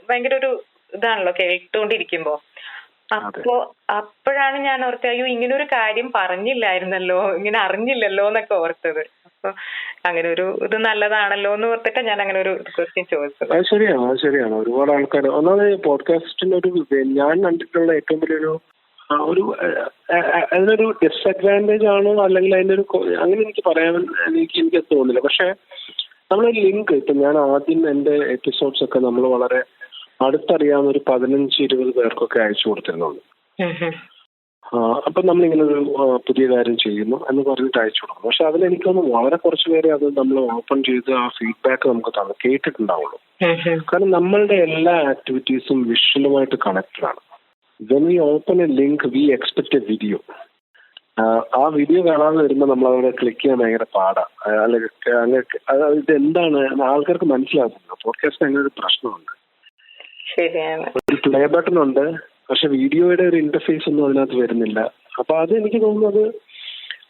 S3: ഭയങ്കര ഒരു ഇതാണല്ലോ കേട്ടുകൊണ്ടിരിക്കുമ്പോ. അപ്പോഴാണ് ഞാൻ ഓർത്തത്, അയ്യോ ഇങ്ങനെ ഒരു കാര്യം പറഞ്ഞില്ലായിരുന്നല്ലോ, ഇങ്ങനെ അറിഞ്ഞില്ലല്ലോ എന്നൊക്കെ ഓർത്തത്. അപ്പൊ അങ്ങനെ ഒരു ഇത് നല്ലതാണല്ലോ എന്ന് ഓർത്തിട്ട് ഞാൻ അങ്ങനെ ഒരു ക്വസ്റ്റ്യൻ ചോദിച്ചത്.
S2: അത് ശരിയാണ്. ഒരുപാട് ആൾക്കാർ ഒന്നാമത് പോഡ്കാസ്റ്റിന്റെ ഞാൻ കണ്ടിട്ടുള്ള ഏറ്റവും വലിയൊരു അതിനൊരു ഡിസഡ്വാൻറ്റേജ് ആണോ അല്ലെങ്കിൽ അതിന്റെ ഒരു അങ്ങനെ എനിക്ക് പറയാൻ എനിക്ക് തോന്നില്ല. പക്ഷെ നമ്മളൊരു ലിങ്ക് ഇപ്പൊ ഞാൻ ആദ്യം എന്റെ എപ്പിസോഡ്സ് ഒക്കെ നമ്മൾ വളരെ അടുത്തറിയാവുന്ന ഒരു 15-20 പേർക്കൊക്കെ അയച്ചു കൊടുത്തിരുന്നുണ്ട്. അപ്പൊ നമ്മളിങ്ങനെ ഒരു പുതിയ കാര്യം ചെയ്യുന്നു എന്ന് പറഞ്ഞിട്ട് അയച്ചു കൊടുക്കും. പക്ഷെ അതിലെനിക്കൊന്ന് വളരെ കുറച്ച് പേരെ അത് നമ്മൾ ഓപ്പൺ ചെയ്ത് ആ ഫീഡ്ബാക്ക് നമുക്ക് കേട്ടിട്ടുണ്ടാവുള്ളൂ. കാരണം നമ്മളുടെ എല്ലാ ആക്ടിവിറ്റീസും വിഷ്വലുമായിട്ട് കണക്റ്റഡ് ആണ്. When we open a link, we expect a video. ആ വീഡിയോ കാണാതെ വരുമ്പോൾ നമ്മൾ അവിടെ ക്ലിക്ക് ചെയ്യാൻ ഭയങ്കര പാടാ. ഇത് എന്താണ് ആൾക്കാർക്ക് മനസ്സിലാകുന്നില്ല. പോഡ്കാസ്റ്റ് അങ്ങനെ ഒരു പ്രശ്നമുണ്ട്. ഒരു പ്ലേ ബട്ടൺ ഉണ്ട്, പക്ഷെ വീഡിയോയുടെ ഒരു ഇന്റർഫേസ് ഒന്നും അതിനകത്ത് വരുന്നില്ല. അപ്പൊ അത് എനിക്ക് തോന്നുന്നത്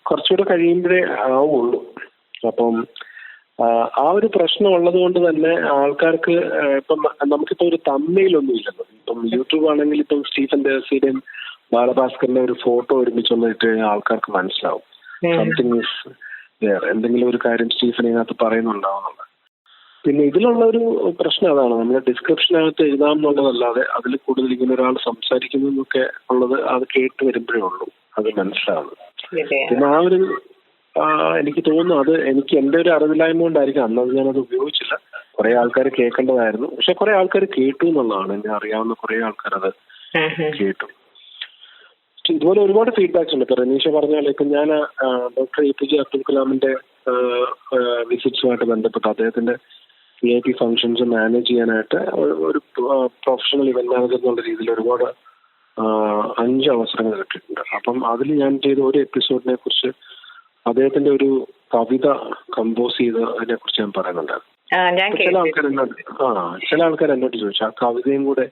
S2: കുറച്ചുകൂടെ കഴിയുമ്പോഴേ ആവുള്ളൂ. അപ്പം ആ ഒരു പ്രശ്നം ഉള്ളത് കൊണ്ട് തന്നെ ആൾക്കാർക്ക് ഇപ്പം നമുക്കിപ്പോ ഒരു തമ്മയിലൊന്നും ഇല്ലല്ലോ. ഇപ്പം യൂട്യൂബ് ആണെങ്കിൽ ഇപ്പം സ്റ്റീഫൻ ദേവസിയുടെയും ബാലഭാസ്കറിന്റെ ഒരു ഫോട്ടോ ഒരുമിച്ച് വന്നിട്ട് ആൾക്കാർക്ക് മനസ്സിലാവും സംതിങ് ഈസ് വേറെ, എന്തെങ്കിലും ഒരു കാര്യം സ്റ്റീഫൻ ഇതിനകത്ത് പറയുന്നുണ്ടാവുന്നുണ്ട്. പിന്നെ ഇതിലുള്ള ഒരു പ്രശ്നം അതാണ്, നമ്മൾ ഡിസ്ക്രിപ്ഷനകത്ത് എഴുതാം എന്നുള്ളതല്ലാതെ അതിൽ കൂടുതൽ ഇങ്ങനെ ഒരാൾ സംസാരിക്കുന്നു എന്നൊക്കെ ഉള്ളത് അത് കേട്ട് വരുമ്പോഴേ ഉള്ളൂ അത് മനസ്സിലാവുന്നത്. പിന്നെ ആ ഒരു എനിക്ക് തോന്നുന്നു അത് എനിക്ക് എന്റെ ഒരു അറിവില്ലായ്മ കൊണ്ടായിരിക്കും അന്നത് ഞാനത് ഉപയോഗിച്ചില്ല. കുറെ ആൾക്കാർ കേൾക്കേണ്ടതായിരുന്നു, പക്ഷെ കുറെ ആൾക്കാർ കേട്ടു എന്നുള്ളതാണ്. എന്നെ അറിയാവുന്ന കുറെ ആൾക്കാർ അത് കേട്ടു. ഇതുപോലെ ഒരുപാട് ഫീഡ്ബാക്സ് ഉണ്ട്. ഇപ്പൊ റനീഷ പറഞ്ഞാൽ ഇപ്പൊ ഞാൻ ഡോക്ടർ APJ അബ്ദുൽ കലാമിന്റെ വിസിറ്റ്സുമായിട്ട് ബന്ധപ്പെട്ട് അദ്ദേഹത്തിന്റെ VIP ഫംഗ്ഷൻസ് മാനേജ് ചെയ്യാനായിട്ട് ഒരു പ്രൊഫഷണൽ ഇവന്റ് മാനേജർ എന്നുള്ള രീതിയിൽ ഒരുപാട് 5 അവസരങ്ങൾ കിട്ടിയിട്ടുണ്ട്. അപ്പം അതിൽ ഞാൻ ചെയ്ത ഒരു എപ്പിസോഡിനെ കുറിച്ച് അദ്ദേഹത്തിന്റെ ഒരു കവിത കമ്പോസ് ചെയ്തതിനെ കുറിച്ച് ഞാൻ പറയുന്നുണ്ടായിരുന്നു. ചില ആൾക്കാർ എന്നോട് ചോദിച്ചു ആ കവിതയും കൂടെ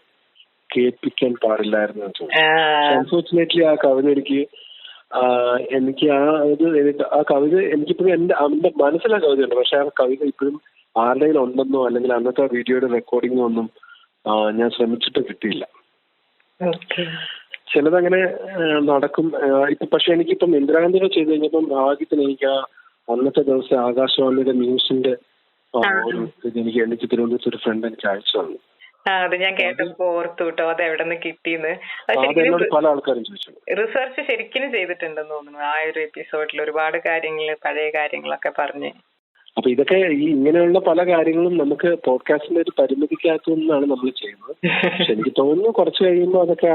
S2: കേൾപ്പിക്കാൻ പാടില്ലായിരുന്നു എന്ന് ചോദിച്ചു. അൺഫോർച്ചുനേറ്റ്ലി ആ കവിത എനിക്ക് ആ കവിത എനിക്കിപ്പോഴും എന്റെ മനസ്സിലാ കവിതയുണ്ട്. പക്ഷെ ആ കവിത ഇപ്പോഴും ആരുടെയും ഉണ്ടെന്നോ അല്ലെങ്കിൽ അന്നത്തെ വീഡിയോയുടെ റെക്കോർഡിങ്ങോ ഒന്നും ഞാൻ ശ്രമിച്ചിട്ട് കിട്ടിയില്ല. ചിലതങ്ങനെ നടക്കും. ഇപ്പൊ പക്ഷെ എനിക്കിപ്പം ഇന്ദിരാഗാന്ധിയുടെ ചെയ്ത് കഴിഞ്ഞപ്പം ആദ്യത്തിന് എനിക്ക് ആ അന്നത്തെ ദിവസം ആകാശവാണിയുടെ ന്യൂസിന്റെ എനിക്ക് തിരുവനന്തപുരത്ത് ഒരു ഫ്രണ്ട് എനിക്ക് അയച്ചു തന്നു.
S3: അത് ഞാൻ കേട്ടപ്പോ ഓർത്തു കേട്ടോ, അത് എവിടെ നിന്ന് കിട്ടിയെന്ന്.
S2: പല ആൾക്കാരും ചോദിച്ചു.
S3: റിസർച്ച് ശരിക്കും ചെയ്തിട്ടുണ്ടെന്ന് തോന്നുന്നു. ആ ഒരു എപ്പിസോഡിൽ ഒരുപാട് കാര്യങ്ങൾ, പഴയ കാര്യങ്ങളൊക്കെ പറഞ്ഞ്.
S2: അപ്പൊ ഇതൊക്കെ ഇങ്ങനെയുള്ള പല കാര്യങ്ങളും നമുക്ക് പോഡ്കാസ്റ്റിന്റെ ഒരു പരിമിതിക്കകത്തുനിന്നാണ് നമ്മൾ ചെയ്യുന്നത്. പക്ഷെ എനിക്ക് തോന്നുന്നു കുറച്ച് കഴിയുമ്പോൾ അതൊക്കെ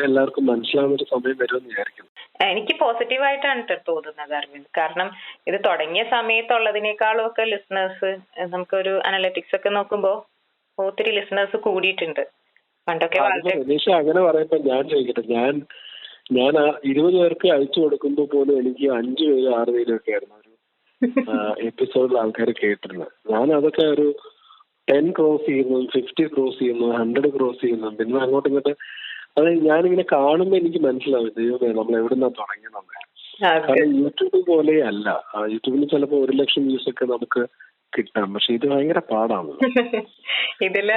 S2: എല്ലാവർക്കും മനസ്സിലാവുന്ന ഒരു സമയം വരുമെന്ന് വിചാരിക്കുന്നു.
S3: എനിക്ക് പോസിറ്റീവായിട്ടാണ് തോന്നുന്നത് അരവിന്ദ്. കാരണം ഇത് തുടങ്ങിയ സമയത്തുള്ളതിനേക്കാളും ഒക്കെ ലിസണേഴ്സ്, നമുക്കൊരു അനലറ്റിക്സ് ഒക്കെ നോക്കുമ്പോ ഒത്തിരി ലിസണേഴ്സ് കൂടിയിട്ടുണ്ട്. പണ്ടൊക്കെ
S2: അങ്ങനെ പറയുമ്പോ ഞാൻ ചോദിക്കട്ടെ, ഞാൻ 20 പേർക്ക് അയച്ചു കൊടുക്കുമ്പോൾ പോലും എനിക്ക് 5 പേര് 6 പേരും ഒക്കെ ആയിരുന്നു എപ്പിസോഡിൽ ആൾക്കാർ കേട്ടിരുന്നത്. ഞാൻ അതൊക്കെ ഒരു 10 ക്രോസ് ചെയ്യുന്നു, 50 ക്രോസ് ചെയ്യുന്നു, 100 ക്രോസ് ചെയ്യുന്നു. പിന്നെ അങ്ങോട്ടും ഇങ്ങോട്ട് അത് ഞാനിങ്ങനെ കാണുമ്പോ എനിക്ക് മനസ്സിലാവും ദൈവമേ നമ്മൾ എവിടുന്നാ തുടങ്ങിയെന്നുള്ളത്. കാരണം യൂട്യൂബ് പോലെ അല്ല. യൂട്യൂബിന് ചിലപ്പോ 1 ലക്ഷം വ്യൂസ് ഒക്കെ നമുക്ക് കിട്ടാം. പക്ഷെ ഇത് ഭയങ്കര പാടാണ്.
S3: ഇതില്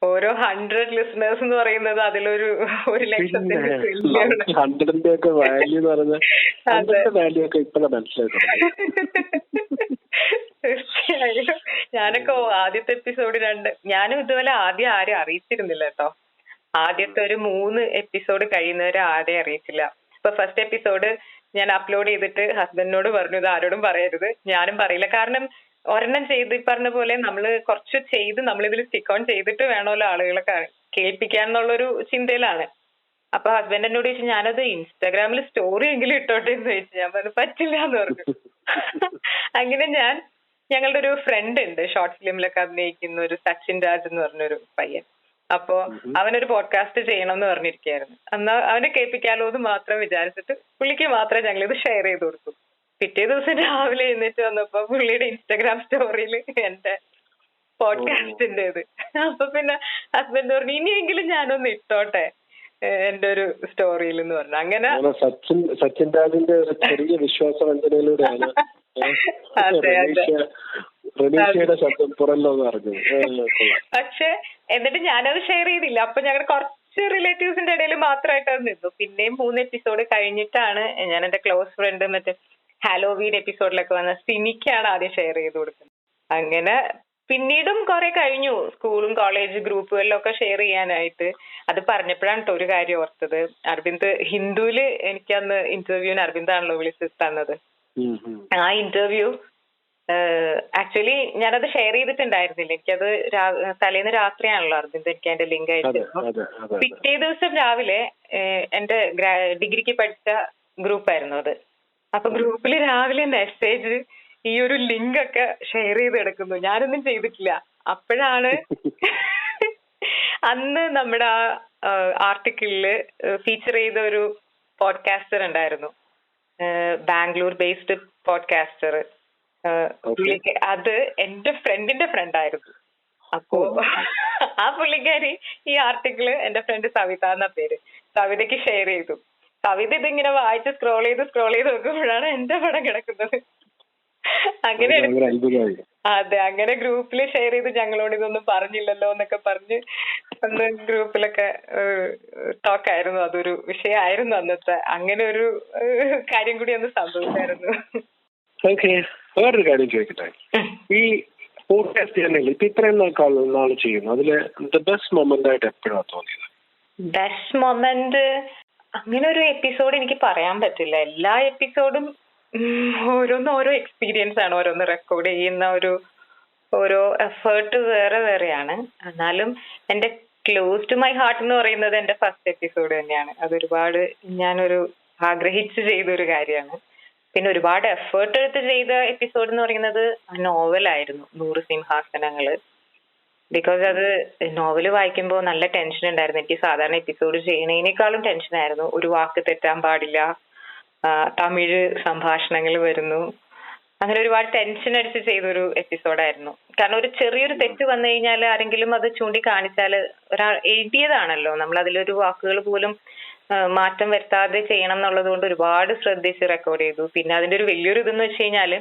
S3: ഓരോ 100 ലിസണേഴ്സ് എന്ന് പറയുന്നത് അതിലൊരു 1,00,000
S2: 100ന്റെ ഒക്കെ വാല്യൂ എന്ന് പറഞ്ഞാൽ 100ന്റെ വാല്യൂ ഒക്കെ ഇപ്പഴാ മനസ്സിലായി.
S3: തീർച്ചയായും. ഞാനൊക്കെ ആദ്യത്തെ എപ്പിസോഡ് ഞാനും ഇതുപോലെ ആദ്യം ആരും അറിയിച്ചിരുന്നില്ല കേട്ടോ. ആദ്യത്തെ ഒരു 3 എപ്പിസോഡ് കഴിയുന്നവരെ ആരെയും അറിയിച്ചില്ല. ഇപ്പൊ ഫസ്റ്റ് എപ്പിസോഡ് ഞാൻ അപ്ലോഡ് ചെയ്തിട്ട് ഹസ്ബൻഡിനോട് പറഞ്ഞു ഇത് ആരോടും പറയരുത്, ഞാനും പറയില്ല. കാരണം ഒരെണ്ണം ചെയ്ത് ഈ പറഞ്ഞ പോലെ നമ്മള് കുറച്ച് ചെയ്ത് നമ്മളിതിൽ സ്റ്റിക്ക് ഓൺ ചെയ്തിട്ട് വേണമല്ലോ ആളുകളെ കേൾപ്പിക്കാൻ എന്നുള്ളൊരു ചിന്തയിലാണ്. അപ്പൊ ഹസ്ബൻഡ് എന്നോട് ചോദിച്ചു ഞാനത് ഇൻസ്റ്റാഗ്രാമിൽ സ്റ്റോറി എങ്കിലും ഇട്ടോട്ടെ എന്ന് ചോദിച്ചു. ഞാൻ പറഞ്ഞു പറ്റില്ല എന്ന് പറഞ്ഞു. അങ്ങനെ ഞങ്ങളുടെ ഒരു ഫ്രണ്ട് ഉണ്ട്, ഷോർട്ട് ഫിലിമിലൊക്കെ അഭിനയിക്കുന്ന ഒരു സച്ചിൻ രാജ് എന്ന് പറഞ്ഞൊരു പയ്യൻ. അപ്പോ അവനൊരു പോഡ്കാസ്റ്റ് ചെയ്യണം എന്ന് പറഞ്ഞിരിക്കുകയായിരുന്നു. എന്നാ അവനെ കേൾപ്പിക്കാലോ എന്ന് മാത്രം വിചാരിച്ചിട്ട് പുള്ളിക്ക് മാത്രമേ ഞങ്ങൾ ഇത് ഷെയർ ചെയ്ത് കൊടുത്തു. പിറ്റേ ദിവസം രാവിലെ എഴുന്നേറ്റ് വന്നപ്പോ പുള്ളിയുടെ ഇൻസ്റ്റാഗ്രാം സ്റ്റോറിയിൽ എന്റെ പോഡ്കാസ്റ്റിന്റെ ഇത്. അപ്പൊ പിന്നെ ഹസ്ബൻഡ് പറഞ്ഞു ഇനിയെങ്കിലും ഞാനൊന്ന് ഇട്ടോട്ടെ എന്റെ ഒരു സ്റ്റോറിയിൽ എന്ന് പറഞ്ഞു. അങ്ങനെ
S2: സച്ചിൻ രാജിന്റെ ഒരു ചെറിയ വിശ്വാസവഞ്ചനയിലൂടെയാണ് ശബ്ദം പുറല്ലോ അറിഞ്ഞത്.
S3: പക്ഷെ എന്നിട്ട് ഞാനത് ഷെയർ ചെയ്തില്ല. അപ്പൊ ഞങ്ങളുടെ കുറച്ച് റിലേറ്റീവ്സിന്റെ ഇടയിൽ മാത്രമായിട്ട് അത് നിന്നു. പിന്നെയും 3 എപ്പിസോഡ് കഴിഞ്ഞിട്ടാണ് ഞാൻ എന്റെ ക്ലോസ് ഫ്രണ്ട് മറ്റേ ഹാലോവീൻ എപ്പിസോഡിലൊക്കെ വന്ന സിനിക്കാണ് ആദ്യം ഷെയർ ചെയ്ത് കൊടുക്കുന്നത്. അങ്ങനെ പിന്നീടും കുറെ കഴിഞ്ഞു സ്കൂളും കോളേജ് ഗ്രൂപ്പുകളിലൊക്കെ ഷെയർ ചെയ്യാനായിട്ട്. അത് പറഞ്ഞപ്പോഴാണ് ഒരു കാര്യം ഓർത്തത്. അരവിന്ദ് ഹിന്ദുവില് എനിക്കന്ന് ഇന്റർവ്യൂവിന് അരവിന്ദാണല്ലോ വിളിച്ച് തന്നത്. ആ ഇന്റർവ്യൂ ആക്ച്വലി ഞാനത് ഷെയർ ചെയ്തിട്ടുണ്ടായിരുന്നില്ല. എനിക്കത് തലേന്ന് രാത്രിയാണല്ലോ അരവിന്ദ് എനിക്ക് അതിന്റെ ലിങ്ക് അയച്ചു. പിറ്റേ ദിവസം രാവിലെ എന്റെ ഡിഗ്രിക്ക് പഠിച്ച ഗ്രൂപ്പായിരുന്നു അത്. അപ്പൊ ഗ്രൂപ്പില് രാവിലെ മെസ്സേജ് ഈ ഒരു ലിങ്ക് ഒക്കെ ഷെയർ ചെയ്ത് എടുക്കുന്നു. ഞാനൊന്നും ചെയ്തിട്ടില്ല. അപ്പോഴാണ് അന്ന് നമ്മുടെ ആ ആർട്ടിക്കിളില് ഫീച്ചർ ചെയ്ത ഒരു പോഡ്കാസ്റ്റർ ഉണ്ടായിരുന്നു, ബാംഗ്ലൂർ ബേസ്ഡ് പോഡ്കാസ്റ്റർ. അത് എന്റെ ഫ്രണ്ടിന്റെ ഫ്രണ്ടായിരുന്നു. അപ്പോ ആ പുള്ളിക്കാരി ഈ ആർട്ടിക്കിള് എന്റെ ഫ്രണ്ട് സവിത എന്ന പേര് സവിതയ്ക്ക് ഷെയർ ചെയ്തു. കവിത ഇതിങ്ങനെ വായിച്ച് സ്ക്രോൾ ചെയ്ത് നോക്കുമ്പോഴാണ് എന്റെ പടം കിടക്കുന്നത്. അങ്ങനെ അതെ, അങ്ങനെ ഗ്രൂപ്പിൽ ഷെയർ ചെയ്ത് ഞങ്ങളോട് ഇതൊന്നും പറഞ്ഞില്ലല്ലോ എന്നൊക്കെ പറഞ്ഞ് അന്ന് ഗ്രൂപ്പിലൊക്കെ ടോക്കായിരുന്നു. അതൊരു വിഷയമായിരുന്നു അന്നത്തെ. അങ്ങനെ ഒരു കാര്യം കൂടി അന്ന് സംഭവിച്ചായിരുന്നു.
S2: വേറൊരു കാര്യം ചോദിക്കട്ടെ, ഈ പോഡ്കാസ്റ്റ് ചെയ്യാനില്ല ഇപ്പൊ ഇത്രയും നാള് ചെയ്യുന്നു, അതില് ബെസ്റ്റ് മൊമെന്റ് ആയിട്ട് എപ്പോഴാണ് തോന്നിയത്?
S3: ബെസ്റ്റ് മൊമെന്റ് അങ്ങനെ ഒരു എപ്പിസോഡ് എനിക്ക് പറയാൻ പറ്റില്ല. എല്ലാ എപ്പിസോഡും ഓരോ എക്സ്പീരിയൻസ് ആണ്. ഓരോന്ന് റെക്കോർഡ് ചെയ്യുന്ന ഓരോ എഫേർട്ട് വേറെയാണ്. എന്നാലും എന്റെ ക്ലോസ് ടു മൈ ഹാർട്ട് എന്ന് പറയുന്നത് എന്റെ ഫസ്റ്റ് എപ്പിസോഡ് തന്നെയാണ്. അതൊരുപാട് ഞാനൊരു ആഗ്രഹിച്ച് ചെയ്തൊരു കാര്യമാണ്. പിന്നെ ഒരുപാട് എഫേർട്ട് എടുത്ത് ചെയ്ത എപ്പിസോഡ് എന്ന് പറയുന്നത് നോവലായിരുന്നു, 100 സിംഹാസനങ്ങള്. ബിക്കോസ് അത് നോവല് വായിക്കുമ്പോൾ നല്ല ടെൻഷൻ ഉണ്ടായിരുന്നു. എനിക്ക് സാധാരണ എപ്പിസോഡ് ചെയ്യുന്നതിനേക്കാളും ടെൻഷനായിരുന്നു. ഒരു വാക്ക് തെറ്റാൻ പാടില്ല, തമിഴ് സംഭാഷണങ്ങൾ വരുന്നു, അങ്ങനെ ഒരുപാട് ടെൻഷൻ അടിച്ച് ചെയ്തൊരു എപ്പിസോഡായിരുന്നു. കാരണം ഒരു ചെറിയൊരു തെറ്റ് വന്നു കഴിഞ്ഞാൽ ആരെങ്കിലും അത് ചൂണ്ടിക്കാണിച്ചാൽ, ഒരാൾ എഴുതിയതാണല്ലോ, നമ്മൾ അതിലൊരു വാക്കുകൾ പോലും മാറ്റം വരുത്താതെ ചെയ്യണം എന്നുള്ളത് കൊണ്ട് ഒരുപാട് ശ്രദ്ധിച്ച് റെക്കോർഡ് ചെയ്തു. പിന്നെ അതിന്റെ ഒരു വലിയൊരു ഇതെന്ന് വെച്ച് കഴിഞ്ഞാൽ,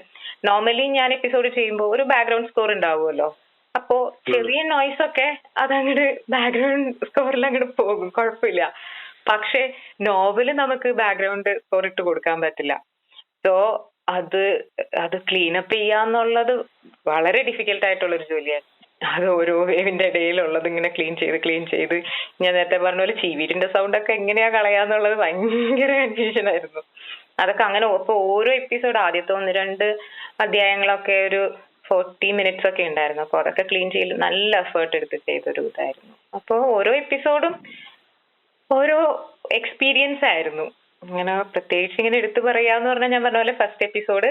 S3: നോർമലി ഞാൻ എപ്പിസോഡ് ചെയ്യുമ്പോൾ ഒരു ബാക്ക്ഗ്രൗണ്ട് സ്കോർ ഉണ്ടാവുമല്ലോ. അപ്പോ ചെറിയ നോയ്സ് ഒക്കെ അതങ്ങോട്ട് ബാക്ക്ഗ്രൗണ്ട് സ്കോറിൽ അങ്ങോട്ട് പോകും, കുഴപ്പമില്ല. പക്ഷെ നോവല് നമുക്ക് ബാക്ക്ഗ്രൗണ്ട് സ്കോർ ഇട്ട് കൊടുക്കാൻ പറ്റില്ല. സോ അത് ക്ലീനപ്പ് ചെയ്യാന്നുള്ളത് വളരെ ഡിഫിക്കൽട്ട് ആയിട്ടുള്ളൊരു ജോലിയാണ്. അത് ഓരോ വേവിന്റെ ഇടയിലുള്ളത് ഇങ്ങനെ ക്ലീൻ ചെയ്ത് ഞാൻ നേരത്തെ പറഞ്ഞ പോലെ ചീവീരിന്റെ സൗണ്ട് ഒക്കെ എങ്ങനെയാ കളയാന്നുള്ളത് ഭയങ്കര കൺഫ്യൂഷൻ ആയിരുന്നു. അതൊക്കെ അങ്ങനെ ഇപ്പൊ ഓരോ എപ്പിസോഡ് ആദ്യത്തെ 1-2 അധ്യായങ്ങളൊക്കെ ഒരു 40 minutes ഒക്കെ ഉണ്ടായിരുന്നു. അപ്പൊ അതൊക്കെ ക്ലീൻ ചെയ്ത് നല്ല എഫേർട്ട് എടുത്ത് ചെയ്തൊരു ഇതായിരുന്നു. അപ്പൊ ഓരോ എപ്പിസോഡും ഓരോ എക്സ്പീരിയൻസ് ആയിരുന്നു. ഇങ്ങനെ പ്രത്യേകിച്ച് ഇങ്ങനെ എടുത്തു പറയാന്ന് പറഞ്ഞാൽ, ഞാൻ പറഞ്ഞ പോലെ ഫസ്റ്റ് എപ്പിസോഡ്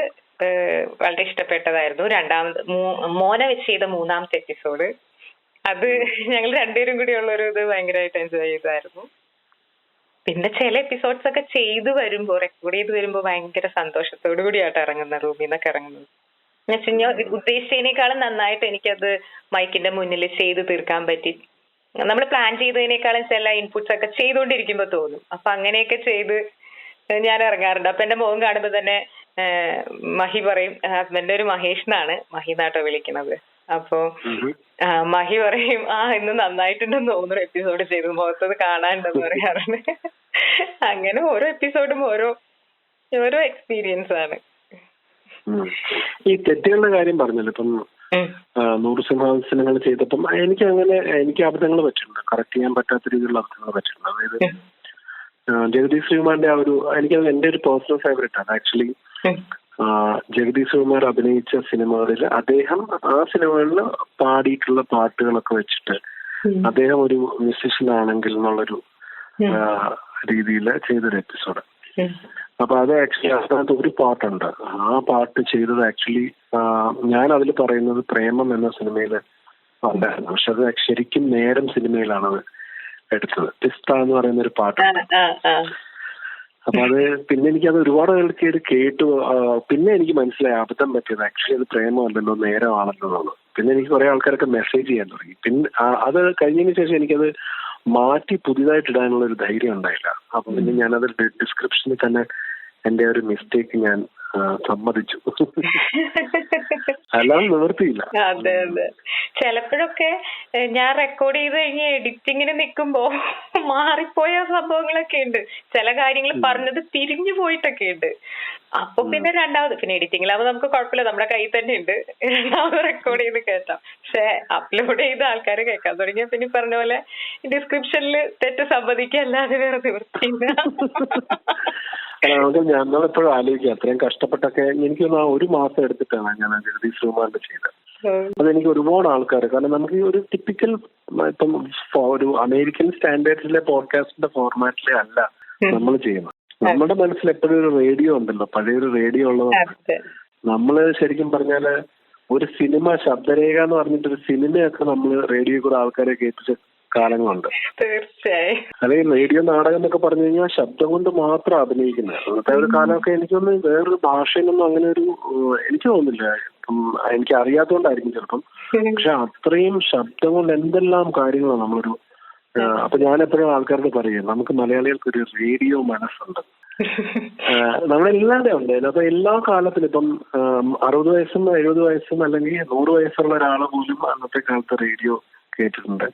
S3: വളരെ ഇഷ്ടപ്പെട്ടതായിരുന്നു. മോനെ വെച്ച് ചെയ്ത 3ാമത്തെ എപ്പിസോഡ്, അത് ഞങ്ങൾ രണ്ടുപേരും കൂടി ഉള്ളൊരു ഇത് ഭയങ്കരമായിട്ട് എൻജോയ് ചെയ്തായിരുന്നു. പിന്നെ ചില എപ്പിസോഡ്സ് ഒക്കെ റെക്കോർഡ് ചെയ്ത് വരുമ്പോ ഭയങ്കര സന്തോഷത്തോടു കൂടിയായിട്ട് ഇറങ്ങുന്നത്, റൂമിൽ നിന്നൊക്കെ ഇറങ്ങുന്നത്. ഞാൻ ഉദ്ദേശിച്ചതിനേക്കാളും നന്നായിട്ട് എനിക്കത് മൈക്കിന്റെ മുന്നിൽ ചെയ്ത് തീർക്കാൻ പറ്റി. നമ്മൾ പ്ലാൻ ചെയ്തതിനേക്കാളും ചില ഇൻപുട്സ് ഒക്കെ ചെയ്തുകൊണ്ടിരിക്കുമ്പോ തോന്നും. അപ്പൊ അങ്ങനെയൊക്കെ ചെയ്ത് ഞാൻ ഇറങ്ങാറുണ്ട്. അപ്പൊ എന്റെ മുഖം കാണുമ്പോ തന്നെ മഹി പറയും, ഹസ്ബൻഡ് ഒരു മഹേഷ് എന്നാണ്, മഹി നാട്ടോ വിളിക്കണത്. അപ്പൊ മഹി പറയും, ഇന്ന് നന്നായിട്ടുണ്ടെന്ന് തോന്നുന്നു എപ്പിസോഡ് ചെയ്ത്, മുഖത്തത് കാണാനുണ്ടെന്ന് പറയാറുണ്ട്. അങ്ങനെ ഓരോ എപ്പിസോഡും ഓരോ എക്സ്പീരിയൻസ് ആണ്.
S2: ഈ തെറ്റുകളുടെ കാര്യം പറഞ്ഞല്ലോ, ഇപ്പം 100 സിംഹാസനങ്ങൾ ചെയ്തപ്പം എനിക്ക് അബദ്ധങ്ങൾ പറ്റിയിട്ടുണ്ട്, കറക്റ്റ് ചെയ്യാൻ പറ്റാത്ത രീതിയിലുള്ള അബദ്ധങ്ങൾ പറ്റിയിട്ടുണ്ട്. അതായത് ജഗദീഷ് ശ്രീകുമാറിന്റെ എനിക്കത് എന്റെ ഒരു പേഴ്സണൽ ഫേവറേറ്റ് ആണ് ആക്ച്വലി. ജഗദീഷ് ശ്രീകുമാർ അഭിനയിച്ച സിനിമകളിൽ അദ്ദേഹം ആ സിനിമകളിൽ പാടിയിട്ടുള്ള പാട്ടുകളൊക്കെ വെച്ചിട്ട് അദ്ദേഹം ഒരു മ്യൂസിഷ്യൻ ആണെങ്കിൽ എന്നുള്ളൊരു രീതിയിൽ ചെയ്തൊരു എപ്പിസോഡ്. അപ്പൊ അത് ആക്ച്വലി അതിനകത്ത് ഒരു പാട്ടുണ്ട്, ആ പാട്ട് ചെയ്തത് ആക്ച്വലി ഞാൻ അതിൽ പറയുന്നത് പ്രേമം എന്ന സിനിമയിൽ ഉണ്ടായിരുന്നു. പക്ഷെ അത് ശരിക്കും നേരം സിനിമയിലാണത് എടുത്തത്. പിസ്ത എന്ന് പറയുന്ന ഒരു പാട്ടുണ്ട്. അപ്പൊ അത് പിന്നെ എനിക്കത് ഒരുപാട് കേട്ടു. പിന്നെ എനിക്ക് മനസ്സിലായി അബദ്ധം പറ്റിയത് ആക്ച്വലി അത് പ്രേമമല്ലല്ലോ, നേരമാണല്ലോ എന്നുള്ളത്. പിന്നെ എനിക്ക് കുറെ ആൾക്കാരൊക്കെ മെസ്സേജ് ചെയ്യാൻ തുടങ്ങി. പിന്നെ അത് കഴിഞ്ഞതിന് ശേഷം എനിക്കത് മാറ്റി പുതിയതായിട്ട് ഇടാനുള്ള ഒരു ധൈര്യം ഉണ്ടായില്ല. അപ്പൊ പിന്നെ ഞാനത് ഡിസ്ക്രിപ്ഷനിൽ തന്നെ എന്റെ ഒരു മിസ്റ്റേക്ക് ഞാൻ സമ്മതിച്ചു, അല്ലാതെ നിവർത്തിയില്ല.
S3: അതെ അതെ, ചിലപ്പോഴൊക്കെ ഞാൻ റെക്കോർഡ് ചെയ്ത് കഴിഞ്ഞ് എഡിറ്റിങ്ങിന് നിൽക്കുമ്പോ മാറിപ്പോയ സംഭവങ്ങളൊക്കെ ഉണ്ട്. ചില കാര്യങ്ങൾ പറഞ്ഞത് തിരിഞ്ഞു പോയിട്ടൊക്കെ ഉണ്ട്. അപ്പൊ പിന്നെ പിന്നെ എഡിറ്റിങ്ങിലാവുമ്പോ നമുക്ക് കുഴപ്പമില്ല, നമ്മുടെ കയ്യിൽ തന്നെ ഉണ്ട്, രണ്ടാമത് റെക്കോർഡ് ചെയ്ത് കേട്ടാം. പക്ഷെ അപ്ലോഡ് ചെയ്ത ആൾക്കാർ കേൾക്കാൻ തുടങ്ങിയ പിന്നെ പറഞ്ഞ പോലെ ഡിസ്ക്രിപ്ഷനിൽ തെറ്റ് സമ്മതിക്കല്ലാതെ വേറെ നിവൃത്തിയില്ല.
S2: ഞങ്ങളെപ്പോഴും ആലോചിക്കുക, അത്രയും കഷ്ടപ്പെട്ടൊക്കെ എനിക്ക് 1 മാസം എടുത്തിട്ടാണ് ഞാൻ ജഗദീഷ് ശ്രീകുമാറിന്റെ ചെയ്തത്. അതെനിക്ക് ഒരുപാട് ആൾക്കാർ, കാരണം നമുക്ക് ഈ ഒരു ടിപ്പിക്കൽ ഇപ്പം ഒരു അമേരിക്കൻ സ്റ്റാൻഡേർഡ്സിലെ പോഡ്കാസ്റ്റിന്റെ ഫോർമാറ്റിലെ അല്ല നമ്മൾ ചെയ്യുന്നത്. നമ്മുടെ മനസ്സിൽ എപ്പോഴും ഒരു റേഡിയോ ഉണ്ടല്ലോ, പഴയൊരു റേഡിയോ ഉള്ളത്. നമ്മള് ശരിക്കും പറഞ്ഞാല് ഒരു സിനിമ, ശബ്ദരേഖ എന്ന് പറഞ്ഞിട്ടൊരു സിനിമയൊക്കെ നമ്മൾ റേഡിയോ കൂടെ ആൾക്കാരെ കേൾപ്പിച്ച കാലങ്ങളുണ്ട്.
S3: തീർച്ചയായും.
S2: അല്ലെങ്കിൽ റേഡിയോ നാടകം എന്നൊക്കെ പറഞ്ഞു കഴിഞ്ഞാൽ ശബ്ദം കൊണ്ട് മാത്രം അഭിനയിക്കുന്നത്. അന്നത്തെ ഒരു കാലമൊക്കെ എനിക്കൊന്ന് വേറൊരു ഭാഷയിലൊന്നും അങ്ങനെ ഒരു എനിക്ക് തോന്നുന്നില്ല. എനിക്ക് അറിയാത്തതുകൊണ്ടായിരിക്കും ചിലപ്പം. പക്ഷെ അത്രയും ശബ്ദം കൊണ്ട് എന്തെല്ലാം കാര്യങ്ങളാണ് നമ്മളൊരു. അപ്പൊ ഞാനെപ്പോഴും ആൾക്കാർക്ക് പറയും, നമുക്ക് മലയാളികൾക്ക് ഒരു റേഡിയോ മനസ്സുണ്ട്. നമ്മളെല്ലാവരും ഉണ്ട്. അപ്പൊ എല്ലാ കാലത്തിലും ഇപ്പം 60 വയസ്സും 70 വയസ്സും അല്ലെങ്കിൽ 100 വയസ്സുള്ള ഒരാളെ പോലും അന്നത്തെ കാലത്ത് റേഡിയോ കേട്ടിട്ടുണ്ട്.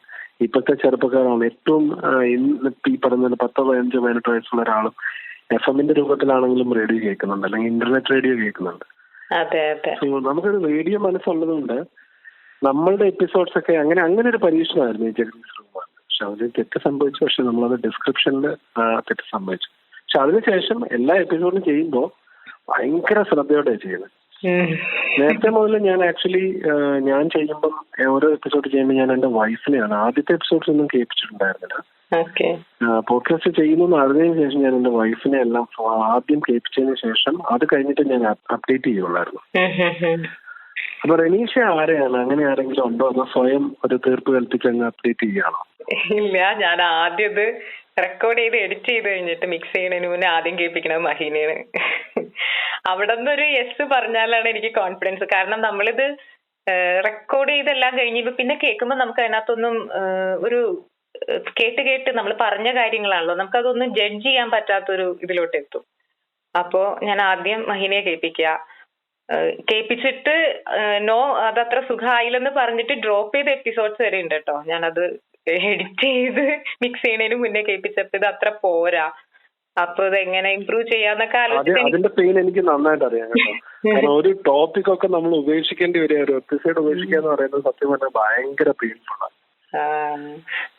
S2: ഇപ്പോഴത്തെ ചെറുപ്പക്കാരാണ് ഏറ്റവും ഈ പറഞ്ഞ 10-15-18 വയസ്സുള്ള ഒരാളും FM-ന്റെ രൂപത്തിലാണെങ്കിലും റേഡിയോ കേൾക്കുന്നുണ്ട്, അല്ലെങ്കിൽ ഇന്റർനെറ്റ് റേഡിയോ കേൾക്കുന്നുണ്ട്. നമുക്കൊരു റേഡിയോ മനസ്സുള്ളതുകൊണ്ട് നമ്മളുടെ എപ്പിസോഡ്സ് ഒക്കെ അങ്ങനെ ഒരു പരീക്ഷണമായിരുന്നു ഈ ജഗദീഷ് ശ്രീകുമാർ. പക്ഷെ അതിൽ തെറ്റ് സംഭവിച്ചു. പക്ഷെ നമ്മളത് ഡിസ്ക്രിപ്ഷനിൽ തെറ്റ് സംഭവിച്ചു. പക്ഷെ അതിനുശേഷം എല്ലാ എപ്പിസോഡും ചെയ്യുമ്പോൾ ഭയങ്കര ശ്രദ്ധയോടെ ചെയ്യുന്നത്. നേരത്തെ മുതൽ ഞാൻ ആക്ച്വലി ഞാൻ ചെയ്യുമ്പം ഓരോ എപ്പിസോഡ് ചെയ്യുമ്പോൾ ഞാൻ എന്റെ വൈഫിനെയാണ് ആദ്യത്തെ എപ്പിസോഡ്സ് ഒന്നും കേൾപ്പിച്ചിട്ടുണ്ടായിരുന്നില്ല. പോഡ്കാസ്റ്റ് ചെയ്യുന്നു അറിഞ്ഞതിന് ശേഷം ഞാൻ എന്റെ വൈഫിനെ എല്ലാം ആദ്യം കേൾപ്പിച്ചതിന് ശേഷം അത് കഴിഞ്ഞിട്ട് ഞാൻ അപ്ഡേറ്റ് ചെയ്യുള്ളായിരുന്നു. അപ്പൊ റെനീഷ ആരെയാണ്, അങ്ങനെ ആരെങ്കിലും ഉണ്ടോ, അതോ സ്വയം ഒരു തീർപ്പ് കൽപ്പിച്ച് അങ്ങ് അപ്ഡേറ്റ് ചെയ്യുകയാണോ?
S3: ഇല്ല, ഞാൻ ആദ്യം ഇത് റെക്കോർഡ് ചെയ്ത് എഡിറ്റ് ചെയ്ത് കഴിഞ്ഞിട്ട് മിക്സ് ചെയ്യുന്നതിന് മുന്നേ ആദ്യം കേൾപ്പിക്കണത് മഹീനെയാണ്. അവിടെ നിന്നൊരു യെസ് പറഞ്ഞാലാണ് എനിക്ക് കോൺഫിഡൻസ്. കാരണം നമ്മളിത് റെക്കോർഡ് ചെയ്തെല്ലാം കഴിഞ്ഞപ്പോ പിന്നെ കേൾക്കുമ്പോൾ നമുക്ക് അതിനകത്തൊന്നും ഒരു കേട്ട് നമ്മൾ പറഞ്ഞ കാര്യങ്ങളാണല്ലോ, നമുക്കതൊന്നും ജഡ്ജ് ചെയ്യാൻ പറ്റാത്തൊരു ഇതിലോട്ട് എത്തും. അപ്പോ ഞാൻ ആദ്യം മഹീനെ കേൾപ്പിച്ചിട്ട് നോ അതത്ര സുഖമായില്ലെന്ന് പറഞ്ഞിട്ട് ഡ്രോപ്പ് ചെയ്ത എപ്പിസോഡ്സ് വരെ ഉണ്ട് കേട്ടോ. ഞാനത് എഡിറ്റ് ചെയ്ത് മിക്സ് ചെയ്യുന്നതിന് മുന്നേ കേൾപ്പിച്ചപ്പോ ഇത് അത്ര പോരാ, അപ്പൊ ഇത് എങ്ങനെ ഇമ്പ്രൂവ് ചെയ്യാന്നൊക്കെ
S2: അതിന്റെ പെയിൻ എനിക്ക് നന്നായിട്ട് അറിയാം കേട്ടോ. കാരണം ഒരു ടോപ്പിക് ഒക്കെ നമ്മൾ ഉപേക്ഷിക്കേണ്ടി വരിക, ഒരു എപ്പിസോഡ് ഉപേക്ഷിക്കുക എന്ന് പറയുന്നത് സത്യം പറഞ്ഞാൽ ഭയങ്കര പെയിൻഫുള്ളാണ്.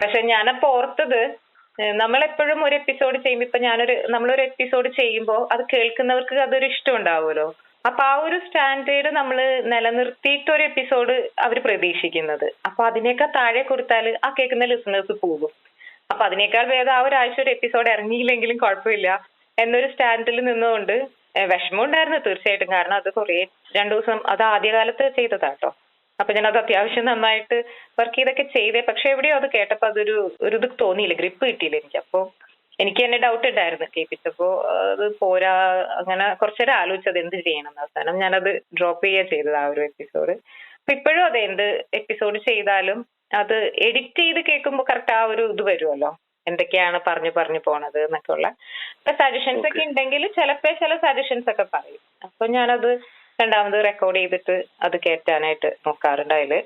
S3: പക്ഷെ ഞാനപ്പോ ഓർത്തത്, നമ്മളെപ്പോഴും ഒരു എപ്പിസോഡ് ചെയ്യുമ്പോ ഇപ്പൊ നമ്മളൊരു എപ്പിസോഡ് ചെയ്യുമ്പോ അത് കേൾക്കുന്നവർക്ക് അതൊരു ഇഷ്ടം ഉണ്ടാവുമല്ലോ. അപ്പൊ ആ ഒരു സ്റ്റാൻഡേർഡ് നമ്മൾ നിലനിർത്തിയിട്ട് ഒരു എപ്പിസോഡ് അവർ പ്രതീക്ഷിക്കുന്നത്. അപ്പൊ അതിനേക്കാൾ താഴെ കൊടുത്താൽ ആ കേൾക്കുന്ന ലിസണേഴ്സ് പോകും. അപ്പൊ അതിനേക്കാൾ ഭേദം ആ ഒരാഴ്ച ഒരു എപ്പിസോഡ് ഇറങ്ങിയില്ലെങ്കിലും കുഴപ്പമില്ല എന്നൊരു സ്റ്റാൻഡിൽ നിന്നുകൊണ്ട് വിഷമം ഉണ്ടായിരുന്നു തീർച്ചയായിട്ടും. കാരണം അത് 2 ദിവസം അത് ആദ്യകാലത്ത് ചെയ്തതാട്ടോ. അപ്പൊ ഞാനത് അത്യാവശ്യം നന്നായിട്ട് വർക്ക് ചെയ്തൊക്കെ ചെയ്തേ. പക്ഷെ എവിടെയോ അത് കേട്ടപ്പോ അതൊരു ഇത് തോന്നിയില്ല, ഗ്രിപ്പ് കിട്ടിയില്ല എനിക്ക്. അപ്പൊ എനിക്ക് തന്നെ ഡൗട്ട് ഉണ്ടായിരുന്നു കേൾപ്പിച്ചപ്പോ അത് പോരാ. അങ്ങനെ കുറച്ചേരം ആലോചിച്ചത് എന്ത് ചെയ്യണം. അവസാനം ഞാനത് ഡ്രോപ്പ് ചെയ്യുക ചെയ്തത് ആ ഒരു എപ്പിസോഡ്. അപ്പൊ ഇപ്പോഴും അതെ, എന്ത് എപ്പിസോഡ് ചെയ്താലും അത് എഡിറ്റ് ചെയ്ത് കേൾക്കുമ്പോൾ കറക്റ്റ് ആ ഒരു ഇത് വരുമല്ലോ, എന്തൊക്കെയാണ് പറഞ്ഞു പോണത് എന്നൊക്കെ ഉള്ള. ഇപ്പൊ സജഷൻസ് ഒക്കെ ഉണ്ടെങ്കിൽ ചിലപ്പോ ചില സജഷൻസ് ഒക്കെ പറയും. അപ്പൊ ഞാനത് രണ്ടാമത് റെക്കോർഡ് ചെയ്തിട്ട് അത് കേറ്റാനായിട്ട് നോക്കാറുണ്ട് അതില്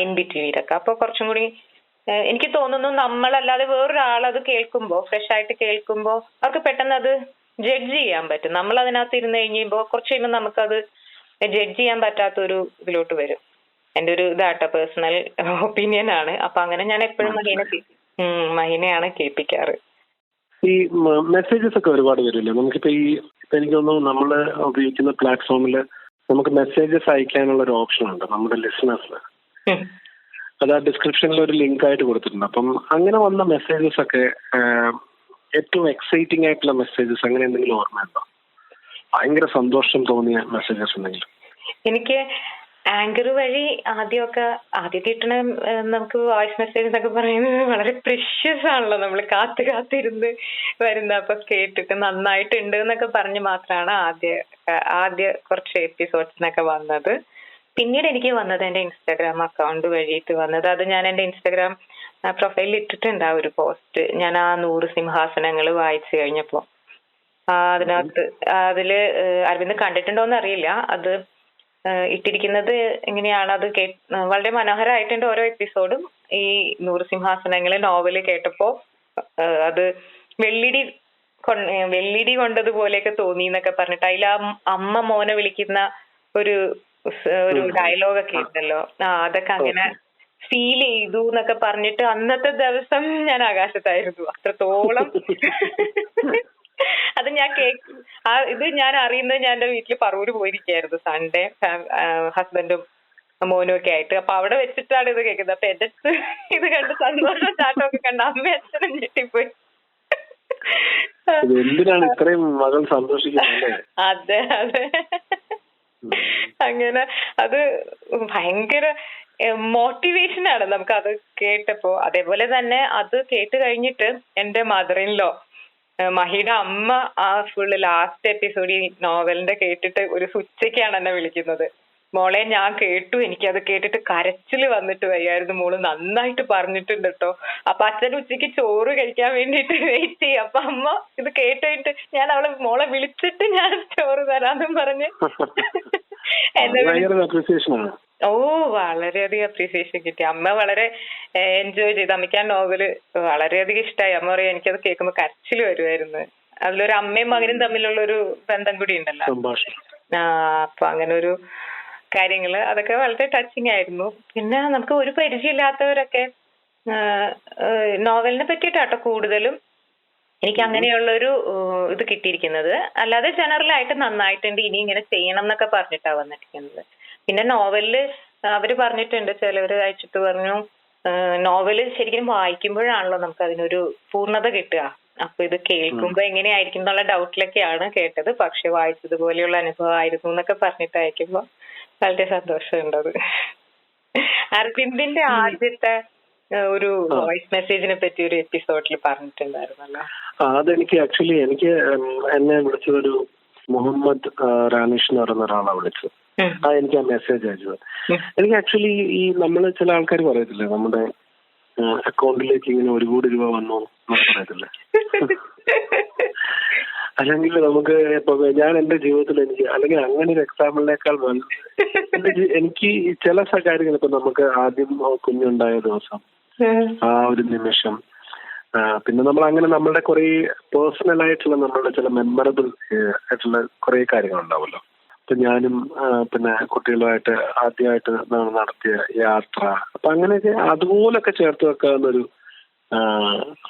S3: ഇൻ ബിറ്റ്വീനൊക്കെ. അപ്പൊ കുറച്ചും കൂടി എനിക്ക് തോന്നുന്നു നമ്മളല്ലാതെ വേറൊരാളത് കേൾക്കുമ്പോ, ഫ്രഷ് ആയിട്ട് കേൾക്കുമ്പോ അവർക്ക് പെട്ടെന്ന് അത് ജഡ്ജ് ചെയ്യാൻ പറ്റും. നമ്മൾ അതിനകത്ത് ഇരുന്ന് കഴിയുമ്പോ കുറച്ച് കഴിയുമ്പോൾ നമുക്കത് ജഡ്ജ് ചെയ്യാൻ പറ്റാത്തൊരു ഇതിലോട്ട് വരും. എന്റെ ഒരു ഇതാട്ടോ, പേഴ്സണൽ ഒപ്പീനിയൻ ആണ്. അപ്പൊ അങ്ങനെ ഞാൻ എപ്പോഴും മഹീനെയാണ് കേൾപ്പിക്കാറ്.
S2: ഈ മെസ്സേജസ് ഒക്കെ ഒരുപാട് വരില്ലേ നമുക്കിപ്പോ? എനിക്ക് തോന്നുന്നു നമ്മള് ഉപയോഗിക്കുന്ന പ്ലാറ്റ്ഫോമിൽ നമുക്ക് മെസ്സേജസ് അയക്കാനുള്ള ഒരു ഓപ്ഷൻ ഉണ്ട് നമ്മുടെ ലിസണേഴ്സിന്. അത് ആ ഡിസ്ക്രിപ്ഷനിൽ ഒരു ലിങ്ക് ആയിട്ട് കൊടുത്തിട്ടുണ്ട്. അപ്പം അങ്ങനെ വന്ന മെസ്സേജസ് ഒക്കെ ഏറ്റവും എക്സൈറ്റിംഗ് ആയിട്ടുള്ള മെസ്സേജസ് അങ്ങനെ എന്തെങ്കിലും ഓർമ്മയുണ്ടോ? ഭയങ്കര സന്തോഷം തോന്നിയ മെസ്സേജസ് എന്തെങ്കിലും?
S3: എനിക്ക് ആങ്കർ വഴി ആദ്യം കിട്ടണ നമുക്ക് വോയിസ് മെസ്സേജ് എന്നൊക്കെ പറയുന്നത് വളരെ പ്രഷ്യസ് ആണല്ലോ. നമ്മൾ കാത്തിരുന്ന് വരുന്ന, അപ്പൊ കേട്ടിട്ട് നന്നായിട്ടുണ്ട് എന്നൊക്കെ പറഞ്ഞ് മാത്രമാണ് ആദ്യ കുറച്ച് എപ്പിസോഡ്സിനൊക്കെ വന്നത്. പിന്നീട് എനിക്ക് വന്നത് എന്റെ ഇൻസ്റ്റാഗ്രാം അക്കൗണ്ട് വഴിയിട്ട് വന്നത്. അത് ഞാൻ എന്റെ ഇൻസ്റ്റാഗ്രാം പ്രൊഫൈലിൽ ഇട്ടിട്ടുണ്ട് ആ ഒരു പോസ്റ്റ്. ഞാൻ ആ 100 സിംഹാസനങ്ങൾ വായിച്ചു കഴിഞ്ഞപ്പോ അതില് അരവിന്ദ് കണ്ടിട്ടുണ്ടോന്ന് അറിയില്ല. അത് ഇട്ടിരിക്കുന്നത് എങ്ങനെയാണ്, അത് വളരെ മനോഹരമായിട്ടുണ്ട് ഓരോ എപ്പിസോഡും. ഈ 100 സിംഹാസനങ്ങള് നോവല് കേട്ടപ്പോ അത് വെള്ളിടി കൊണ്ടതുപോലെയൊക്കെ തോന്നി എന്നൊക്കെ പറഞ്ഞിട്ട് അതിൽ ആ അമ്മ മോനെ വിളിക്കുന്ന ഒരു ഡയലോഗൊക്കെ ഉണ്ടല്ലോ, അതൊക്കെ അങ്ങനെ ഫീൽ ചെയ്തു എന്നൊക്കെ പറഞ്ഞിട്ട് അന്നത്തെ ദിവസം ഞാൻ ആകാശത്തായിരുന്നു. അത്രത്തോളം അത് ഞാൻ ഇത് ഞാൻ അറിയുന്നത് ഞാൻ എന്റെ വീട്ടിൽ പറവൂര് പോയിരിക്കായിരുന്നു സൺഡേ, ഹസ്ബൻഡും മോനും ഒക്കെ ആയിട്ട്. അപ്പൊ അവിടെ വെച്ചിട്ടാണ് ഇത് കേൾക്കുന്നത്. അപ്പൊ എന്റെ ഇത് കണ്ട് സന്തോഷം ചാട്ടമൊക്കെ കണ്ട അമ്മ അച്ഛനും ഞെട്ടിപ്പോയി. അതെ അങ്ങനെ അത് ഭയങ്കര മോട്ടിവേഷൻ ആണ് നമുക്ക് അത് കേട്ടപ്പോ. അതേപോലെ തന്നെ അത് കേട്ട് കഴിഞ്ഞിട്ട് എന്റെ മദറിൻലോ, മഹിയുടെ അമ്മ, ആ ഫുള്ള് ലാസ്റ്റ് എപ്പിസോഡ് ഈ നോവലിന്റെ കേട്ടിട്ട് ഒരു ഉച്ചയ്ക്കാണ് എന്നെ വിളിക്കുന്നത്. മോളെ ഞാൻ കേട്ടു, എനിക്കത് കേട്ടിട്ട് കരച്ചില് വന്നിട്ട് വയ്യായിരുന്നു, മോള് നന്നായിട്ട് പറഞ്ഞിട്ടുണ്ട് കേട്ടോ. അപ്പൊ അച്ഛൻ ഉച്ചയ്ക്ക് ചോറ് കഴിക്കാൻ വേണ്ടിട്ട് വെയിറ്റ് ചെയ്യും. അപ്പൊ അമ്മ ഇത് കേട്ടിട്ട് ഞാൻ മോളെ വിളിച്ചിട്ട് ഞാൻ ചോറ് തരാന്നും പറഞ്ഞ് വളരെയധികം അപ്രീസിയേഷൻ കിട്ടി. അമ്മ വളരെ എൻജോയ് ചെയ്തു. അമ്മയ്ക്ക് ആ നോവല് വളരെയധികം ഇഷ്ടമായി. അമ്മ പറയാ എനിക്കത് കേൾക്കുമ്പോ കരച്ചില് വരുമായിരുന്നു. അതിലൊരു അമ്മയും മകനും തമ്മിലുള്ള ഒരു ബന്ധം കൂടി ഉണ്ടല്ലോ. അപ്പൊ അങ്ങനെ ഒരു കാര്യങ്ങള് അതൊക്കെ വളരെ ടച്ചിങ് ആയിരുന്നു. പിന്നെ നമുക്ക് ഒരു പരിചയമില്ലാത്തവരൊക്കെ നോവലിനെ പറ്റിയിട്ടാട്ടോ കൂടുതലും എനിക്ക് അങ്ങനെയുള്ളൊരു ഇത് കിട്ടിയിരിക്കുന്നത്. അല്ലാതെ ജനറൽ ആയിട്ട് നന്നായിട്ടുണ്ട്, ഇനി ഇങ്ങനെ ചെയ്യണം എന്നൊക്കെ പറഞ്ഞിട്ടാ വന്നിരിക്കുന്നത്. പിന്നെ നോവലില് അവര് പറഞ്ഞിട്ടുണ്ട്, ചിലവര് അയച്ചിട്ട് പറഞ്ഞു നോവല് ശരിക്കും വായിക്കുമ്പോഴാണല്ലോ നമുക്ക് അതിനൊരു പൂർണ്ണത കിട്ടുക. അപ്പൊ ഇത് കേൾക്കുമ്പോ എങ്ങനെയായിരിക്കും എന്നുള്ള ഡൗട്ടിലൊക്കെയാണ് കേട്ടത്. പക്ഷെ വായിച്ചതുപോലെയുള്ള അനുഭവം ആയിരുന്നു എന്നൊക്കെ പറഞ്ഞിട്ട് അയക്കുമ്പോ വളരെ സന്തോഷമുണ്ടത്. അരവിന്ദിന്റെ ആദ്യത്തെ ഒരു വോയിസ് മെസ്സേജിനെ പറ്റി ഒരു എപ്പിസോഡിൽ പറഞ്ഞിട്ടുണ്ടായിരുന്നല്ലോ.
S2: അതെനിക്ക് ആക്ച്വലി എന്നെ വിളിച്ചതൊരു മുഹമ്മദ് റാനിഷ് എന്ന് പറയുന്ന ഒരാളാണ് വിളിച്ചത്. എനിക്ക് ആ മെസ്സേജ് അയച്ചത്. എനിക്ക് ആക്ച്വലി ഈ നമ്മള് ചില ആൾക്കാർ പറയത്തില്ലേ, നമ്മുടെ അക്കൗണ്ടിലേക്ക് ഇങ്ങനെ 1 കോടി രൂപ വന്നു എന്നൊക്കെ പറയത്തില്ലേ. അല്ലെങ്കിൽ നമുക്ക് ഇപ്പൊ ഞാൻ എന്റെ ജീവിതത്തിൽ എനിക്ക് അല്ലെങ്കിൽ അങ്ങനെ ഒരു എക്സാമ്പിളിനേക്കാൾ എനിക്ക് ചില കാര്യങ്ങൾ ഇപ്പൊ നമുക്ക് ആദ്യം കുഞ്ഞുണ്ടായ ദിവസം ആ ഒരു നിമിഷം, പിന്നെ നമ്മൾ അങ്ങനെ നമ്മളുടെ കുറെ പേഴ്സണൽ ആയിട്ടുള്ള നമ്മളുടെ ചില മെമ്മറബിൾ ആയിട്ടുള്ള കുറെ കാര്യങ്ങളുണ്ടാവുമല്ലോ. ഇപ്പൊ ഞാനും പിന്നെ കുട്ടികളുമായിട്ട് ആദ്യമായിട്ട് നടത്തിയ യാത്ര, അപ്പൊ അങ്ങനെയൊക്കെ അതുപോലൊക്കെ ചേർത്ത് വെക്കാവുന്നൊരു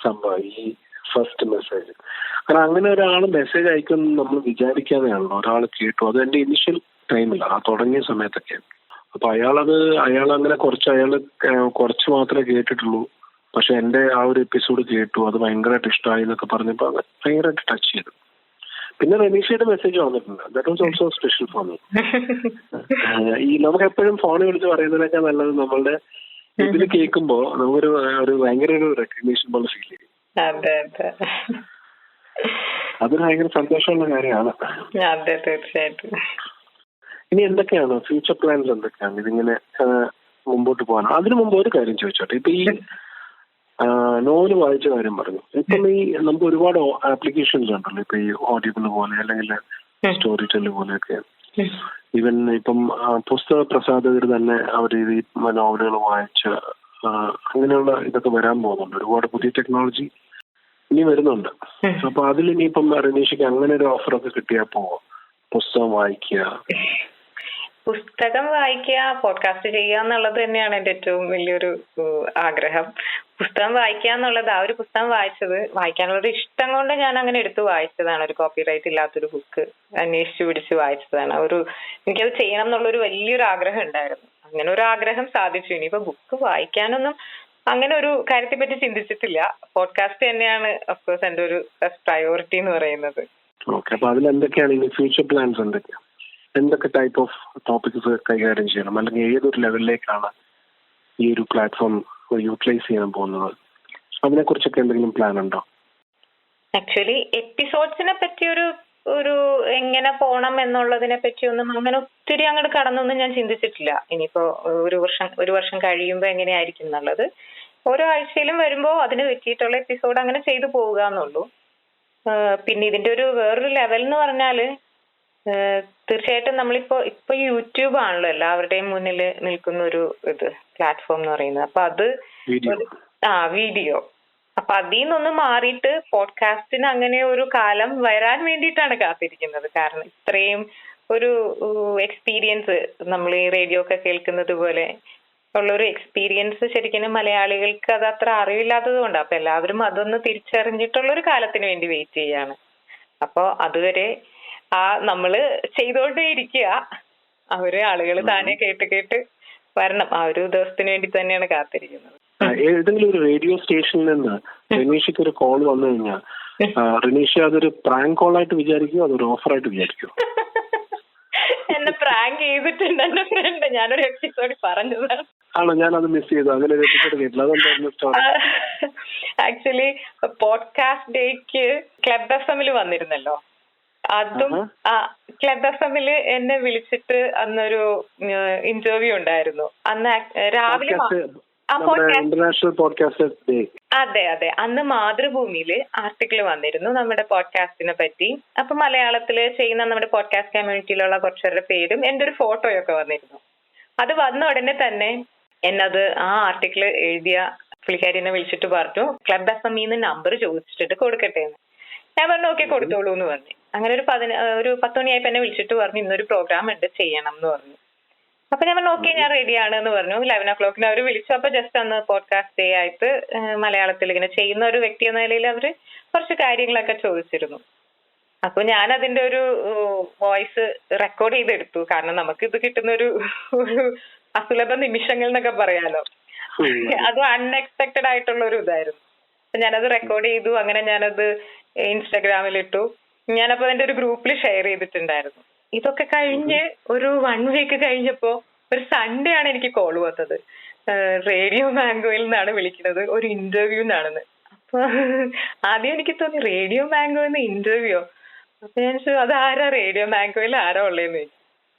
S2: സംഭവം ഈ ഫസ്റ്റ് മെസ്സേജ്. കാരണം അങ്ങനെ ഒരാൾ മെസ്സേജ് അയക്കുമെന്ന് നമ്മൾ വിചാരിക്കാതെയാണല്ലോ ഒരാൾ കേട്ടു. അത് എന്റെ ഇനിഷ്യൽ ടൈമില്ല, ആ തുടങ്ങിയ സമയത്തൊക്കെ. അപ്പൊ അയാൾ അങ്ങനെ കുറച്ച് മാത്രമേ കേട്ടിട്ടുള്ളൂ. പക്ഷെ എന്റെ ആ ഒരു എപ്പിസോഡ് കേട്ടു, അത് ഭയങ്കരമായിട്ട് ഇഷ്ടമായി എന്നൊക്കെ പറഞ്ഞപ്പോ അത് ഭയങ്കരമായിട്ട് ടച്ച് ചെയ്തു. പിന്നെ റനീഷയുടെ മെസ്സേജ് വന്നിട്ടുണ്ട്. That was also special for me. ഈ നമുക്ക് എപ്പോഴും ഫോണിൽ വിളിച്ച് പറയുന്നതിനേക്കാൾ നല്ലത് നമ്മളുടെ ഇതിൽ കേൾക്കുമ്പോ നമുക്കൊരു ഭയങ്കര ഒരു റെക്കഗ്നീഷൻ പോലെ ഫീൽ ചെയ്യും. അതൊരു ഭയങ്കര സന്തോഷമുള്ള കാര്യമാണ്.
S3: തീർച്ചയായിട്ടും.
S2: ഇനി എന്തൊക്കെയാണ് ഫ്യൂച്ചർ പ്ലാൻസ്, എന്തൊക്കെയാണ് ഇതിങ്ങനെ മുമ്പോട്ട് പോകാൻ? അതിനു മുമ്പ് ഒരു കാര്യം ചോദിച്ചോട്ടെ. ഇപ്പൊ ഈ നോവല് വായിച്ച കാര്യം പറഞ്ഞു. ഇപ്പം ഈ നമുക്ക് ഒരുപാട് ആപ്ലിക്കേഷൻസ് ഉണ്ടല്ലോ, ഇപ്പൊ ഈ ഓഡിബിൾ പോലെ അല്ലെങ്കിൽ സ്റ്റോറി ടെല് പോലെയൊക്കെ. ഈവൻ ഇപ്പം പുസ്തക പ്രസാധകർ തന്നെ അവർ ഈ നോവലുകൾ വായിച്ച് അങ്ങനെയുള്ള ഇതൊക്കെ വരാൻ പോകുന്നുണ്ട്. ഒരുപാട് പുതിയ ടെക്നോളജി ഇനി വരുന്നുണ്ട്. അപ്പൊ അതിൽ ഇനിയിപ്പം റനീഷയ്ക്ക് അങ്ങനെ ഒരു ഓഫറൊക്കെ കിട്ടിയാൽ പോവോ? പുസ്തകം വായിക്കുക,
S3: പോഡ്കാസ്റ്റ് ചെയ്യുക എന്നുള്ളത് തന്നെയാണ് എന്റെ ഏറ്റവും വലിയൊരു ആഗ്രഹം. പുസ്തകം വായിക്കുക എന്നുള്ളത്, ആ ഒരു പുസ്തകം വായിക്കാനുള്ളൊരു ഇഷ്ടം കൊണ്ട് ഞാൻ അങ്ങനെ എടുത്ത് വായിച്ചതാണ്. ഒരു കോപ്പിറൈറ്റ് ഇല്ലാത്തൊരു ബുക്ക് അന്വേഷിച്ചു പിടിച്ച് വായിച്ചതാണ്. എനിക്കത് ചെയ്യണം എന്നുള്ളൊരു വലിയൊരു ആഗ്രഹം ഉണ്ടായിരുന്നു. അങ്ങനെ ഒരു ആഗ്രഹം സാധിച്ചു. ഇനിയിപ്പോ ബുക്ക് വായിക്കാനൊന്നും അങ്ങനെ ഒരു കാര്യത്തെ പറ്റി ചിന്തിച്ചിട്ടില്ല. പോഡ്കാസ്റ്റ് തന്നെയാണ് ഓഫ്കോഴ്സ് എന്റെ ഒരു ഫസ്റ്റ് പ്രയോറിറ്റി എന്ന് പറയുന്നത്.
S2: ഓക്കെ. അപ്പൊ അതിൽ എന്തൊക്കെയാണ് ഇനി ഫ്യൂച്ചർ പ്ലാൻസ്? എന്തൊക്കെ ടൈപ്പ് ഓഫ് ടോപ്പിക്സ് കൈകാര്യം ചെയ്യണം, അല്ലെങ്കിൽ ഏതൊരു ലെവലിലേക്കാണ് ഈ ഒരു പ്ലാറ്റ്ഫോം യൂട്ടിലൈസ് ചെയ്യാൻ പോകുന്നത്? അതിനെ കുറിച്ചൊക്കെ എന്തെങ്കിലും പ്ലാൻ ഉണ്ടോ?
S3: ആക്ച്വലി എപ്പിസോഡ്സിനെ പറ്റി ഒരു എങ്ങനെ പോണം എന്നുള്ളതിനെ പറ്റിയൊന്നും അങ്ങനെ ഒത്തിരി അങ്ങോട്ട് കടന്നൊന്നും ഞാൻ ചിന്തിച്ചിട്ടില്ല. ഇനിയിപ്പോ ഒരു വർഷം കഴിയുമ്പോ എങ്ങനെയായിരിക്കും എന്നുള്ളത് ഓരോ ആഴ്ചയിലും വരുമ്പോ അതിന് പറ്റിയിട്ടുള്ള എപ്പിസോഡ് അങ്ങനെ ചെയ്തു പോവുക എന്നുള്ളൂ. പിന്നെ ഇതിന്റെ വേറൊരു ലെവൽ എന്ന് പറഞ്ഞാല് തീർച്ചയായിട്ടും ഇപ്പൊ യൂട്യൂബ് ആണല്ലോ എല്ലാവരുടെയും മുന്നിൽ നിൽക്കുന്ന ഒരു പ്ലാറ്റ്ഫോം എന്ന് പറയുന്നത്. അപ്പൊ അത് വീഡിയോ, അപ്പൊ അതിൽ നിന്നൊന്ന് മാറിയിട്ട് പോഡ്കാസ്റ്റിന് അങ്ങനെ ഒരു കാലം വരാൻ വേണ്ടിയിട്ടാണ് കാത്തിരിക്കുന്നത്. കാരണം ഇത്രയും ഒരു എക്സ്പീരിയൻസ്, നമ്മൾ ഈ റേഡിയോ ഒക്കെ കേൾക്കുന്നത് പോലെ ഉള്ളൊരു എക്സ്പീരിയൻസ് ശരിക്കും മലയാളികൾക്ക് അത് അത്ര അറിവില്ലാത്തത് കൊണ്ടാണ്. അപ്പൊ എല്ലാവരും അതൊന്ന് തിരിച്ചറിഞ്ഞിട്ടുള്ളൊരു കാലത്തിന് വേണ്ടി വെയിറ്റ് ചെയ്യാണ്. അപ്പൊ അതുവരെ നമ്മള് ചെയ്തോണ്ടേ ഇരിക്കുക. ആളുകൾ താനെ കേട്ട് വരണം. ആ ഒരു ദിവസത്തിന് വേണ്ടി തന്നെയാണ് കാത്തിരിക്കുന്നത്.
S2: ഏതെങ്കിലും ഒരു റേഡിയോ സ്റ്റേഷനിൽ നിന്ന് റനീഷയ്ക്ക് ഒരു കോൾ വന്നു കഴിഞ്ഞാൽ റനീഷ അതൊരു പ്രാങ്ക് കോൾ ആയിട്ട് വിചാരിക്കുമോ, അതൊരു ഓഫർ ആയിട്ട് വിചാരിക്കുമോ?
S3: എന്നെ പ്രാങ്ക് ചെയ്തിട്ടുണ്ട് എന്റെ ഫ്രണ്ട്. ഞാനൊരു എപ്പിസോഡ് പറഞ്ഞതാണ്.
S2: ആണോ? ഞാനത് മിസ് ചെയ്തു. അങ്ങനെ ഒരു എപ്പിസോഡ് കേട്ടില്ല. അതെന്തായിരുന്നു?
S3: ആക്ച്വലി പോഡ്കാസ്റ്റ് ഡേക്ക് ക്ലബ് FM വന്നിരുന്നല്ലോ. അതും ക്ലബ് FM എന്നെ വിളിച്ചിട്ട് അന്നൊരു ഇന്റർവ്യൂ ഉണ്ടായിരുന്നു. അന്ന് രാവിലെ
S2: ഇന്റർനാഷണൽ പോഡ്കാസ്റ്റ് ഡേ.
S3: അതെ. അന്ന് മാതൃഭൂമിയില് ആർട്ടിക്കിൾ വന്നിരുന്നു നമ്മുടെ പോഡ്കാസ്റ്റിനെ പറ്റി. അപ്പൊ മലയാളത്തില് ചെയ്യുന്ന നമ്മുടെ പോഡ്കാസ്റ്റ് കമ്മ്യൂണിറ്റിയിലുള്ള കുറച്ചുപേരുടെ പേരും എന്റെ ഒരു ഫോട്ടോയൊക്കെ വന്നിരുന്നു. അത് വന്ന ഉടനെ തന്നെ എന്നത് ആ ആർട്ടിക്കിൾ എഴുതിയ പുള്ളിക്കാരിനെ വിളിച്ചിട്ട് പറഞ്ഞു ക്ലബ് FM നമ്പർ ചോദിച്ചിട്ട് കൊടുക്കട്ടെ എന്ന്. ഞാൻ പറഞ്ഞു ഓക്കെ കൊടുത്തോളൂ എന്ന് പറഞ്ഞു. അങ്ങനെ ഒരു 10 മണിയായപ്പോ എന്നെ വിളിച്ചിട്ട് പറഞ്ഞു ഇന്നൊരു പ്രോഗ്രാം ഉണ്ട്, ചെയ്യണം എന്ന് പറഞ്ഞു. അപ്പൊ ഞാൻ പറഞ്ഞു ഓക്കെ ഞാൻ റെഡിയാണ് എന്ന് പറഞ്ഞു. 11 o'clock അവർ വിളിച്ചു. അപ്പൊ ജസ്റ്റ് അന്ന് പോഡ്കാസ്റ്റ് ഡേ ആയിട്ട് മലയാളത്തിൽ ഇങ്ങനെ ചെയ്യുന്ന ഒരു വ്യക്തി എന്ന നിലയിൽ അവര് കുറച്ച് കാര്യങ്ങളൊക്കെ ചോദിച്ചിരുന്നു. അപ്പൊ ഞാൻ അതിന്റെ ഒരു വോയിസ് റെക്കോർഡ് ചെയ്തെടുത്തു. കാരണം നമുക്ക് ഇത് കിട്ടുന്ന ഒരു അസുലഭ നിമിഷങ്ങൾ എന്നൊക്കെ പറയാലോ. അത് അൺഎക്സ്പെക്ടഡ് ആയിട്ടുള്ള ഒരു ഇതായിരുന്നു. അപ്പൊ ഞാനത് റെക്കോർഡ് ചെയ്തു. അങ്ങനെ ഞാനത് ഇൻസ്റ്റാഗ്രാമിൽ ഇട്ടു. ഞാനപ്പോ അതിന്റെ ഒരു ഗ്രൂപ്പിൽ ഷെയർ ചെയ്തിട്ടുണ്ടായിരുന്നു. ഇതൊക്കെ കഴിഞ്ഞ് ഒരു 1 വീക്ക് കഴിഞ്ഞപ്പോ ഒരു സൺഡേ ആണ് എനിക്ക് കോൾ വന്നത്. റേഡിയോ മാംഗോയിൽ നിന്നാണ് വിളിക്കുന്നത്, ഒരു ഇന്റർവ്യൂന്നാണെന്ന്. അപ്പൊ ആദ്യം എനിക്ക് തോന്നി റേഡിയോ മാംഗോന്ന് ഇന്റർവ്യൂ. അപ്പൊ ഞാൻ ചോദിച്ചു, അത് ആരാ റേഡിയോ മാംഗോയിൽ ആരാ ഉള്ളതെന്ന് ചോദിച്ചു.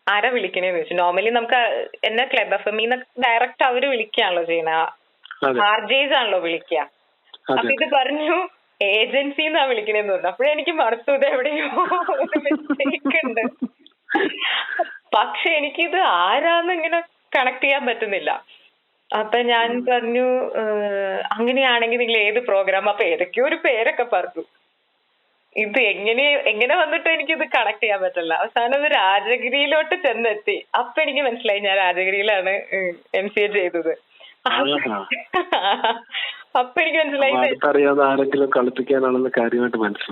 S3: ആരാ വിളിക്കണേന്ന് ചോദിച്ചു. നോർമലി നമുക്ക് എന്നെ ക്ലബ് FM ഡയറക്റ്റ് അവര് വിളിക്കുകയാണല്ലോ ചെയ്യുന്നത്, RJs ആണല്ലോ വിളിക്കുക. അപ്പൊ ഇത് പറഞ്ഞു ഏജൻസിന്നാ വിളിക്കണേന്ന് പറഞ്ഞു. അപ്പോഴെനിക്ക് മടുത്തു, ഇത് എവിടെയോ മിസ്റ്റേക്ക് ഉണ്ട്. പക്ഷെ എനിക്കിത് ആരാന്ന് ഇങ്ങനെ കണക്ട് ചെയ്യാൻ പറ്റുന്നില്ല. അപ്പൊ ഞാൻ പറഞ്ഞു, അങ്ങനെയാണെങ്കിൽ നിങ്ങൾ ഏത് പ്രോഗ്രാം? അപ്പൊ ഏതൊക്കെയോ ഒരു പേരൊക്കെ പറഞ്ഞു. ഇത് എങ്ങനെ വന്നിട്ട് എനിക്കിത് കണക്ട് ചെയ്യാൻ പറ്റില്ല. അവസാനം ഇത് രാജഗിരിയിലോട്ട് ചെന്നെത്തി. അപ്പൊ എനിക്ക് മനസ്സിലായി ഞാൻ രാജഗിരിയിലാണ് MCA ചെയ്തത്. അപ്പൊ എനിക്ക് മനസ്സിലായി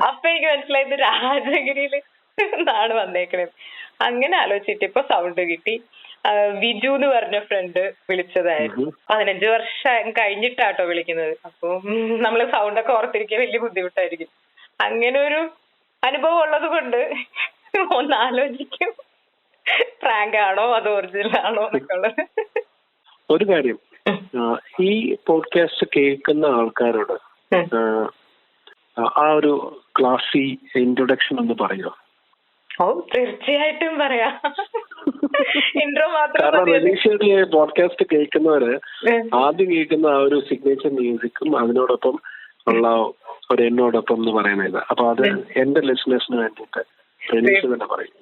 S3: അപ്പൊ എനിക്ക് മനസ്സിലായി ഇത് രാജഗിരിയിൽ നിന്നാണ് വന്നേക്കണത്. അങ്ങനെ ആലോചിച്ചിട്ട് ഇപ്പൊ സൗണ്ട് കിട്ടി. വിജു എന്ന് പറഞ്ഞ ഫ്രണ്ട് വിളിച്ചതായിരുന്നു. 15 വർഷം കഴിഞ്ഞിട്ടാട്ടോ വിളിക്കുന്നത്. അപ്പൊ നമ്മള് സൗണ്ടൊക്കെ ഓർത്തിരിക്കാൻ വലിയ ബുദ്ധിമുട്ടായിരിക്കും. അങ്ങനെ ഒരു അനുഭവം ഉള്ളത് കൊണ്ട് ഒന്ന് ആലോചിക്കും, പ്രാങ്ക് ആണോ അതോ ഒറിജിനൽ ആണോ എന്നൊക്കെ ഉള്ളത്.
S2: ഒരു കാര്യം, ഈ പോഡ്കാസ്റ്റ് കേൾക്കുന്ന ആൾക്കാരോട് ആ ഒരു ക്ലാസി ഇൻട്രൊഡക്ഷൻ ഒന്ന് പറയുമോ?
S3: ഓ, തീർച്ചയായിട്ടും പറയാം. ഇൻട്രോ മാത്രം.
S2: കാരണം റനീഷയുടെ പോഡ്കാസ്റ്റ് കേൾക്കുന്നവര് ആദ്യം കേൾക്കുന്ന ആ ഒരു സിഗ്നേച്ചർ മ്യൂസിക്കും അതിനോടൊപ്പം ഉള്ള ഒരു എന്നോടൊപ്പം എന്ന് പറയുന്നത്. അപ്പൊ അത് എന്റെ ലിസണേഴ്സിന് വേണ്ടിയിട്ട് റനീഷ തന്നെ പറയും.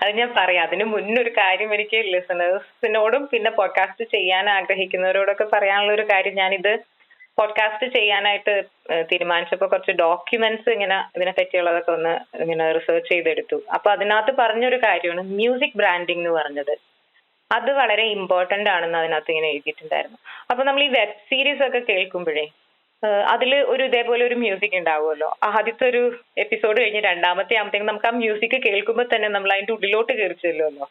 S3: അത് ഞാൻ പറയാം. അതിന് മുന്നൊരു കാര്യം എനിക്ക് ലിസണേഴ്സിനോടും പിന്നെ പോഡ്കാസ്റ്റ് ചെയ്യാൻ ആഗ്രഹിക്കുന്നവരോടൊക്കെ പറയാനുള്ള ഒരു കാര്യം, ഞാനിത് പോഡ്കാസ്റ്റ് ചെയ്യാനായിട്ട് തീരുമാനിച്ചപ്പോൾ കുറച്ച് ഡോക്യുമെന്റ്സ് ഇങ്ങനെ ഇതിനെ പറ്റിയുള്ളതൊക്കെ ഒന്ന് ഇങ്ങനെ റിസർച്ച് ചെയ്തെടുത്തു. അപ്പൊ അതിനകത്ത് പറഞ്ഞൊരു കാര്യമാണ് മ്യൂസിക് ബ്രാൻഡിങ് എന്ന് പറഞ്ഞത്. അത് വളരെ ഇമ്പോർട്ടന്റ് ആണെന്ന് അതിനകത്ത് ഇങ്ങനെ എഴുതിയിട്ടുണ്ടായിരുന്നു. അപ്പൊ നമ്മൾ ഈ വെബ് സീരീസ് ഒക്കെ കേൾക്കുമ്പോഴേ അതിൽ ഒരു ഇതേപോലെ ഒരു മ്യൂസിക് ഉണ്ടാവുമല്ലോ. ആദ്യത്തെ ഒരു എപ്പിസോഡ് കഴിഞ്ഞ് രണ്ടാമത്തെ ആകുമ്പോഴത്തേക്കും നമുക്ക് ആ മ്യൂസിക് കേൾക്കുമ്പോൾ തന്നെ നമ്മൾ അതിന്റെ ഉള്ളിലോട്ട് കയറി ചെല്ലുമല്ലോ.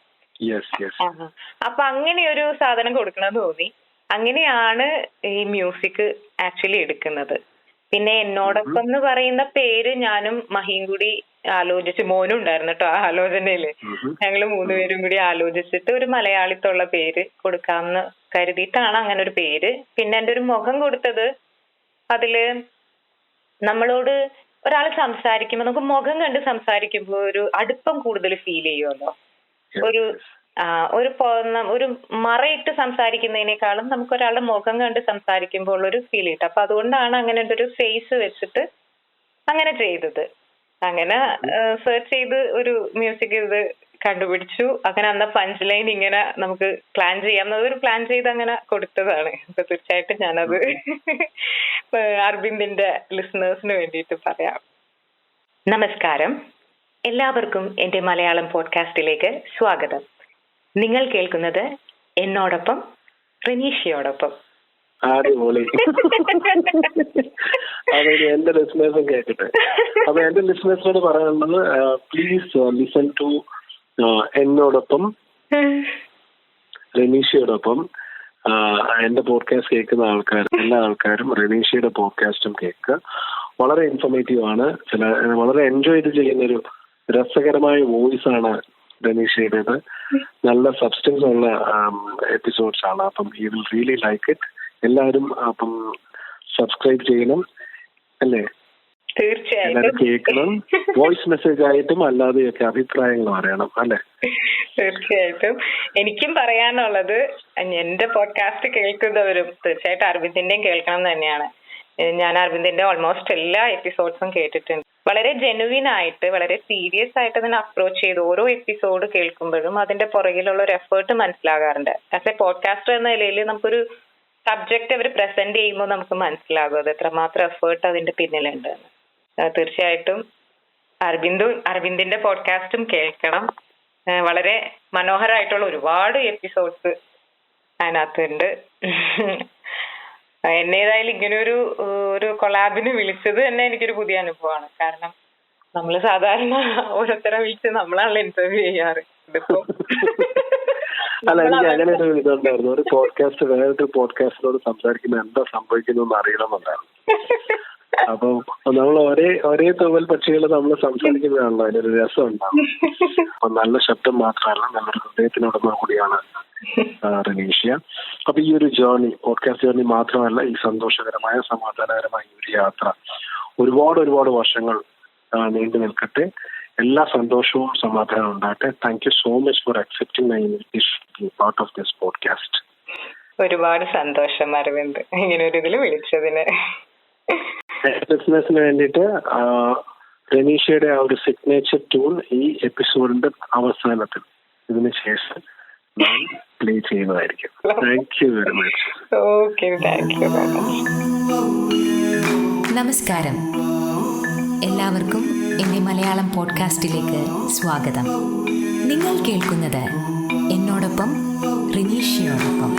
S3: അപ്പൊ അങ്ങനെ ഒരു സാധനം കൊടുക്കണമെന്ന് തോന്നി. അങ്ങനെയാണ് ഈ മ്യൂസിക് ആക്ച്വലി എടുക്കുന്നത്. പിന്നെ എന്നോടൊപ്പം എന്ന് പറയുന്ന പേര് ഞാനും മഹിയും കൂടി ആലോചിച്ച്, മോനും ഉണ്ടായിരുന്നു കേട്ടോ ആ ആലോചനയില്. ഞങ്ങള് 3 പേരും കൂടി ആലോചിച്ചിട്ട് ഒരു മലയാളിത്തുള്ള പേര് കൊടുക്കാമെന്ന് കരുതിയിട്ടാണ് അങ്ങനെ ഒരു പേര്. പിന്നെ എന്റെ ഒരു മുഖം കൊടുത്തത്, അതില് നമ്മളോട് ഒരാൾ സംസാരിക്കുമ്പോൾ നമുക്ക് മുഖം കണ്ട് സംസാരിക്കുമ്പോൾ ഒരു അടുപ്പം കൂടുതൽ ഫീൽ ചെയ്യുമല്ലോ. ഒരു മറയിട്ട് സംസാരിക്കുന്നതിനേക്കാളും നമുക്ക് ഒരാളുടെ മുഖം കണ്ട് സംസാരിക്കുമ്പോൾ ഒരു ഫീൽ കിട്ടും. അപ്പൊ അതുകൊണ്ടാണ് അങ്ങനെ ഒരു ഫേസ് വെച്ചിട്ട് അങ്ങനെ ചെയ്തത്. അങ്ങനെ സെർച്ച് ചെയ്ത് ഒരു മ്യൂസിക് ഇത് കണ്ടുപിടിച്ചു. അങ്ങനെ അന്ന പഞ്ച് ലൈൻ ഇങ്ങനെ നമുക്ക് പ്ലാൻ ചെയ്യാവുന്നത് ഒരു പ്ലാൻ ചെയ്ത് അങ്ങനെ കൊടുത്തതാണ്. അപ്പൊ തീർച്ചയായിട്ടും ഞാനത് അരവിന്ദിന്റെ ലിസണേഴ്സിന് വേണ്ടിയിട്ട് പറയാം. നമസ്കാരം, എല്ലാവർക്കും എന്റെ മലയാളം പോഡ്കാസ്റ്റിലേക്ക് സ്വാഗതം. നിങ്ങൾ കേൾക്കുന്നത് എന്നോടൊപ്പം റനീഷയോടൊപ്പം.
S2: അടിപൊളി. അതായത് എന്റെ ലിസണേഴ്സും കേൾക്കട്ടെ. അപ്പൊ എന്റെ ലിസണേഴ്സിനോട് പറയാനുള്ളത്, പ്ലീസ് ലിസൺ ടു എന്നോടൊപ്പം റനീഷയോടൊപ്പം. എന്റെ പോഡ്കാസ്റ്റ് കേൾക്കുന്ന എല്ലാ ആൾക്കാരും റനീഷയുടെ പോഡ്കാസ്റ്റും കേൾക്കുക. വളരെ ഇൻഫോർമേറ്റീവ് ആണ്. വളരെ എൻജോയ് ചെയ്യുന്ന ഒരു രസകരമായ വോയിസ് ആണ് റനീഷയുടേത്. നല്ല സബ്സ്റ്റൻസ് ഉള്ള എപ്പിസോഡ്സ് ആണ്. അപ്പം you will really like it. എല്ലാവരും അപ്പം സബ്സ്ക്രൈബ് ചെയ്യണം അല്ലേ?
S3: തീർച്ചയായിട്ടും
S2: കേൾക്കണം. വോയിസ് മെസ്സേജ് ആയിട്ടും അല്ലാതെയൊക്കെ അഭിപ്രായങ്ങൾ പറയണം അല്ലെ?
S3: തീർച്ചയായിട്ടും. എനിക്കും പറയാനുള്ളത്, എന്റെ പോഡ്കാസ്റ്റ് കേൾക്കുന്നവരും തീർച്ചയായിട്ടും അരവിന്ദിന്റെയും കേൾക്കണം തന്നെയാണ്. ഞാൻ അരവിന്ദിന്റെ ഓൾമോസ്റ്റ് എല്ലാ എപ്പിസോഡ്സും കേട്ടിട്ടുണ്ട്. വളരെ ജെനുവിൻ ആയിട്ട് വളരെ സീരിയസ് ആയിട്ട് അതിനെ അപ്രോച്ച് ചെയ്ത് ഓരോ എപ്പിസോഡ് കേൾക്കുമ്പോഴും അതിന്റെ പുറകിലുള്ള ഒരു എഫേർട്ട് മനസ്സിലാകാറുണ്ട്. ആസ് എ പോഡ്കാസ്റ്റർ എന്ന നിലയിൽ നമുക്കൊരു സബ്ജക്ട് അവർ പ്രസന്റ് ചെയ്യുമ്പോൾ നമുക്ക് മനസ്സിലാകും അത് എത്രമാത്രം എഫേർട്ട് അതിന്റെ പിന്നിലുണ്ട്. തീർച്ചയായിട്ടും അരവിന്ദിന്റെ പോഡ്കാസ്റ്റും കേൾക്കണം. വളരെ മനോഹരമായിട്ടുള്ള ഒരുപാട് എപ്പിസോഡ്സ് അതിനകത്തുണ്ട്. എന്നെ ഏതായാലും ഇങ്ങനെ ഒരു കൊളാബിന് വിളിച്ചത് തന്നെ എനിക്കൊരു പുതിയ അനുഭവമാണ്. കാരണം നമ്മള് സാധാരണ ഓരോരുത്തരെ വിളിച്ച് നമ്മളാണല്ലോ ഇന്റർവ്യൂ ചെയ്യാറ്. ഇതിപ്പോ
S2: അല്ല, എനിക്ക് അങ്ങനെ ഒരു ഇതുണ്ടായിരുന്നു. ഒരു പോഡ്കാസ്റ്റ് വേറൊരു പോഡ്കാസ്റ്റിനോട് സംസാരിക്കുമ്പോൾ എന്താ സംഭവിക്കുന്നു അറിയണമെന്നുണ്ടായിരുന്നു. അപ്പൊ നമ്മൾ ഒരേ തൂവൽ പക്ഷികൾ നമ്മൾ സംസാരിക്കുന്നതാണല്ലോ അതിനൊരു രസം ഉണ്ടാവും. അപ്പൊ നല്ല ശബ്ദം മാത്രമല്ല, നല്ലൊരു ഹൃദയത്തിനുടമ കൂടിയാണ് റനീഷ്യ. അപ്പൊ ഈ ഒരു ജേർണി, പോഡ്കാസ്റ്റ് ജേർണി മാത്രമല്ല, ഈ സന്തോഷകരമായ സമാധാനകരമായ ഒരു യാത്ര ഒരുപാട് വർഷങ്ങൾ നീണ്ടു നിൽക്കട്ടെ. എല്ലാ സന്തോഷവും സമാധാനവും ഉണ്ടാകട്ടെ. Thank you so much for accepting my invitation to be part of this podcast.
S3: ഒരുപാട് സന്തോഷം അരവിന്ദ്, ഇങ്ങനെ ഒരു ഇതിൽ വിളിച്ചതിന്.
S2: ബിസിനസിന് വേണ്ടിയിട്ട് റനീഷയുടെ ആ ഒരു സിഗ്നേച്ചർ ട്യൂൺ ഈ എപ്പിസോഡിന്റെ അവസാനത്തിൽ ഇതിന് ശേഷം ഞാൻ പ്ലേ ചെയ്യുന്നതായിരിക്കും. Thank you very much.
S3: Okay, thank you very much.
S4: നമസ്കാരം, എല്ലാവർക്കും എൻ്റെ മലയാളം പോഡ്കാസ്റ്റിലേക്ക് സ്വാഗതം. നിങ്ങൾ കേൾക്കുന്നത് എന്നോടൊപ്പം റനീഷയോടൊപ്പം.